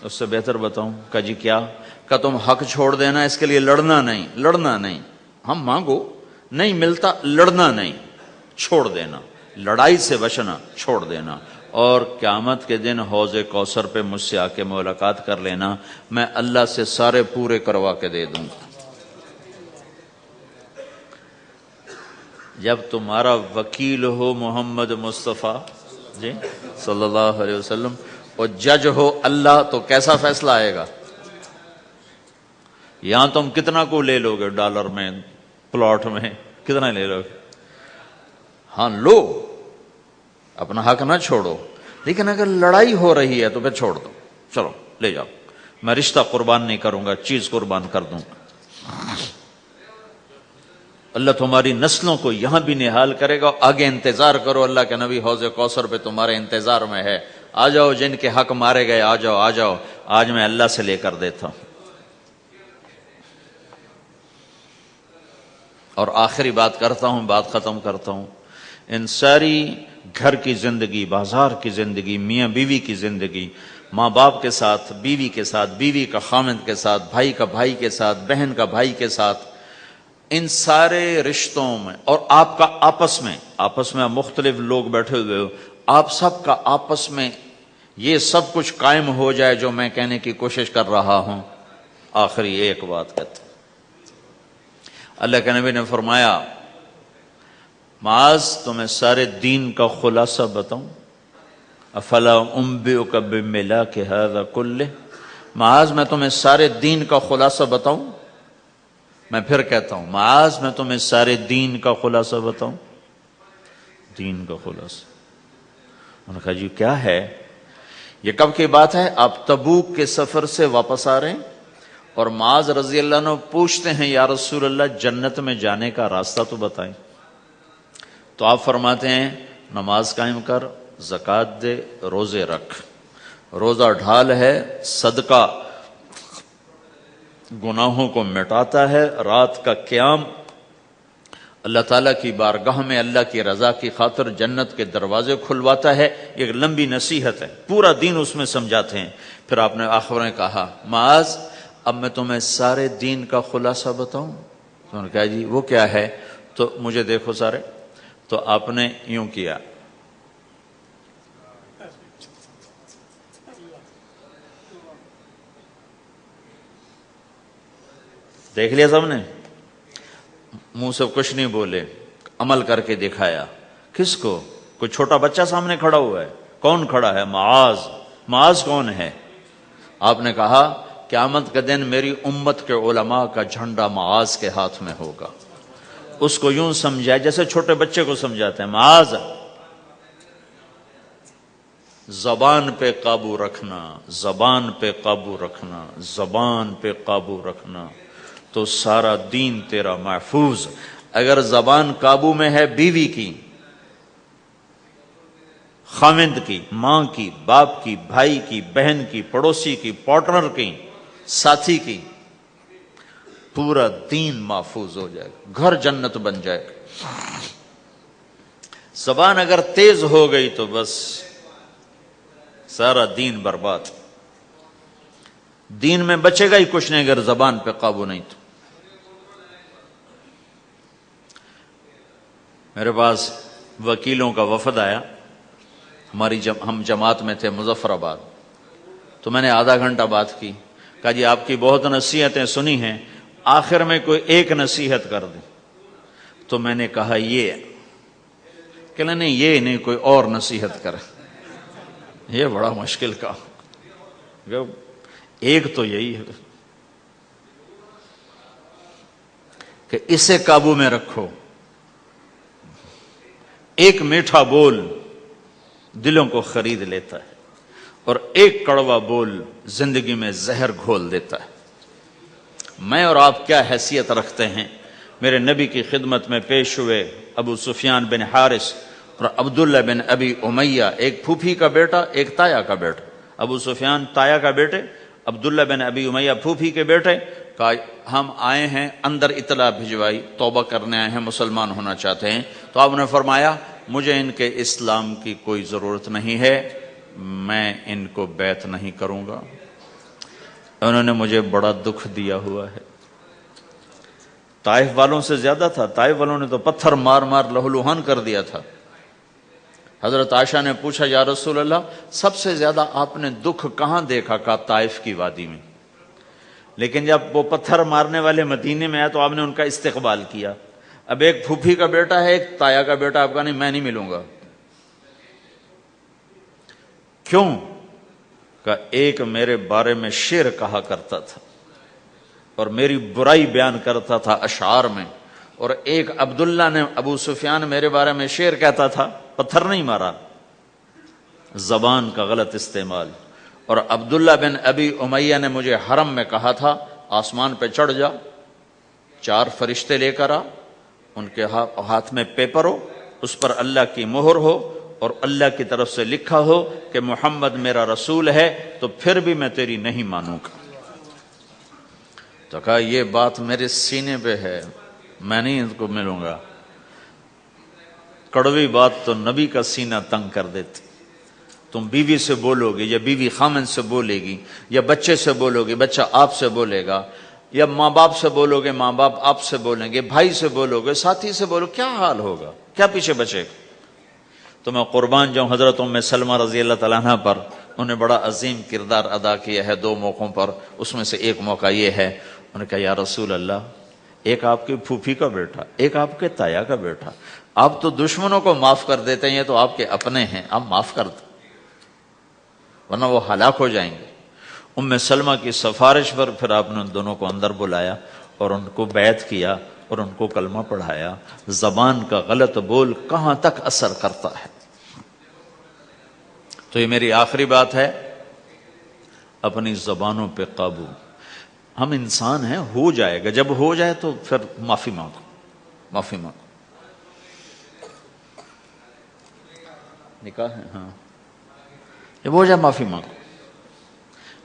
اس سے بہتر بتاؤں؟ کہا جی کیا؟ کہ تم حق چھوڑ دینا، اس کے لیے لڑنا نہیں. ہم مانگو نہیں ملتا، لڑنا نہیں، چھوڑ دینا، لڑائی سے بچنا، چھوڑ دینا. اور قیامت کے دن حوض کوثر پہ مجھ سے آ کے ملاقات کر لینا، میں اللہ سے سارے پورے کروا کے دے دوں. جب تمہارا وکیل ہو محمد مصطفیٰ جی صلی اللہ علیہ وسلم اور جج ہو اللہ، تو کیسا فیصلہ آئے گا؟ یہاں تم کتنا کو لے لو گے ڈالر میں، پلاٹ میں کتنا لے لو گے؟ ہاں لو، اپنا حق نہ چھوڑو. لیکن اگر لڑائی ہو رہی ہے تو پھر چھوڑ دو، چلو لے جاؤ، میں رشتہ قربان نہیں کروں گا، چیز قربان کر دوں گا. اللہ تمہاری نسلوں کو یہاں بھی نحال کرے گا. آگے انتظار کرو، اللہ کے نبی حوض کوثر پہ تمہارے انتظار میں ہے. آ جاؤ، جن کے حق مارے گئے آ جاؤ، آج میں اللہ سے لے کر دیتا ہوں. اور آخری بات کرتا ہوں، بات ختم کرتا ہوں. ان ساری گھر کی زندگی، بازار کی زندگی، میاں بیوی کی زندگی، ماں باپ کے ساتھ، بیوی کے ساتھ، بیوی کا خامند کے ساتھ، بھائی کا بھائی کے ساتھ، بہن کا بھائی کے ساتھ، ان سارے رشتوں میں اور آپ کا آپس میں آپ مختلف لوگ بیٹھے ہوئے ہو، آپ سب کا آپس میں یہ سب کچھ قائم ہو جائے جو میں کہنے کی کوشش کر رہا ہوں. آخری ایک بات کہتا ہوں. اللہ کے نبی نے فرمایا معاذ تمہیں سارے دین کا خلاصہ بتاؤں؟ افلا انبئک بملاک ھذا کلہ، معاذ میں تمہیں سارے دین کا خلاصہ بتاؤں؟ میں پھر کہتا ہوں معاذ میں تمہیں سارے دین کا خلاصہ بتاؤں؟ دین کا خلاصہ. انہوں نے کہا جی کیا ہے؟ یہ کب کی بات ہے؟ آپ تبوک کے سفر سے واپس آ رہے ہیں اور معاذ رضی اللہ عنہ پوچھتے ہیں یا رسول اللہ جنت میں جانے کا راستہ تو بتائیں. تو آپ فرماتے ہیں نماز قائم کر، زکوٰۃ دے، روزے رکھ. روزہ ڈھال ہے، صدقہ گناہوں کو مٹاتا ہے، رات کا قیام اللہ تعالیٰ کی بارگاہ میں اللہ کی رضا کی خاطر جنت کے دروازے کھلواتا ہے. ایک لمبی نصیحت ہے، پورا دین اس میں سمجھاتے ہیں. پھر آپ نے آخر میں کہا معاذ اب میں تمہیں سارے دین کا خلاصہ بتاؤں؟ تو انہوں نے کہا جی وہ کیا ہے؟ تو مجھے دیکھو سارے. تو آپ نے یوں کیا، دیکھ لیا سب نے، منہ سے کچھ نہیں بولے، عمل کر کے دکھایا. کس کو؟ کوئی چھوٹا بچہ سامنے کھڑا ہوا ہے. کون کھڑا ہے؟ معاذ. معاذ کون ہے؟ آپ نے کہا قیامت کے دن میری امت کے علماء کا جھنڈا معاذ کے ہاتھ میں ہوگا. اس کو یوں سمجھا جیسے چھوٹے بچے کو سمجھاتے ہیں. معاذ زبان پہ قابو رکھنا، زبان پہ قابو رکھنا، زبان پہ قابو رکھنا تو سارا دین تیرا محفوظ. اگر زبان قابو میں ہے بیوی کی، خاوند کی، ماں کی، باپ کی، بھائی کی، بہن کی، پڑوسی کی، پارٹنر کی، ساتھی کی، پورا دین محفوظ ہو جائے گا، گھر جنت بن جائے گا. زبان اگر تیز ہو گئی تو بس سارا دین برباد. دین میں بچے گا ہی کچھ نہیں اگر زبان پہ قابو نہیں. تو میرے پاس وکیلوں کا وفد آیا، ہم جماعت میں تھے مظفر آباد. تو میں نے آدھا گھنٹہ بات کی. کہا جی آپ کی بہت نصیحتیں سنی ہیں، آخر میں کوئی ایک نصیحت کر دیں. تو میں نے کہا یہ کہ نہیں یہ نہیں، کوئی اور نصیحت کرے. یہ بڑا مشکل کا، ایک تو یہی ہے کہ اسے قابو میں رکھو. ایک میٹھا بول دلوں کو خرید لیتا ہے اور ایک کڑوا بول زندگی میں زہر گھول دیتا ہے. میں اور آپ کیا حیثیت رکھتے ہیں؟ میرے نبی کی خدمت میں پیش ہوئے ابو سفیان بن حارث اور عبداللہ بن ابی امیہ، ایک پھوپھی کا بیٹا ایک تایا کا بیٹا. ابو سفیان تایا کا بیٹے، عبداللہ بن ابی امیہ پھوپھی کے بیٹے. کہا ہم آئے ہیں، اندر اطلاع بھجوائی، توبہ کرنے آئے ہیں، مسلمان ہونا چاہتے ہیں. تو آپ نے فرمایا مجھے ان کے اسلام کی کوئی ضرورت نہیں ہے، میں ان کو بیعت نہیں کروں گا. انہوں نے مجھے بڑا دکھ دیا ہوا ہے. طائف والوں سے زیادہ تھا، طائف والوں نے تو پتھر مار مار لہولوہان کر دیا تھا. حضرت عائشہ نے پوچھا یا رسول اللہ سب سے زیادہ آپ نے دکھ کہاں دیکھا؟ کہا طائف کی وادی میں. لیکن جب وہ پتھر مارنے والے مدینے میں آئے تو آپ نے ان کا استقبال کیا. اب ایک پھوپھی کا بیٹا ہے، ایک تایا کا بیٹا، آپ کا نہیں، میں نہیں ملوں گا. کیوں؟ کہ ایک میرے بارے میں شعر کہا کرتا تھا اور میری برائی بیان کرتا تھا اشعار میں، اور ایک عبداللہ نے، ابو سفیان میرے بارے میں شعر کہتا تھا. پتھر نہیں مارا، زبان کا غلط استعمال. اور عبداللہ بن ابی امیہ نے مجھے حرم میں کہا تھا آسمان پہ چڑھ جا، 4 فرشتے لے کر آ، ان کے ہاتھ میں پیپر ہو، اس پر اللہ کی مہر ہو اور اللہ کی طرف سے لکھا ہو کہ محمد میرا رسول ہے، تو پھر بھی میں تیری نہیں مانوں گا. تو کہا یہ بات میرے سینے پہ ہے، میں نہیں ان کو ملوں گا. کڑوی بات تو نبی کا سینہ تنگ کر دیتی. تم بیوی سے بولو گے یا بیوی خامن سے بولے گی، یا بچے سے بولو گے بچہ آپ سے بولے گا، یا ماں باپ سے بولو گے ماں باپ آپ سے بولیں گے، بھائی سے بولو گے، ساتھی سے بولو، کیا حال ہوگا؟ کیا پیچھے بچے گا؟ تو میں قربان جاؤں حضرت ام سلمہ رضی اللہ تعالیٰ عنہ پر. انہوں نے بڑا عظیم کردار ادا کیا ہے 2 موقعوں پر. اس میں سے ایک موقع یہ ہے، انہوں نے کہا یا رسول اللہ ایک آپ کی پھوپھی کا بیٹا، ایک آپ کے تایا کا بیٹا، آپ تو دشمنوں کو معاف کر دیتے ہیں، یہ تو آپ کے اپنے ہیں، آپ معاف کر دیں ورنہ وہ ہلاک ہو جائیں گے. ام سلمہ کی سفارش پر پھر آپ نے ان دونوں کو اندر بلایا اور ان کو بیعت کیا اور ان کو کلمہ پڑھایا. زبان کا غلط بول کہاں تک اثر کرتا ہے. تو یہ میری آخری بات ہے اپنی زبانوں پہ قابو. ہم انسان ہیں، ہو جائے گا، جب ہو جائے تو پھر معافی مانگو، معافی مانگو. نکاح ہے، ہاں، جب ہو جائے معافی مانگو.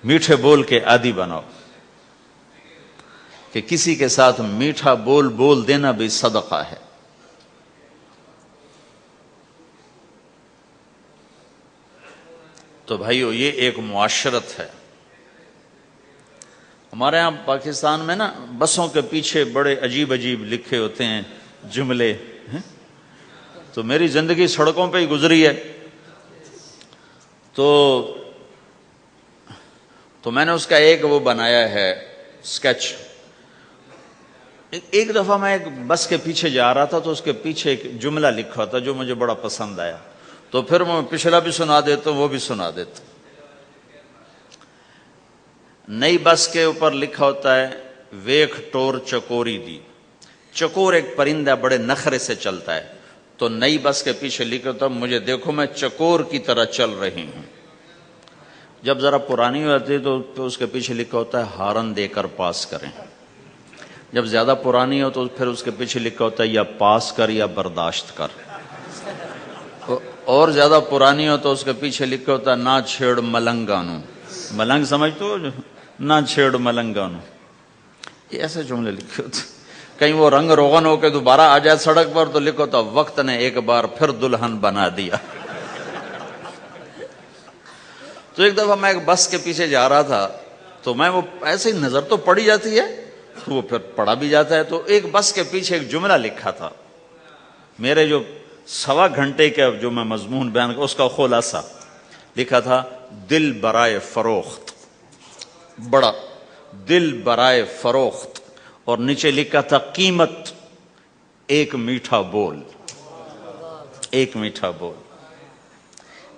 میٹھے بول کے عادی بناؤ کہ کسی کے ساتھ میٹھا بول بول دینا بھی صدقہ ہے. تو بھائیو، یہ ایک معاشرت ہے. ہمارے ہاں پاکستان میں نا بسوں کے پیچھے بڑے عجیب عجیب لکھے ہوتے ہیں جملے. تو میری زندگی سڑکوں پہ ہی گزری ہے، تو میں نے اس کا ایک وہ بنایا ہے اسکیچ. ایک دفعہ میں ایک بس کے پیچھے جا رہا تھا تو اس کے پیچھے ایک جملہ لکھا تھا جو مجھے بڑا پسند آیا، تو پھر میں پچھلا بھی سنا دیتا ہوں، وہ بھی سنا دیتا ہوں. نئی بس کے اوپر لکھا ہوتا ہے ویکھ ٹور چکوری دی. چکور ایک پرندہ بڑے نخرے سے چلتا ہے، تو نئی بس کے پیچھے لکھا ہوتا ہے مجھے دیکھو میں چکور کی طرح چل رہی ہوں. جب ذرا پرانی ہو جاتی ہے تو اس کے پیچھے لکھا ہوتا ہے ہارن دے کر پاس کریں. جب زیادہ پرانی ہو تو پھر اس کے پیچھے لکھا ہوتا ہے یا پاس کر یا برداشت کر. اور زیادہ پرانی ہو تو اس کے پیچھے لکھا ہوتا ہے نہ چھیڑ ملنگانو. ملنگ سمجھتے ہو؟ نہ چھیڑ ملنگانو. یہ ایسے جملے لکھے ہوتے. کہیں وہ رنگ روغن ہو کے دوبارہ آ جائے سڑک پر تو لکھو تو وقت نے ایک بار پھر دلہن بنا دیا. تو ایک دفعہ میں ایک بس کے پیچھے جا رہا تھا تو میں وہ ایسے ہی نظر تو پڑی جاتی ہے تو وہ پھر پڑھا بھی جاتا ہے. تو ایک بس کے پیچھے ایک جملہ لکھا تھا، میرے جو 1.25 گھنٹے کا جو میں مضمون بیان کر اس کا خلاصہ لکھا تھا دل برائے فروخت. بڑا دل برائے فروخت، اور نیچے لکھا تھا قیمت ایک میٹھا بول. ایک میٹھا بول.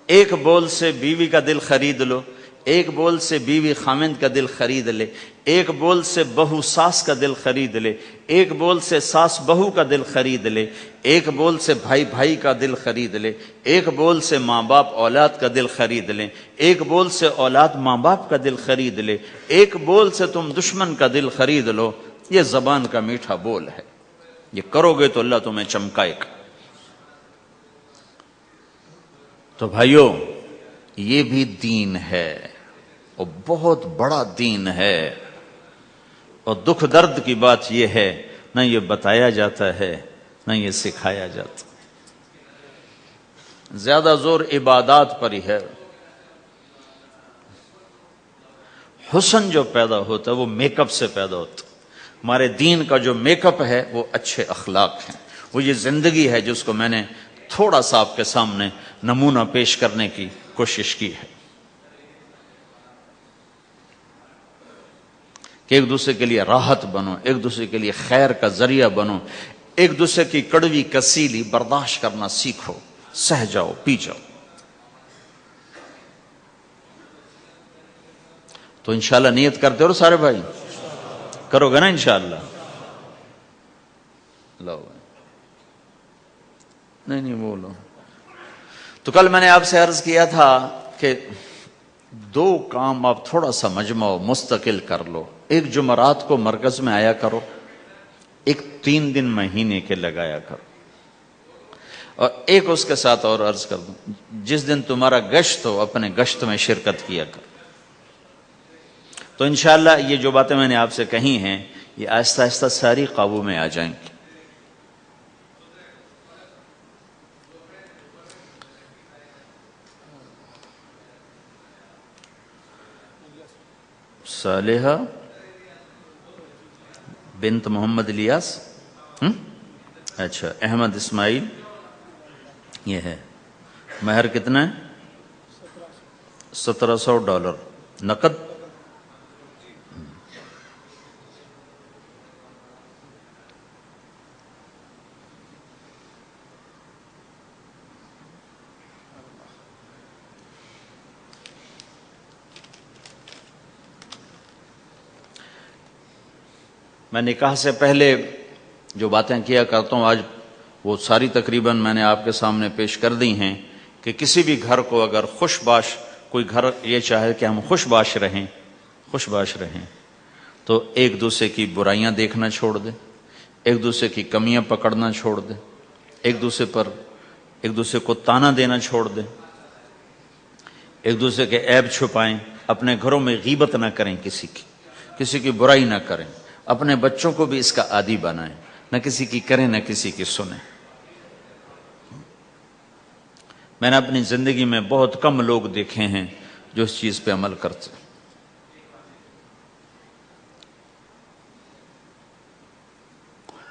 ایک بول سے بیوی کا دل خرید لو، ایک بول سے بیوی خامند کا دل خرید لے، ایک بول سے بہو ساس کا دل خرید لے، ایک بول سے ساس بہو کا دل خرید لے، ایک بول سے بھائی بھائی کا دل خرید لے، ایک بول سے ماں باپ اولاد کا دل خرید لیں، ایک بول سے اولاد ماں باپ کا دل خرید لے، ایک بول سے تم دشمن کا دل خرید لو. یہ زبان کا میٹھا بول ہے. یہ کرو گے تو اللہ تمہیں چمکائے گا. تو بھائیو، یہ بھی دین ہے اور بہت بڑا دین ہے. اور دکھ درد کی بات یہ ہے نہ یہ بتایا جاتا ہے نہ یہ سکھایا جاتا. زیادہ زور عبادات پر ہی ہے. حسن جو پیدا ہوتا ہے وہ میک اپ سے پیدا ہوتا ہے. ہمارے دین کا جو میک اپ ہے وہ اچھے اخلاق ہیں. وہ یہ زندگی ہے جس کو میں نے تھوڑا سا آپ کے سامنے نمونہ پیش کرنے کی کوشش کی ہے کہ ایک دوسرے کے لیے راحت بنو، ایک دوسرے کے لیے خیر کا ذریعہ بنو، ایک دوسرے کی کڑوی کسیلی برداشت کرنا سیکھو، سہ جاؤ، پی جاؤ. تو انشاءاللہ نیت کرتے ہو سارے بھائی؟ کرو گے نا انشاءاللہ؟ لو نہیں بولو. تو کل میں نے آپ سے عرض کیا تھا کہ 2 کام آپ تھوڑا سا مجمع مستقل کر لو. ایک جمعرات کو مرکز میں آیا کرو، ایک 3 دن مہینے کے لگایا کرو، اور ایک اس کے ساتھ اور عرض کر دوں، جس دن تمہارا گشت ہو اپنے گشت میں شرکت کیا کرو. تو انشاءاللہ یہ جو باتیں میں نے آپ سے کہی ہیں یہ آہستہ آہستہ ساری قابو میں آ جائیں گی. صالحہ بنت محمد الیاس، اچھا، احمد اسماعیل، یہ ہے. مہر کتنا ہے؟ $1700 نقد. میں نکاح سے پہلے جو باتیں کیا کرتا ہوں آج وہ ساری تقریباً میں نے آپ کے سامنے پیش کر دی ہیں کہ کسی بھی گھر کو اگر خوش باش کوئی گھر یہ چاہے کہ ہم خوش باش رہیں تو ایک دوسرے کی برائیاں دیکھنا چھوڑ دے، ایک دوسرے کی کمیاں پکڑنا چھوڑ دے، ایک دوسرے کو تانا دینا چھوڑ دے، ایک دوسرے کے عیب چھپائیں، اپنے گھروں میں غیبت نہ کریں، کسی کی برائی نہ کریں، اپنے بچوں کو بھی اس کا عادی بنائیں، نہ کسی کی کریں نہ کسی کی سنیں۔ میں نے اپنی زندگی میں بہت کم لوگ دیکھے ہیں جو اس چیز پہ عمل کرتے۔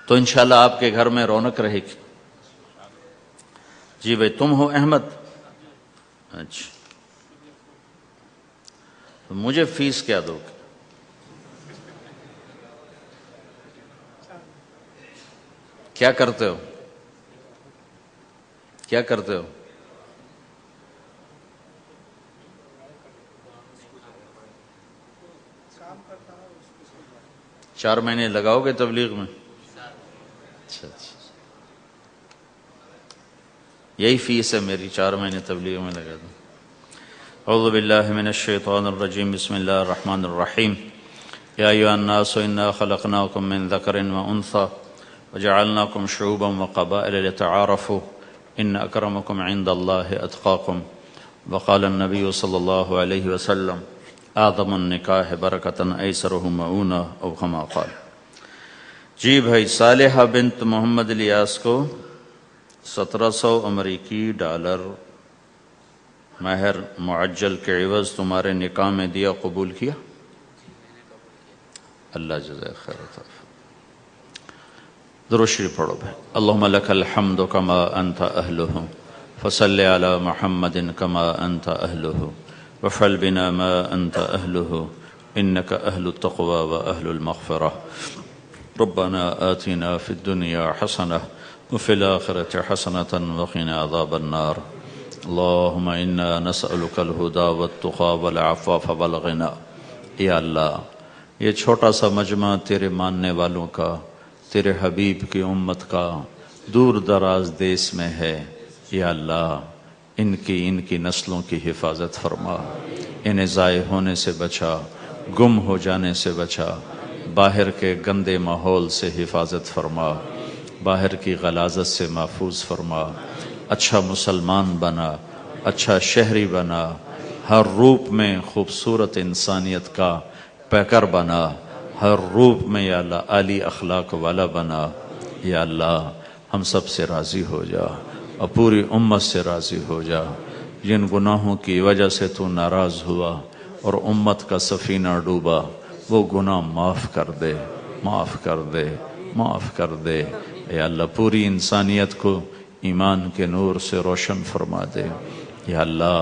تو انشاءاللہ آپ کے گھر میں رونق رہے گی۔ جی بھائی، تم ہو احمد؟ اچھا، تو مجھے فیس کیا دو گے؟ کیا کرتے ہو؟ 4 مہینے لگاؤ گے تبلیغ میں؟ اچھا، یہی فیس ہے میری، 4 مہینے تبلیغ میں لگا دوں۔ اعوذ باللہ من الشیطان الرجیم، بسم اللہ الرحمن الرحیم۔ یا ایھا الناس انا خلقناکم من ذکر وانثی وجعلناکم شعوبا وقبائل لتعارفوا ان اکرمکم عند اللہ اتقاکم، وقال النبی صلی اللہ علیہ وسلم اعظم النکاح برکۃ ایسرہ مؤونہ، او کما قال۔ جی بھائی، صالحہ بنت محمد الیاس کو 1700 امریکی ڈالر مہر معجل کے عوض تمہارے نکاح میں دیا، قبول کیا؟ اللہ جزائے خیر عطا۔ درود شریف پڑھو بھائی۔ اللہم لک الحمد کما انت اہلہ فصل علی محمد کما انت اہلہ وفعل بنا ما انت اہلہ انک اہل التقوی و اہل المغفرہ۔ ربنا آتنا فی الدنیا حسنہ وفی الآخرۃ حسنۃ وقنا عذاب النار۔ اللہم انا نسألک الہدی والتقی والعفاف والغنی۔ یا اللہ، یہ چھوٹا سا مجمع تیرے ماننے والوں کا، تیرے حبیب کی امت کا دور دراز دیس میں ہے، یا اللہ ان کی نسلوں کی حفاظت فرما، انہیں ضائع ہونے سے بچا، گم ہو جانے سے بچا، باہر کے گندے ماحول سے حفاظت فرما، باہر کی غلاظت سے محفوظ فرما، اچھا مسلمان بنا، اچھا شہری بنا، ہر روپ میں خوبصورت انسانیت کا پیکر بنا، ہر روپ میں یا اللہ عالی اخلاق والا بنا۔ یا اللہ ہم سب سے راضی ہو جا اور پوری امت سے راضی ہو جا۔ جن گناہوں کی وجہ سے تو ناراض ہوا اور امت کا سفینہ ڈوبا، وہ گناہ معاف کر دے، معاف کر دے، معاف کر دے۔ یا اللہ پوری انسانیت کو ایمان کے نور سے روشن فرما دے۔ یا اللہ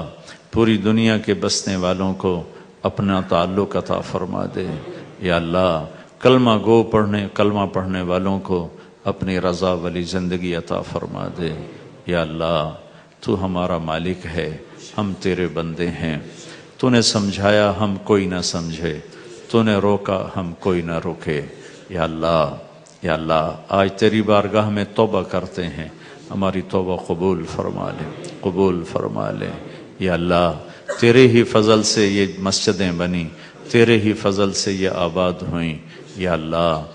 پوری دنیا کے بسنے والوں کو اپنا تعلق عطا فرما دے۔ یا اللہ کلمہ پڑھنے والوں کو اپنی رضا والی زندگی عطا فرما دے۔ یا اللہ تو ہمارا مالک ہے، ہم تیرے بندے ہیں، تو نے سمجھایا ہم کوئی نہ سمجھے، تو نے روکا ہم کوئی نہ روکے۔ یا اللہ آج تیری بارگاہ میں توبہ کرتے ہیں، ہماری توبہ قبول فرما لے، قبول فرما لے۔ یا اللہ تیرے ہی فضل سے یہ مسجدیں بنی، تیرے ہی فضل سے یہ آباد ہوئیں۔ یا اللہ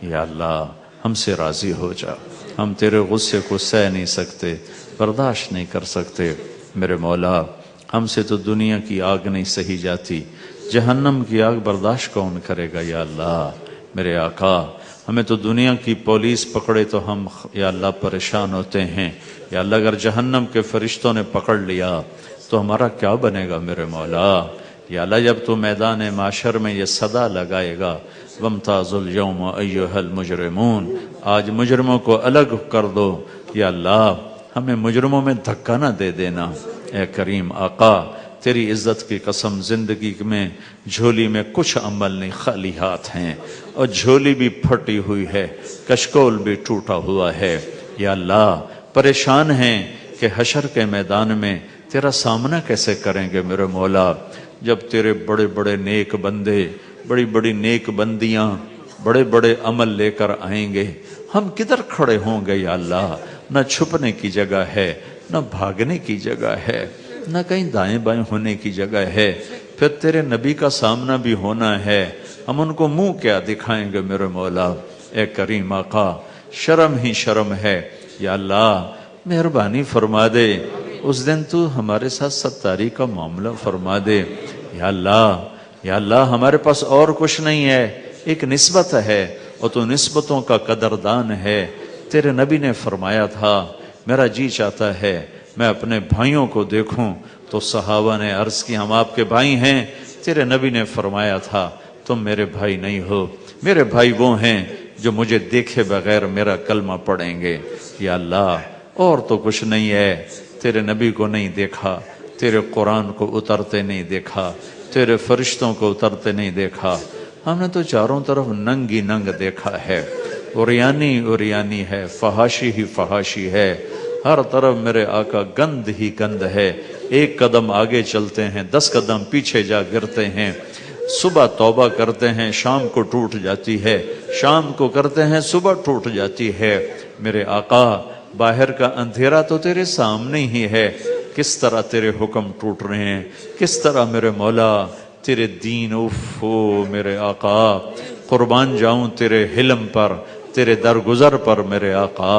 یا اللہ ہم سے راضی ہو جا، ہم تیرے غصے کو سہ نہیں سکتے، برداشت نہیں کر سکتے۔ میرے مولا ہم سے تو دنیا کی آگ نہیں سہی جاتی، جہنم کی آگ برداشت کون کرے گا؟ یا اللہ میرے آقا ہمیں تو دنیا کی پولیس پکڑے تو ہم یا اللہ پریشان ہوتے ہیں، یا اللہ اگر جہنم کے فرشتوں نے پکڑ لیا تو ہمارا کیا بنے گا میرے مولا؟ یا اللہ جب تو میدان معاشر میں یہ صدا لگائے گا وَامْتَازُوا الْيَوْمَ أَيُّهَا الْمُجْرِمُونَ، آج مجرموں کو الگ کر دو۔ یا اللہ ہمیں مجرموں میں دھکا نہ دے دینا۔ اے کریم آقا تیری عزت کی قسم، زندگی میں جھولی میں کچھ عمل نہیں، خالی ہاتھ ہیں، اور جھولی بھی پھٹی ہوئی ہے، کشکول بھی ٹوٹا ہوا ہے۔ یا اللہ پریشان ہیں کہ حشر کے میدان میں تیرا سامنا کیسے کریں گے میرے مولا، جب تیرے بڑے بڑے نیک بندے، بڑی بڑی نیک بندیاں، بڑے بڑے عمل لے کر آئیں گے، ہم کدھر کھڑے ہوں گے؟ یا اللہ نہ چھپنے کی جگہ ہے، نہ بھاگنے کی جگہ ہے۔ نہ کہیں دائیں بائیں ہونے کی جگہ ہے، پھر تیرے نبی کا سامنا بھی ہونا ہے، ہم ان کو منہ کیا دکھائیں گے میرے مولا؟ اے کریم آقا شرم ہی شرم ہے، یا اللہ مہربانی فرما دے، اس دن تو ہمارے ساتھ ستاری کا معاملہ فرما دے، یا اللہ ہمارے پاس اور کچھ نہیں ہے، ایک نسبت ہے اور تو نسبتوں کا قدردان ہے۔ تیرے نبی نے فرمایا تھا میرا جی چاہتا ہے میں اپنے بھائیوں کو دیکھوں، تو صحابہ نے عرض کی ہم آپ کے بھائی ہیں، تیرے نبی نے فرمایا تھا تم میرے بھائی نہیں ہو، میرے بھائی وہ ہیں جو مجھے دیکھے بغیر میرا کلمہ پڑھیں گے۔ یا اللہ اور تو کچھ نہیں ہے، تیرے نبی کو نہیں دیکھا، تیرے قرآن کو اترتے نہیں دیکھا، تیرے فرشتوں کو اترتے نہیں دیکھا، ہم نے تو چاروں طرف ننگی ننگ دیکھا ہے، اوریانی ہے، فحاشی ہی فحاشی ہے، ہر طرف میرے آقا گند ہی گند ہے، ایک قدم آگے چلتے ہیں 10 قدم پیچھے جا گرتے ہیں، صبح توبہ کرتے ہیں شام کو ٹوٹ جاتی ہے، شام کو کرتے ہیں صبح ٹوٹ جاتی ہے۔ میرے آقا باہر کا اندھیرا تو تیرے سامنے ہی ہے، کس طرح تیرے حکم ٹوٹ رہے ہیں، کس طرح میرے مولا تیرے دین میرے آقا قربان جاؤں تیرے حلم پر، تیرے درگزر پر میرے آقا،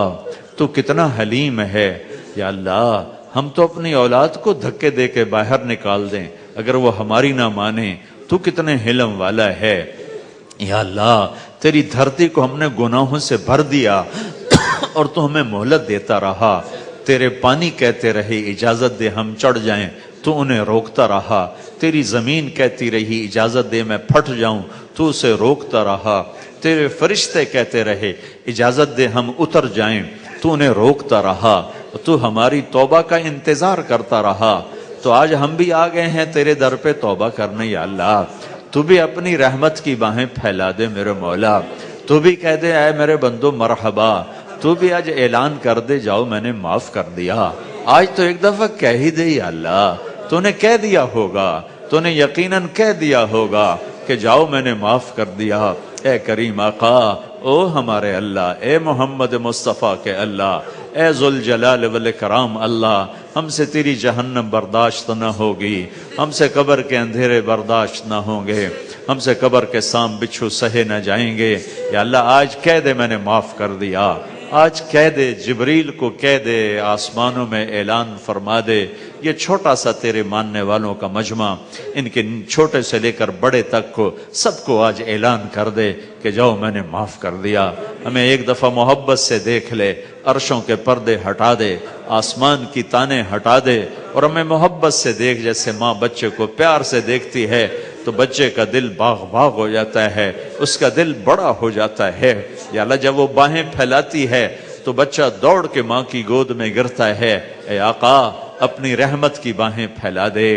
تو کتنا حلیم ہے۔ یا اللہ ہم تو اپنی اولاد کو دھکے دے کے باہر نکال دیں، اگر وہ ہماری نہ مانے تو کتنے حلم والا ہے۔ یا اللہ تیری دھرتی کو ہم نے گناہوں سے بھر دیا اور تو ہمیں مہلت دیتا رہا، تیرے پانی کہتے رہے اجازت دے ہم چڑھ جائیں، تو انہیں روکتا رہا، تیری زمین کہتی رہی اجازت دے میں پھٹ جاؤں، تو اسے روکتا رہا، تیرے فرشتے کہتے رہے اجازت دے ہم اتر جائیں، تو انہیں روکتا رہا، تو ہماری توبہ کا انتظار کرتا رہا۔ تو آج ہم بھی آ گئے ہیں تیرے در پہ توبہ کرنے، یا اللہ تو بھی اپنی رحمت کی باہیں پھیلا دے میرے مولا، تو بھی کہہ دے اے میرے بندو مرحبا، تو بھی آج اعلان کر دے جاؤ میں نے معاف کر دیا۔ آج تو ایک دفعہ کہہ ہی دے یا اللہ، تو نے کہہ دیا ہوگا، تو نے یقیناً کہہ دیا ہوگا کہ جاؤ میں نے معاف کر دیا۔ اے کریم آقا، او ہمارے اللہ، اے محمد مصطفیٰ کے اللہ، اے ذوالجلال والاکرام اللہ، ہم سے تیری جہنم برداشت نہ ہوگی، ہم سے قبر کے اندھیرے برداشت نہ ہوں گے، ہم سے قبر کے سام بچھو سہے نہ جائیں گے۔ یا اللہ آج کہہ دے میں نے معاف کر دیا، آج کہہ دے، جبریل کو کہہ دے، آسمانوں میں اعلان فرما دے، یہ چھوٹا سا تیرے ماننے والوں کا مجمع، ان کے چھوٹے سے لے کر بڑے تک کو سب کو آج اعلان کر دے کہ جاؤ میں نے معاف کر دیا۔ ہمیں ایک دفعہ محبت سے دیکھ لے، عرشوں کے پردے ہٹا دے، آسمان کی تانے ہٹا دے، اور ہمیں محبت سے دیکھ، جیسے ماں بچے کو پیار سے دیکھتی ہے تو بچے کا دل باغ باغ ہو جاتا ہے، اس کا دل بڑا ہو جاتا ہے۔ یا اللہ جب وہ باہیں پھیلاتی ہے تو بچہ دوڑ کے ماں کی گود میں گرتا ہے۔ اے آقا اپنی رحمت کی باہیں پھیلا دے،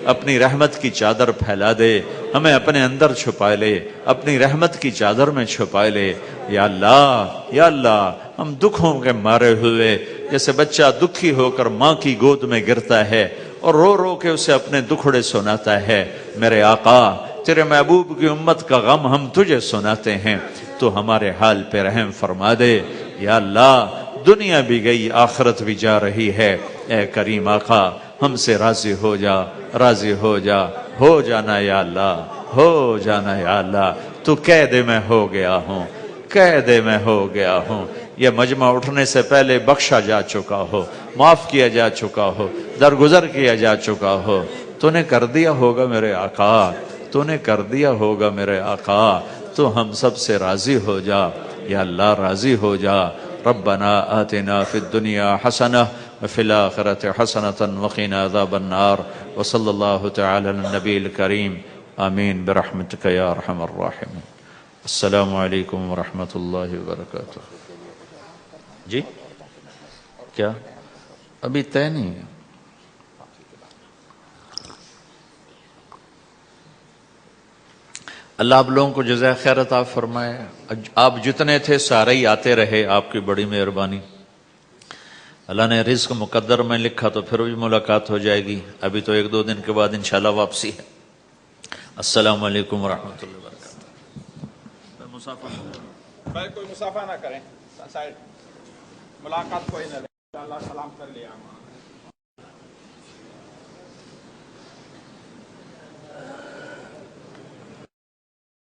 اپنی رحمت کی چادر پھیلا دے، ہمیں اپنے اندر چھپا لے، اپنی رحمت کی چادر میں چھپا لے۔ یا اللہ ہم دکھوں کے مارے ہوئے، جیسے بچہ دکھی ہو کر ماں کی گود میں گرتا ہے اور رو رو کے اسے اپنے دکھڑے سناتا ہے، میرے آقا تیرے محبوب کی امت کا غم ہم تجھے سناتے ہیں، تو ہمارے حال پہ رحم فرما دے۔ یا اللہ دنیا بھی گئی آخرت بھی جا رہی ہے، اے کریم آقا ہم سے راضی ہو جا، راضی ہو جا، ہو جانا یا اللہ، ہو جانا یا اللہ، تو کہہ دے میں ہو گیا ہوں، کہہ دے میں ہو گیا ہوں۔ یہ مجمع اٹھنے سے پہلے بخشا جا چکا ہو، معاف کیا جا چکا ہو، درگزر کیا جا چکا ہو، تو نے کر دیا ہوگا میرے آقا، تو نے کر دیا ہوگا میرے آقا، تو ہم سب سے راضی ہو جا یا اللہ، راضی ہو جا۔ ربنا آتنا فی الدنیا حسنہ وفی الآخرۃ حسنۃ وقنا عذاب النار، وصلی اللہ تعالی علی النبی الکریم، آمین برحمتک یا ارحم الراحمین۔ السلام علیکم ورحمۃ اللہ وبرکاتہ۔ جی کیا ابھی طے نہیں ہے؟ اللہ آپ لوگوں کو جزائے خیر عطا فرمائے۔ آپ جتنے تھے سارے ہی آتے رہے، آپ کی بڑی مہربانی۔ اللہ نے رزق مقدر میں لکھا تو پھر بھی ملاقات ہو جائے گی، ابھی تو 1-2 دن کے بعد انشاءاللہ واپسی ہے۔ السلام علیکم ورحمۃ اللہ وبرکاتہ۔ بھائی کوئی مسافہ نہ کریں، ملاقات کوئی نہ لے، انشاءاللہ سلام کر لیا۔